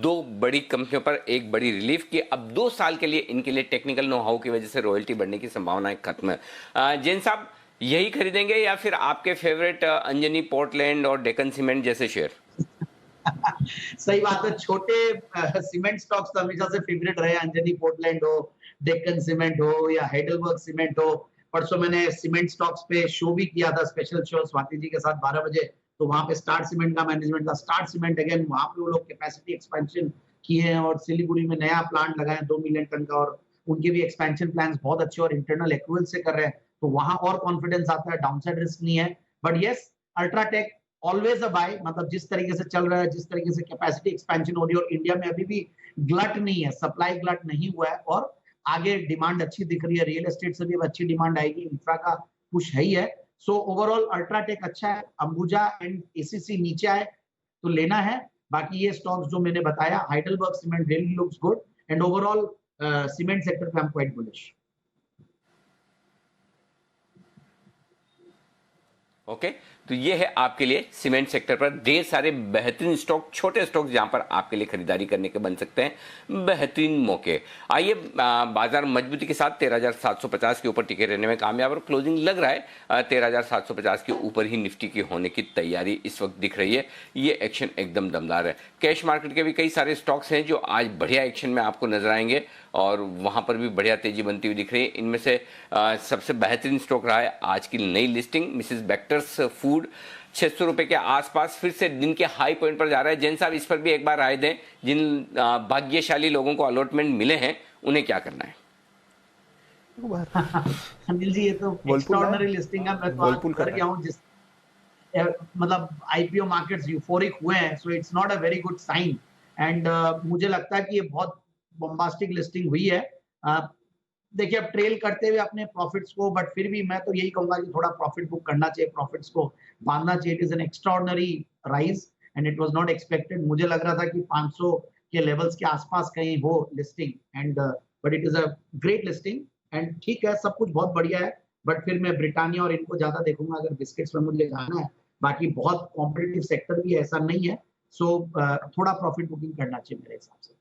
Speaker 1: 2 बड़ी कंपनियों पर एक बड़ी रिलीफ की अब 2 साल के लिए इनके लिए टेक्निकल नो-हाउ की वजह से रॉयल्टी बढ़ने की संभावनाएं खत्म है। जैन साहब यही खरीदेंगे या फिर आपके फेवरेट अंजनी पोर्टलैंड और डेक्कन सीमेंट जैसे शेयर?
Speaker 8: सही बात है, छोटे सीमेंट स्टॉक्स तो हमेशा से फेवरेट रहे, अंजनी पोर्टलैंड हो, डेक्कन सीमेंट हो या हाइडेलबर्ग सीमेंट हो। परसों मैंने सीमेंट स्टॉक्स पे शो भी किया था, स्पेशल शो स्वाति जी के साथ 12 बजे, तो वहां पे स्टार सीमेंट का मैनेजमेंट था। स्टार सीमेंट अगेन वहां पे वो लोग कैपेसिटी एक्सपेंशन किए हैं और सिलीगुड़ी में नया प्लांट लगाए 2 मिलियन टन का, और उनके भी एक्सपेंशन प्लान्स बहुत अच्छे और इंटरनल एक्रूवल से कर रहे हैं, तो वहां और कॉन्फिडेंस आता है, डाउनसाइड रिस्क नहीं है। But yes, UltraTech always a buy, मतलब जिस तरीके से चल रहा है, जिस तरीके से कैपेसिटी एक्सपेंशन हो रही है और इंडिया में अभी भी ग्लट नहीं है, सप्लाई ग्लट नहीं हुआ है और आगे डिमांड अच्छी दिख रही है। रियल एस्टेट से भी अच्छी डिमांड आएगी, इंफ्रा का पुश है ही है। सो ओवरऑल अल्ट्राटेक अच्छा है। अंबुजा एंड एसीसी नीचे आए तो लेना है। बाकी ये स्टॉक्स जो मैंने बताया, Heidelberg cement really looks good and overall cement sector पे I am quite bullish.
Speaker 1: Okay, तो ये है आपके लिए सीमेंट सेक्टर पर ढेर सारे बेहतरीन स्टॉक, छोटे स्टॉक जहां पर आपके लिए खरीदारी करने के बन सकते हैं बेहतरीन मौके। आइए, बाजार मजबूती के साथ 13,750 के ऊपर टिके रहने में कामयाब और क्लोजिंग लग रहा है 13,750 के ऊपर ही निफ्टी की होने की तैयारी इस वक्त दिख रही है। ये एक्शन एकदम दमदार है। कैश मार्केट के भी कई सारे स्टॉक्स हैं जो आज बढ़िया एक्शन में आपको नजर आएंगे और वहां पर भी बढ़िया तेजी बनती हुई दिख रही है। इनमें से सबसे बेहतरीन स्टॉक रहा है आज की नई लिस्टिंग मिसेस बेक्टर्स फूड, 600 रुपए के आसपास फिर से दिन के हाई पॉइंट पर जा रहा है। जैन साहब इस पर भी एक बार राय दें, जिन भाग्यशाली लोगों को अलॉटमेंट मिले हैं उन्हें क्या करना है?
Speaker 8: अनिल जी, ये तो एक्स्ट्राऑर्डिनरी लिस्टिंग है। मैं तो आज कर गया हूं, जिस मतलब आईपीओ मार्केट्स यूफोरिक हुए हैं, so it's not a very good sign and मुझे लगता है कि ये बहुत बॉम्बास्टिक लिस्टिंग हुई है। देखिए, अब ट्रेल करते हुए अपने प्रॉफिट्स को, बट फिर भी मैं तो यही कहूंगा कि थोड़ा प्रॉफिट बुक करना चाहिए, प्रॉफिट्स को बांधना चाहिए। It is an extraordinary rise and it was not expected. मुझे लग रहा था कि 500 के लेवल्स के आसपास कहीं हो listing and but it is a great listing and ठीक है, सब कुछ बहुत बढ़िया है। बट फिर मैं ब्रिटानिया और इनको ज्यादा देखूंगा अगर बिस्किट्स में मुझे जाना है। बाकी बहुत कॉम्पिटिटिव सेक्टर भी ऐसा नहीं है, सो थोड़ा प्रॉफिट बुकिंग करना चाहिए मेरे हिसाब से।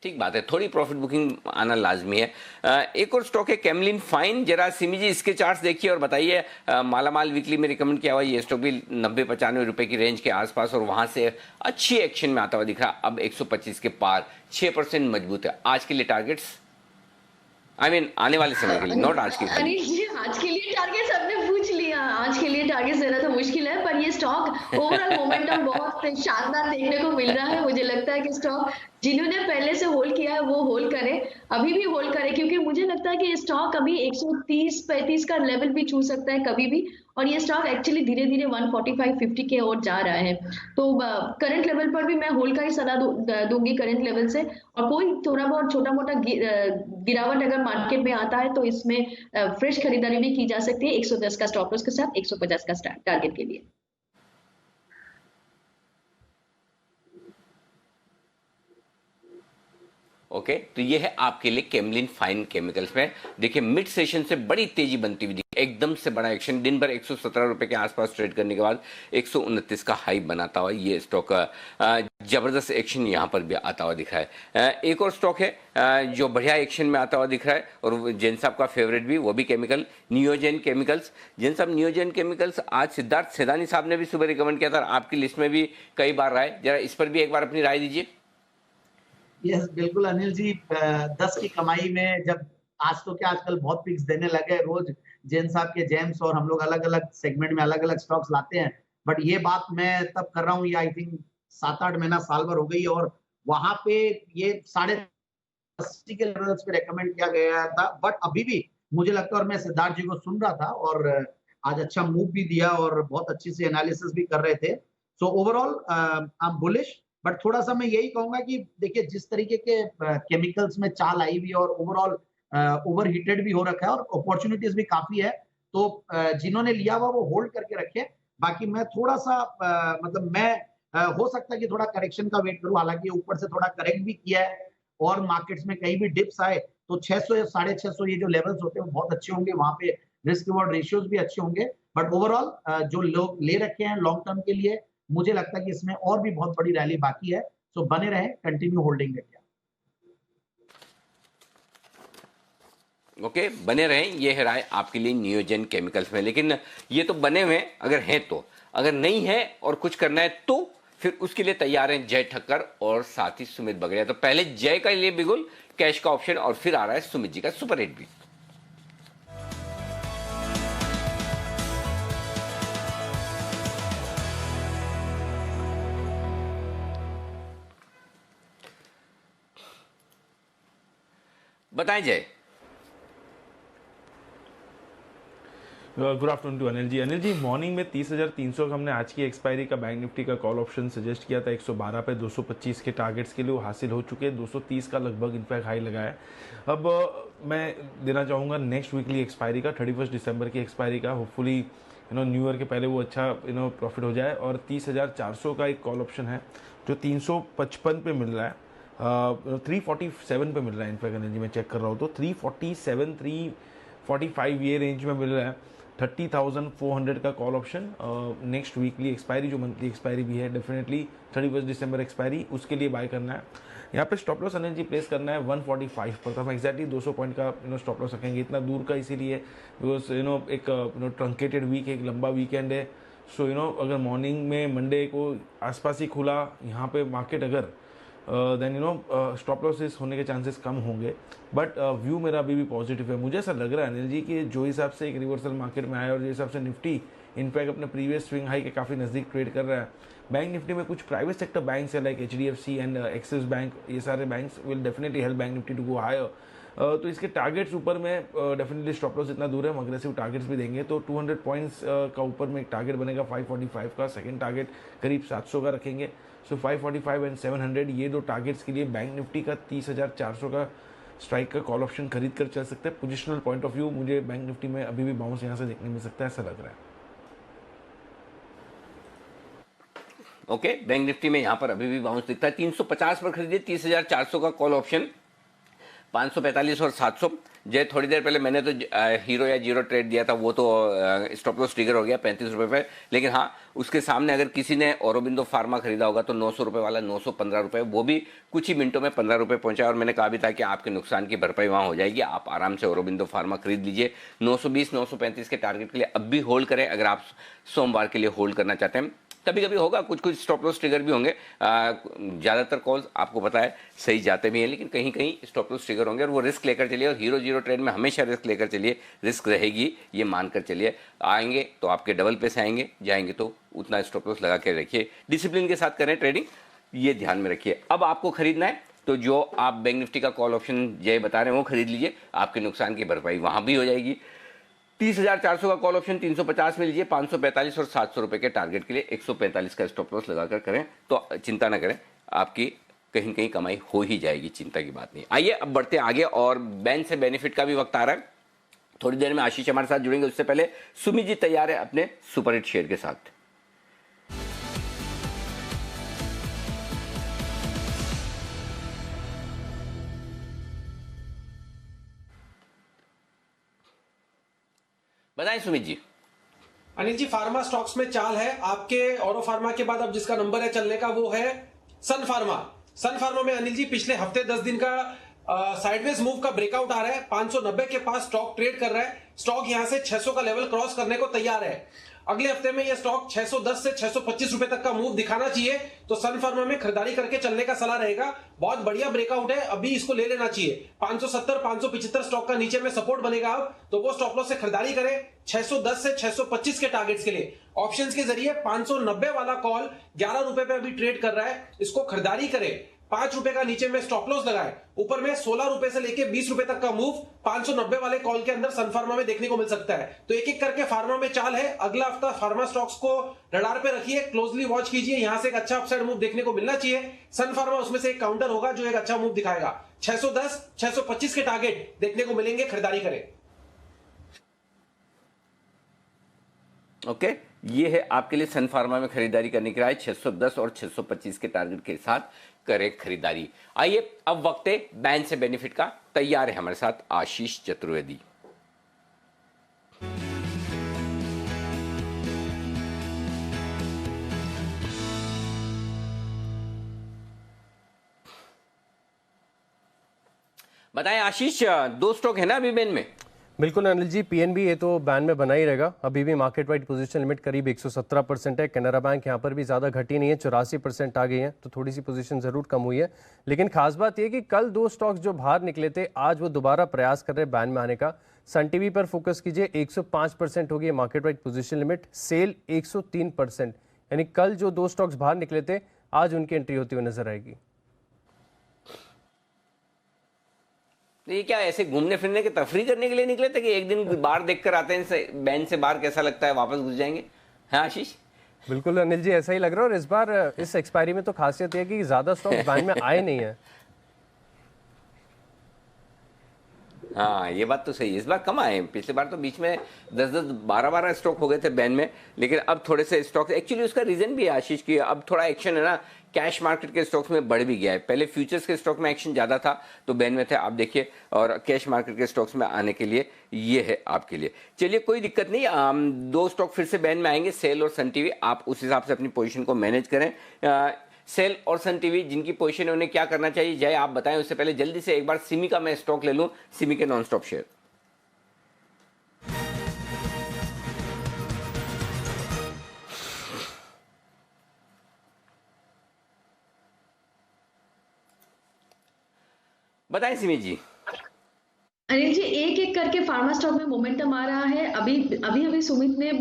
Speaker 1: ठीक बात है, थोड़ी प्रॉफिट बुकिंग आना लाजमी है। एक और स्टॉक है कैमलिन फाइन, जरा सिमी जी इसके चार्ट्स देखिए और बताइए। मालामाल वीकली में रिकमेंड किया हुआ ये स्टॉक भी 90-95 रुपए की रेंज के आसपास और वहां से अच्छी एक्शन में आता हुआ दिख रहा। अब 125 के पार, 6% मजबूत है। आज के लिए टारगेट्स, आने वाले समय के लिए, नॉट आज के लिए।
Speaker 6: अरे ये आज के लिए टारगेट सबने पूछ लिया, आज के लिए टारगेट देना तो मुश्किल है, पर ये स्टॉक ओवरऑल मोमेंटम बहुत शानदार देखने को मिल रहा है। मुझे लगता है कि स्टॉक जिन्होंने पहले से होल्ड किया है वो होल्ड करें, अभी भी होल्ड करें, क्योंकि मुझे लगता है कि स्टॉक अभी 130-35 का लेवल भी छू सकता है कभी भी, और ये स्टॉक एक्चुअली धीरे धीरे 145-50 के ओर जा रहा है। तो करंट लेवल पर भी मैं होल्ड का ही सलाह दूंगी करंट लेवल से, और कोई थोड़ा बहुत छोटा मोटा गिरावट अगर मार्केट में आता है तो इसमें फ्रेश खरीदारी भी की जा सकती है 110 का स्टॉप लॉस के साथ 150 का टारगेट के लिए।
Speaker 1: ओके, तो ये है आपके लिए केमलिन फाइन केमिकल्स में। देखिए मिड सेशन से बड़ी तेजी बनती हुई दिखी, एकदम से बड़ा एक्शन, दिन भर 117 रुपए के आसपास ट्रेड करने के बाद 129 का हाई बनाता हुआ ये स्टॉक जबरदस्त एक्शन यहां पर भी आता हुआ दिख रहा है। एक और स्टॉक है जो बढ़िया एक्शन में आता हुआ दिख रहा है, और जैन साहब का फेवरेट भी, वो भी केमिकल, नियोजन केमिकल्स। जैन साहब, नियोजन केमिकल्स आज सिद्धार्थ सेदानी साहब ने भी सुबह रिकमेंड किया था, आपकी लिस्ट में भी कई बार रहा है, जरा इस पर भी एक बार अपनी राय दीजिए।
Speaker 8: यस बिल्कुल अनिल जी, 10 की कमाई में जब आज तो क्या आजकल बहुत पिक्स देने लगे, रोज जैन साहब के जेम्स और हम लोग अलग अलग सेगमेंट में अलग अलग स्टॉक्स लाते हैं, बट ये बात मैं तब कर रहा हूँ, ये आई थिंक 7-8 महीना साल भर हो गई, और वहां पे ये 80 के लेवल्स पे रेकमेंड किया गया था, बट अभी भी मुझे लगता है, और मैं सिद्धार्थ जी को सुन रहा था और आज अच्छा मूव भी दिया और बहुत अच्छी से एनालिसिस भी कर रहे थे। So overall I am bullish, but थोड़ा सा मैं यही कहूंगा कि देखिए जिस तरीके के केमिकल्स में चाल आई हुई और ओवरऑल ओवर हीटेड भी हो रखा है और अपॉर्चुनिटीज भी काफी है, तो जिन्होंने लिया हुआ वो होल्ड करके रखे। बाकी मैं थोड़ा सा मतलब मैं हो सकता है कि थोड़ा करेक्शन का वेट करूं, हालांकि ऊपर से थोड़ा करेक्ट भी किया है और मार्केट्स में कहीं भी डिप्स आए तो 600 या 650 ये जो लेवल्स होते हैं वो बहुत अच्छे होंगे, वहां पे रिस्क रिवॉर्ड रेशियोज भी अच्छे होंगे। बट ओवरऑल जो लोग ले रखे हैं लॉन्ग टर्म के लिए, मुझे लगता है कि इसमें और भी बहुत बड़ी रैली बाकी है, सो बने रहे, कंटिन्यू होल्डिंग इंडिया।
Speaker 1: ओके, बने रहें, ये है राय आपके लिए नियोजन केमिकल्स में। लेकिन ये तो बने हुए अगर हैं तो, अगर नहीं है और कुछ करना है तो फिर उसके लिए तैयार हैं जय ठक्कर और साथ ही सुमित बगड़िया। तो पहले जय का लिए बिगुल कैश का ऑप्शन, और फिर आ रहा है सुमित जी का सुपर हिट भी। बताएं Jai.
Speaker 14: Good afternoon to Anil ji. Anil ji, morning में 30,300 का हमने आज की एक्सपायरी का बैंक निफ्टी का कॉल ऑप्शन सजेस्ट किया था 112 पे 225 के टारगेट्स के लिए, वो हासिल हो चुके हैं, 230 का लगभग इनफैक्ट हाई लगाया। अब मैं देना चाहूँगा नेक्स्ट वीकली एक्सपायरी का, 31 दिसंबर की एक्सपायरी का, होपफुली न्यू ईयर के पहले वो अच्छा प्रॉफिट हो जाए। और 30,400 का एक कॉल ऑप्शन है जो 355 पे मिल रहा है, 347 पे मिल रहा है इनफैक्ट अनिल जी, मैं चेक कर रहा हूँ तो 347 345 ये रेंज में मिल रहा है। 30,400 का call option next weekly expiry, जो मंथली एक्सपायरी भी है डेफिनेटली 31 दिसंबर एक्सपायरी, उसके लिए बाय करना है। यहाँ पे stop loss Anil ji place करना है 145 पर, तो हम एक्जैक्टली 200 पॉइंट का स्टॉप लॉस रखेंगे, इतना दूर का इसीलिए बिकॉज एक ट्रंकेटेड वीक, एक लंबा वीकेंड है। सो अगर मॉर्निंग में मंडे को आसपास ही खुला यहाँ पे मार्केट अगर देन स्टॉप लॉसेस होने के चांसेस कम होंगे, बट व्यू मेरा अभी भी पॉजिटिव है। मुझे ऐसा लग रहा है अनिल जी कि जो हिसाब से एक रिवर्सल मार्केट में आया और जिस हिसाब से निफ्टी इनफैक्ट अपने प्रीवियस स्विंग हाई के काफ़ी नज़दीक ट्रेड कर रहा है, बैंक निफ्टी में कुछ प्राइवेट सेक्टर बैंक्स है like HDFC and Axis bank, ये सारे banks will definitely help bank Nifty to go higher. तो इसके टारगेट्स ऊपर में डेफिनेटली स्टॉप लॉस इतना दूर है, हम अग्रेसिव टारगेट्स भी देंगे, तो 200 पॉइंट्स का ऊपर में एक टारगेट बनेगा 545 का, सेकंड टारगेट करीब 700 का रखेंगे। सो 545 एंड 700 ये दो टारगेट्स के लिए बैंक निफ्टी का 30,400 का स्ट्राइक का कॉल ऑप्शन खरीद कर चल सकते हैं। पोजिशनल पॉइंट ऑफ व्यू मुझे बैंक निफ्टी में अभी भी बाउंस यहाँ से देखने मिल सकता है, ऐसा लग रहा है।
Speaker 1: ओके, बैंक निफ्टी में यहाँ पर अभी भी बाउंस दिखता है, 350 पर खरीदिए 30,400 का कॉल ऑप्शन, 545 और 700। जय, थोड़ी देर पहले मैंने तो हीरो या जीरो ट्रेड दिया था, वो तो स्टॉप लॉस ट्रिगर हो गया 35 रुपये पे, लेकिन हाँ उसके सामने अगर किसी ने औरोबिंदो फार्मा खरीदा होगा तो 900 रुपये वाला 915 रुपये, वो भी कुछ ही मिनटों में 15 रुपये पहुंचा, और मैंने कहा भी था कि आपके नुकसान की भरपाई वहाँ हो जाएगी, आप आराम से औरोबिंदो फार्मा खरीद लीजिए। 920 935 के टारगेट के लिए अब भी होल्ड करें अगर आप सोमवार के लिए होल्ड करना चाहते हैं। कभी कभी होगा, कुछ कुछ स्टॉप लॉस ट्रिगर भी होंगे। ज़्यादातर कॉल्स आपको पता है सही जाते भी हैं, लेकिन कहीं कहीं स्टॉप लॉस ट्रिगर होंगे और वो रिस्क लेकर चलिए। और हीरो जीरो ट्रेड में हमेशा रिस्क लेकर चलिए, रिस्क रहेगी ये मानकर चलिए। आएंगे तो आपके डबल पैसे आएंगे, जाएंगे तो उतना स्टॉप लॉस लगा के रखिए। डिसिप्लिन के साथ करें ट्रेडिंग, ये ध्यान में रखिए। अब आपको खरीदना है तो जो आप बैंक निफ्टी का कॉल ऑप्शन जय बता रहे हैं वो खरीद लीजिए, आपके नुकसान की भरपाई वहां भी हो जाएगी। 30,400 का कॉल ऑप्शन 350 में लीजिए, 545 और 700 रुपए के टारगेट के लिए 145 का स्टॉप लॉस लगाकर करें तो चिंता ना करें, आपकी कहीं कहीं कमाई हो ही जाएगी, चिंता की बात नहीं। आइए अब बढ़ते हैं आगे और बैंक से बेनिफिट का भी वक्त आ रहा है। थोड़ी देर में आशीष हमारे साथ जुड़ेंगे, उससे पहले सुमित जी तैयार है अपने सुपरहिट शेयर के साथ। बताएं सुमित जी।
Speaker 5: अनिल जी, फार्मा स्टॉक्स में चाल है आपके। औरो फार्मा के बाद अब जिसका नंबर है चलने का वो है सन फार्मा। सन फार्मा में अनिल जी पिछले हफ्ते 10 दिन का साइडवेज मूव का ब्रेकआउट आ रहा है। 590 के पास स्टॉक ट्रेड कर रहा है। स्टॉक यहां से 600 का लेवल क्रॉस करने को तैयार है। अगले हफ्ते में यह स्टॉक 610 से 625 रुपए तक का मूव दिखाना चाहिए, तो सन फार्मा में खरीदारी करके चलने का सलाह रहेगा। बहुत बढ़िया ब्रेकआउट है, अभी इसको ले लेना चाहिए। 570 575 स्टॉक का नीचे में सपोर्ट बनेगा अब, तो वो स्टॉप लॉस से खरीदारी करें 610 से 625 के टारगेट्स के लिए। ऑप्शंस के जरिए 590 वाला कॉल 11 रुपए पे अभी ट्रेड कर रहा है, इसको खरीदारी करें। 5 रुपए का नीचे में स्टॉप लॉस लगाए, ऊपर में 16 रुपए से लेके 20 रुपए तक का मूव 590 वाले कॉल के अंदर सन फार्मा में देखने को मिल सकता है। तो एक एक करके फार्मा में चाल है। अगला हफ्ता फार्मा स्टॉक्स को रडार पे रखिए, क्लोजली वॉच कीजिए। यहां से एक अच्छा अपसाइड मूव देखने को मिलना चाहिए। सन फार्मा उसमें से एक काउंटर होगा जो एक अच्छा मूव दिखाएगा। 610 625 के टारगेट देखने को मिलेंगे, खरीदारी करें।
Speaker 1: ओके, ये है आपके लिए सन फार्मा में खरीदारी करने की राय। 610 और 625 के टारगेट के साथ करें खरीदारी। आइए अब वक्त है बैंक से बेनिफिट का। तैयार है हमारे साथ आशीष चतुर्वेदी। बताएं आशीष, 2 स्टॉक है ना अभी बैन में?
Speaker 15: बिल्कुल अनिल जी, पीएनबी ये तो बैन में बना ही रहेगा। अभी भी मार्केट वाइड पोजीशन लिमिट करीब 117% है। कैनरा बैंक यहाँ पर भी ज़्यादा घटी नहीं है, 84% आ गई है, तो थोड़ी सी पोजीशन ज़रूर कम हुई है। लेकिन खास बात यह कि कल 2 स्टॉक्स जो बाहर निकले थे, आज वो दोबारा प्रयास कर रहे हैं बैन में आने का। सन टीवी पर फोकस कीजिए, 105% होगी market wide position limit, sell 103%। यानी कल जो 2 स्टॉक्स बाहर निकले थे, आज उनकी एंट्री होती हुई नजर आएगी।
Speaker 1: ये क्या ऐसे घूमने फिरने के तफरी करने के लिए निकले थे कि एक दिन बाहर देखकर आते हैं बैंड से बाहर कैसा लगता है, वापस घुस जाएंगे? हाँ आशीष,
Speaker 15: बिल्कुल अनिल जी, ऐसा ही लग रहा है। और इस बार इस एक्सपायरी में तो खासियत है कि ज्यादा स्टॉक बैन में आए नहीं है।
Speaker 1: हाँ ये बात तो सही है, इस बार कम आए। पिछले बार तो बीच में 10-10 12-12 स्टॉक हो गए थे बैन में, लेकिन अब थोड़े से स्टॉक, एक्चुअली उसका रीजन भी है आशीष की, अब थोड़ा एक्शन है ना, कैश मार्केट के स्टॉक्स में बढ़ भी गया है। पहले फ्यूचर्स के स्टॉक में एक्शन ज्यादा था तो बैन में थे, आप देखिए, और कैश मार्केट के स्टॉक्स में आने के लिए ये है आपके लिए। चलिए कोई दिक्कत नहीं, 2 स्टॉक फिर से बैन में आएंगे, सेल और सन टीवी। आप उस हिसाब से अपनी पोजीशन को मैनेज करें। सेल और सन टीवी जिनकी पोजीशन है उन्हें क्या करना चाहिए, जय आप बताएं। उससे पहले जल्दी से एक बार सिमी का मैं स्टॉक ले लूं, सिमी के नॉन स्टॉप शेयर। बताएं सिमी जी।
Speaker 6: अनिल जी, एक एक करके फार्मा स्टॉक में मोमेंटम आ रहा है। अभी अभी सुमित ने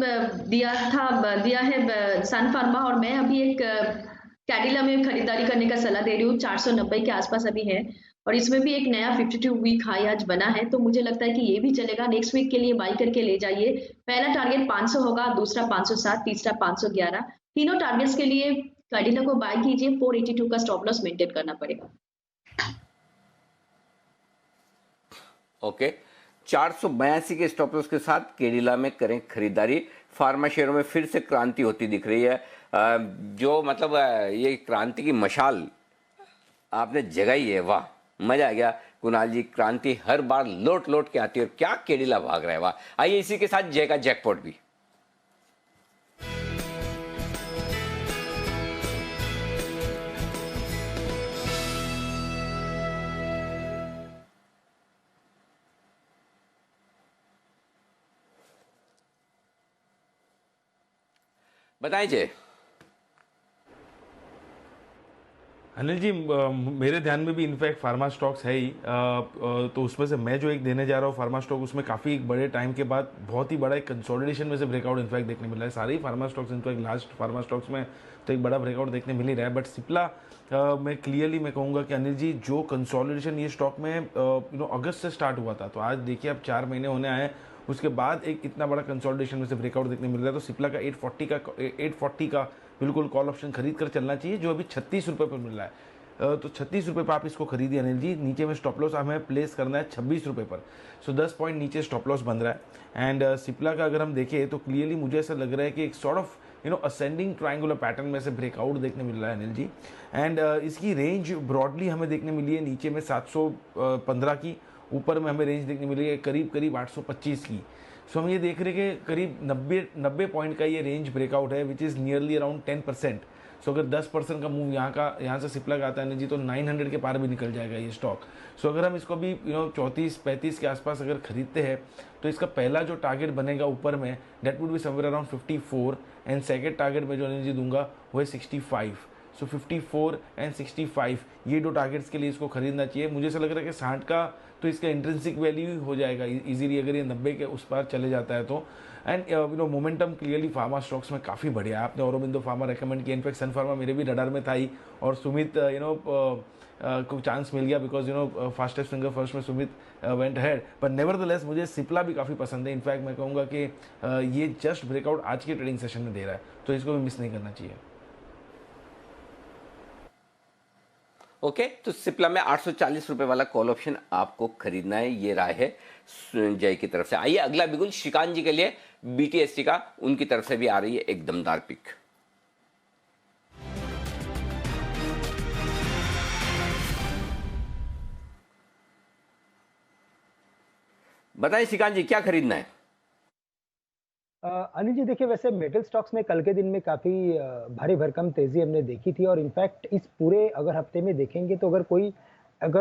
Speaker 6: दिया है सन फार्मा, और मैं अभी एक कैडिला में खरीदारी करने का सलाह दे रही हूँ। 490 के आसपास अभी है, और इसमें भी एक नया 52 वीक हाई आज बना है, तो मुझे लगता है कि ये भी चलेगा। नेक्स्ट वीक के लिए बाई करके ले जाइए। पहला टारगेट 500 होगा, दूसरा 507, तीसरा 511। तीनों टारगेट्स के लिए कैडिला को बाई कीजिए। 482 का स्टॉप लॉस मेंटेन करना पड़ेगा।
Speaker 1: ओके, 482 के स्टॉप लॉस के साथ केडिला में करें खरीदारी। फार्मा शेयरों में फिर से क्रांति होती दिख रही है। जो मतलब ये क्रांति की मशाल आपने जगाई है, वाह मजा आ गया कुणाल जी। क्रांति हर बार लौट लौट के आती है, और क्या केडिला भाग रहा है, वाह। आइए इसी के साथ जय का जैकपॉट भी। बताएं जय।
Speaker 14: अनिल जी, मेरे ध्यान में भी इनफैक्ट फार्मा स्टॉक्स है ही, तो उसमें से मैं जो एक देने जा रहा हूँ फार्मा स्टॉक, उसमें काफ़ी बड़े टाइम के बाद बहुत ही बड़ा एक कंसोलिडेशन में से ब्रेकआउट इनफैक्ट देखने मिल रहा है। सारे ही pharma stocks, in fact last pharma stocks में तो एक बड़ा ब्रेकआउट देखने मिल ही रहा है। बट सिप्ला मैं क्लियरली मैं कहूँगा कि अनिल जी, जो कंसोलिडेशन ये स्टॉक में अगस्त से स्टार्ट हुआ था, तो आज देखिए अब 4 महीने होने आए, उसके बाद एक इतना बड़ा कंसोलिडेशन में से ब्रेकआउट देखने मिल रहा है। तो सिप्ला का 840 का बिल्कुल कॉल ऑप्शन खरीद कर चलना चाहिए, जो अभी 36 रुपये पर मिल रहा है। तो 36 रुपये पर आप इसको खरीदिए अनिल जी। नीचे में स्टॉप लॉस हमें प्लेस करना है 26 रुपये पर, सो 10 पॉइंट नीचे स्टॉप लॉस बन रहा है। एंड सिप्ला का अगर हम देखें तो क्लियरली मुझे ऐसा लग रहा है कि एक sort of ascending triangular pattern में से ब्रेकआउट देखने मिल रहा है अनिल जी। एंड इसकी रेंज ब्रॉडली हमें देखने मिली है नीचे में 715 की, ऊपर में हमें रेंज देखने मिली है करीब 825 की। सो हम ये देख रहे हैं कि करीब 90 पॉइंट का ये रेंज ब्रेकआउट है, विच इज़ नियरली अराउंड 10%। सो अगर 10% का मूव यहाँ से सिप्ला का आता है जी, तो 900 के पार भी निकल जाएगा ये स्टॉक। सो अगर हम इसको भी 34-35 के आसपास अगर खरीदते हैं, तो इसका पहला जो टारगेट बनेगा ऊपर में, that would be somewhere around 54, and second target में जो एनर्जी दूंगा वो है 65। सो 54 एंड 65 ये 2 टारगेट्स के लिए इसको खरीदना चाहिए। मुझे ऐसा लग रहा है कि 60 का तो इसका इंट्रिंसिक वैल्यू हो जाएगा इजीली अगर ये 90 के उस पार चले जाता है तो। And momentum clearly pharma stocks में काफ़ी बढ़िया है। आपने औरोबिंदो फार्मा रेकमेंड किया, इनफैक्ट सन फार्मा मेरे भी रडार में था ही, और सुमित को चांस मिल गया बिकॉज फास्टेस्ट फिंगर फर्स्ट में Sumit went head. But nevertheless मुझे सिप्ला भी काफ़ी पसंद है। इनफैक्ट मैं कहूँगा कि ये जस्ट ब्रेकआउट आज के ट्रेडिंग सेशन में दे रहा है, तो इसको भी मिस नहीं करना चाहिए।
Speaker 1: ओके, तो सिप्ला में 840 रुपए वाला कॉल ऑप्शन आपको खरीदना है, ये राय है जय की तरफ से। आइए अगला बिगुल श्रीकांत जी के लिए बीटीएसटी का, उनकी तरफ से भी आ रही है एक दमदार पिक। बताएं श्रीकांत जी, क्या खरीदना है?
Speaker 13: अनिल जी देखिए, वैसे मेटल स्टॉक्स में कल के दिन में काफी भारी भरकम तेजी हमने देखी थी, और इनफैक्ट इस पूरे अगर हफ्ते में देखेंगे तो अगर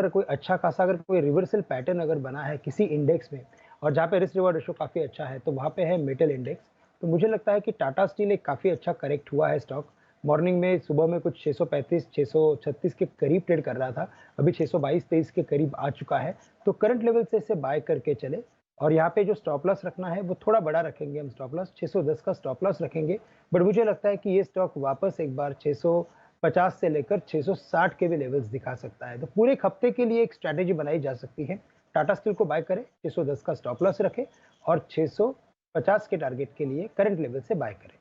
Speaker 13: कोई अच्छा खासा अगर कोई रिवर्सल पैटर्न अगर बना है किसी इंडेक्स में, और जहाँ पे रिस्क रिवॉर्ड रेशो काफी अच्छा है, तो वहाँ पे है मेटल इंडेक्स। तो मुझे लगता है कि टाटा स्टील एक काफी अच्छा करेक्ट हुआ है स्टॉक। मॉर्निंग में सुबह में कुछ 635-636 के करीब ट्रेड कर रहा था, अभी 622-23 के करीब आ चुका है। तो करंट लेवल से इसे बाय करके चले, और यहाँ पे जो स्टॉप लॉस रखना है वो थोड़ा बड़ा रखेंगे हम, स्टॉप लॉस 610 का स्टॉप लॉस रखेंगे। बट मुझे लगता है कि ये स्टॉक वापस एक बार 650 से लेकर 660 के भी लेवल्स दिखा सकता है। तो पूरे एक हफ्ते के लिए एक स्ट्रैटेजी बनाई जा सकती है। टाटा स्टील को बाय करें, 610 का स्टॉप लॉस रखें, और 650 के टारगेट के लिए करंट लेवल से बाय करें।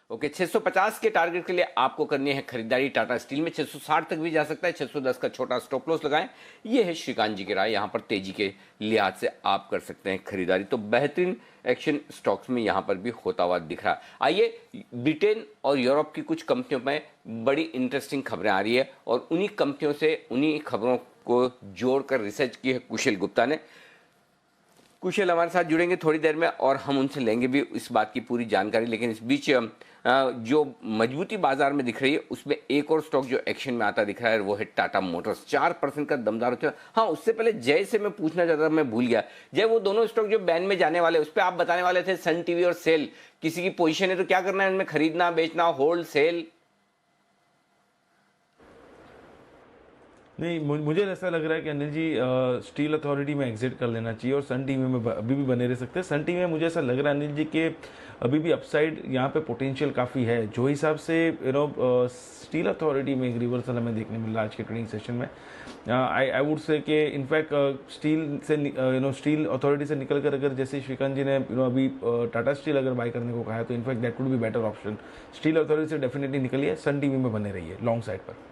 Speaker 1: ओके, 650 के टारगेट के लिए आपको करनी है खरीदारी टाटा स्टील में। 660 तक भी जा सकता है, 610 का छोटा स्टॉप लॉस लगाएं। ये है श्रीकांत जी की राय, यहां पर तेजी के लिहाज से आप कर सकते हैं खरीदारी। तो बेहतरीन एक्शन स्टॉक्स में यहां पर भी होता हुआ दिख रहा है। आइए ब्रिटेन और यूरोप की कुछ कंपनियों में बड़ी इंटरेस्टिंग खबरें आ रही है, और उन्हीं कंपनियों से उन्हीं खबरों को जोड़कर रिसर्च की है कुशल गुप्ता ने। कुशल हमारे साथ जुड़ेंगे थोड़ी देर में, और हम उनसे लेंगे भी इस बात की पूरी जानकारी। लेकिन इस बीच जो मजबूती बाजार में दिख रही है, उसमें एक और स्टॉक जो एक्शन में आता दिख रहा है वो है टाटा मोटर्स। 4% का दमदार होता है। हाँ, उससे पहले जय से मैं पूछना चाहता था, मैं भूल गया। जय, वो दोनों स्टॉक जो बैन में जाने वाले, उस पर आप बताने वाले थे सन टीवी और सेल, किसी की पोजीशन है तो क्या करना है इनमें? खरीदना, बेचना, होल्ड, सेल?
Speaker 14: नहीं, मुझे ऐसा लग रहा है कि अनिल जी स्टील अथॉरिटी में एग्जिट कर लेना चाहिए, और सन टीवी में अभी भी बने रह सकते हैं। सन टीवी में मुझे ऐसा लग रहा है अनिल जी कि अभी भी अपसाइड यहाँ पे पोटेंशियल काफ़ी है। जो हिसाब से स्टील अथॉरिटी में एक रिवर्सल हमें देखने मिल रहा है आज के ट्रेडिंग सेशन में, आई वुड से कि इनफैक्ट स्टील से स्टील अथॉरिटी से निकल कर अगर जैसे श्रीकांत जी ने अभी टाटा स्टील अगर बाय करने को कहा है, तो in fact that would be better option. Steel authority से डेफिनेटली निकलिए, सन टीवी में बने रहिए लॉन्ग साइड पर।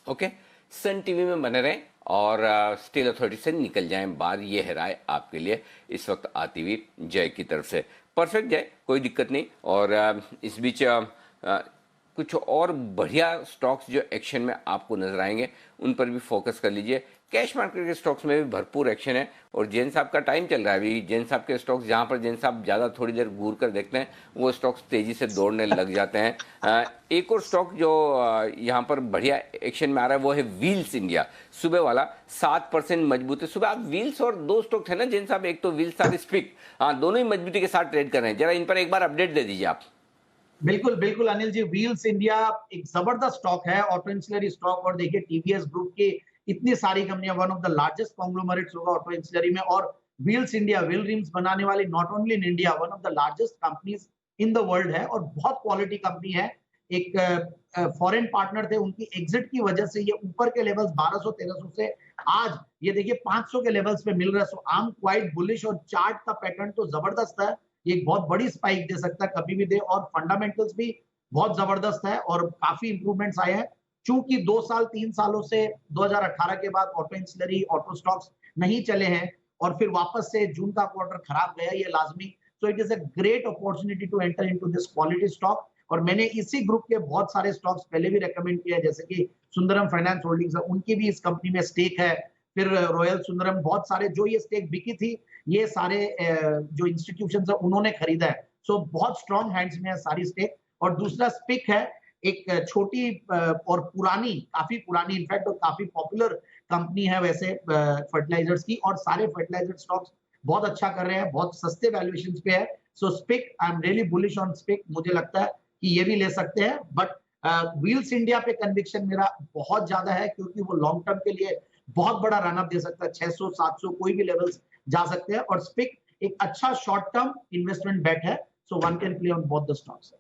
Speaker 1: ओके, सन टीवी में बने रहें और स्टील अथॉरिटी से निकल जाएं बाहर। ये है राय आपके लिए इस वक्त आती हुई जय की तरफ से। परफेक्ट जय, कोई दिक्कत नहीं। और इस बीच कुछ और बढ़िया स्टॉक्स जो एक्शन में आपको नजर आएंगे, उन पर भी फोकस कर लीजिए। कैश मार्केट के स्टॉक्स में भी भरपूर एक्शन है और जैन साहब का टाइम चल रहा है अभी। जैन साहब के स्टॉक्स जहां पर जैन साहब ज़्यादा थोड़ी देर घूर कर देखते हैं वो स्टॉक्स तेजी से दौड़ने लग जाते हैं। एक और स्टॉक जो यहाँ पर बढ़िया एक्शन में आ रहा है वो है व्हील्स इंडिया। सुबह वाला 7% मजबूत है। सुबह आप व्हील्स और दो स्टॉक थे ना जैन साहब, एक तो व्हील्स और स्पिक, हाँ दोनों ही मजबूती के साथ ट्रेड कर रहे हैं। जरा इन पर एक बार अपडेट दे दीजिए आप।
Speaker 8: बिल्कुल बिल्कुल अनिल जी, व्हील्स इंडिया एक जबरदस्त स्टॉक है, ऑटो इंसिलरी स्टॉक। और देखिए टीवीएस ग्रुप की इतनी सारी कंपनियां, one of the largest conglomerates होगा ऑटो इंसिलरी में। और व्हील्स इंडिया व्हील रिम्स बनाने वाली not only in India, one of the largest companies in the world है और बहुत क्वालिटी कंपनी है। एक फॉरेन पार्टनर थे, उनकी एग्जिट की वजह से ये ऊपर के लेवल्स 1200-1300 से आज ये देखिए 500 के लेवल्स पे मिल रहा है। So I am quite bullish और चार्ट का पैटर्न तो जबरदस्त है, ये एक बहुत बड़ी स्पाइक दे सकता है कभी भी दे। और फंडामेंटल्स भी बहुत जबरदस्त है और काफी इंप्रूवमेंट्स आए हैं। चूंकि 2 साल 3 सालों से 2018 के बाद ऑटो इंसिलरी ऑटो स्टॉक्स नहीं चले हैं और फिर वापस से जून का क्वार्टर खराब गया, ये लाजमी। So it is a great opportunity to enter into this quality stock. और मैंने इसी ग्रुप के बहुत सारे स्टॉक्स पहले भी रेकमेंड किया है, जैसे कि सुंदरम फाइनेंस होल्डिंग्स है, उनकी भी इस कंपनी में स्टेक है। फिर रॉयल सुंदरम, बहुत सारे जो ये स्टेक बिकी थी ये सारे जो इंस्टीट्यूशंस है उन्होंने खरीदा है। सो बहुत स्ट्रॉन्ग हैंड्स में है सारी स्टेक। और दूसरा स्पिक है, एक छोटी और पुरानी, काफी पुरानी इनफैक्ट और काफी पॉपुलर कंपनी है वैसे फर्टिलाइजर्स की, और सारे फर्टिलाइजर स्टॉक्स बहुत अच्छा कर रहे हैं, बहुत सस्ते वैल्यूएशंस पे है। So SPIC, I am really bullish on SPIC. मुझे लगता है कि ये भी ले सकते हैं, बट व्हील्स इंडिया पे कन्विक्शन मेरा बहुत ज्यादा है क्योंकि वो लॉन्ग टर्म के लिए बहुत बड़ा रनअप दे सकता है। 600-700 कोई भी लेवल्स जा सकते हैं। और स्पिक एक अच्छा शॉर्ट टर्म इन्वेस्टमेंट बेट है। So one can play on both the stocks.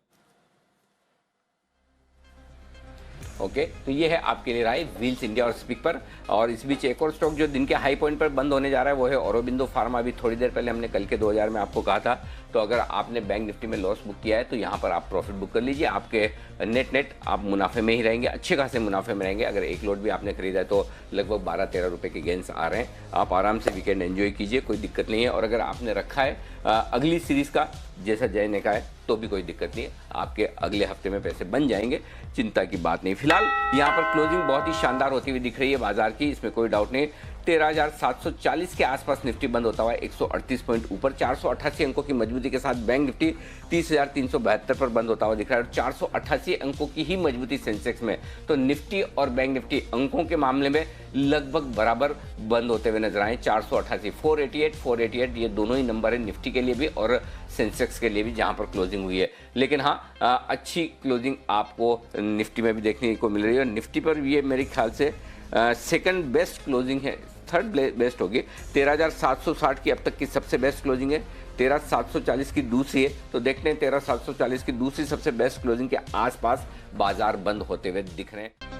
Speaker 1: Okay, तो ये है आपके लिए राय व्हील्स इंडिया और स्पिक पर। और इस बीच एक और स्टॉक जो दिन के हाई पॉइंट पर बंद होने जा रहा है वो है औरोबिंदो फार्मा। अभी थोड़ी देर पहले हमने कल के 2000 में आपको कहा था, तो अगर आपने बैंक निफ्टी में लॉस बुक किया है तो यहाँ पर आप प्रॉफिट बुक कर लीजिए। आपके नेट आप मुनाफे में ही रहेंगे, अच्छे खासे मुनाफे में रहेंगे। अगर एक लोट भी आपने खरीदा है तो लगभग 12-13 रुपये के गेंस आ रहे हैं। आप आराम से वीकेंड एंजॉय कीजिए, कोई दिक्कत नहीं है। और अगर आपने रखा है अगली सीरीज़ का, जैसा जय ने कहा है, तो भी कोई दिक्कत नहीं है, आपके अगले हफ्ते में पैसे बन जाएंगे, चिंता की बात नहीं। फिलहाल यहाँ पर क्लोजिंग बहुत ही शानदार होती हुई दिख रही है बाजार की, इसमें कोई डाउट नहीं। 13,740 के आसपास निफ्टी बंद होता हुआ 138 पॉइंट ऊपर। 488 अंकों की मजबूती के साथ बैंक निफ्टी 30,372 पर बंद होता हुआ दिख रहा है और 488 अंकों की ही मजबूती सेंसेक्स में। तो निफ्टी और बैंक निफ्टी अंकों के मामले में लगभग बराबर बंद होते हुए नजर आए। 488, 488 ये दोनों ही नंबर है निफ्टी के लिए भी और सेंसेक्स के लिए भी जहां पर क्लोजिंग हुई है। लेकिन हाँ, अच्छी क्लोजिंग आपको निफ्टी में भी देखने को मिल रही है। निफ्टी पर ये मेरे ख्याल से सेकंड बेस्ट क्लोजिंग है, थर्ड बेस्ट होगी। 13,760 की अब तक की सबसे बेस्ट क्लोजिंग है, 13,740 की दूसरी है। तो देखते हैं 13,740 की दूसरी सबसे बेस्ट क्लोजिंग के आसपास बाजार बंद होते हुए दिख रहे हैं।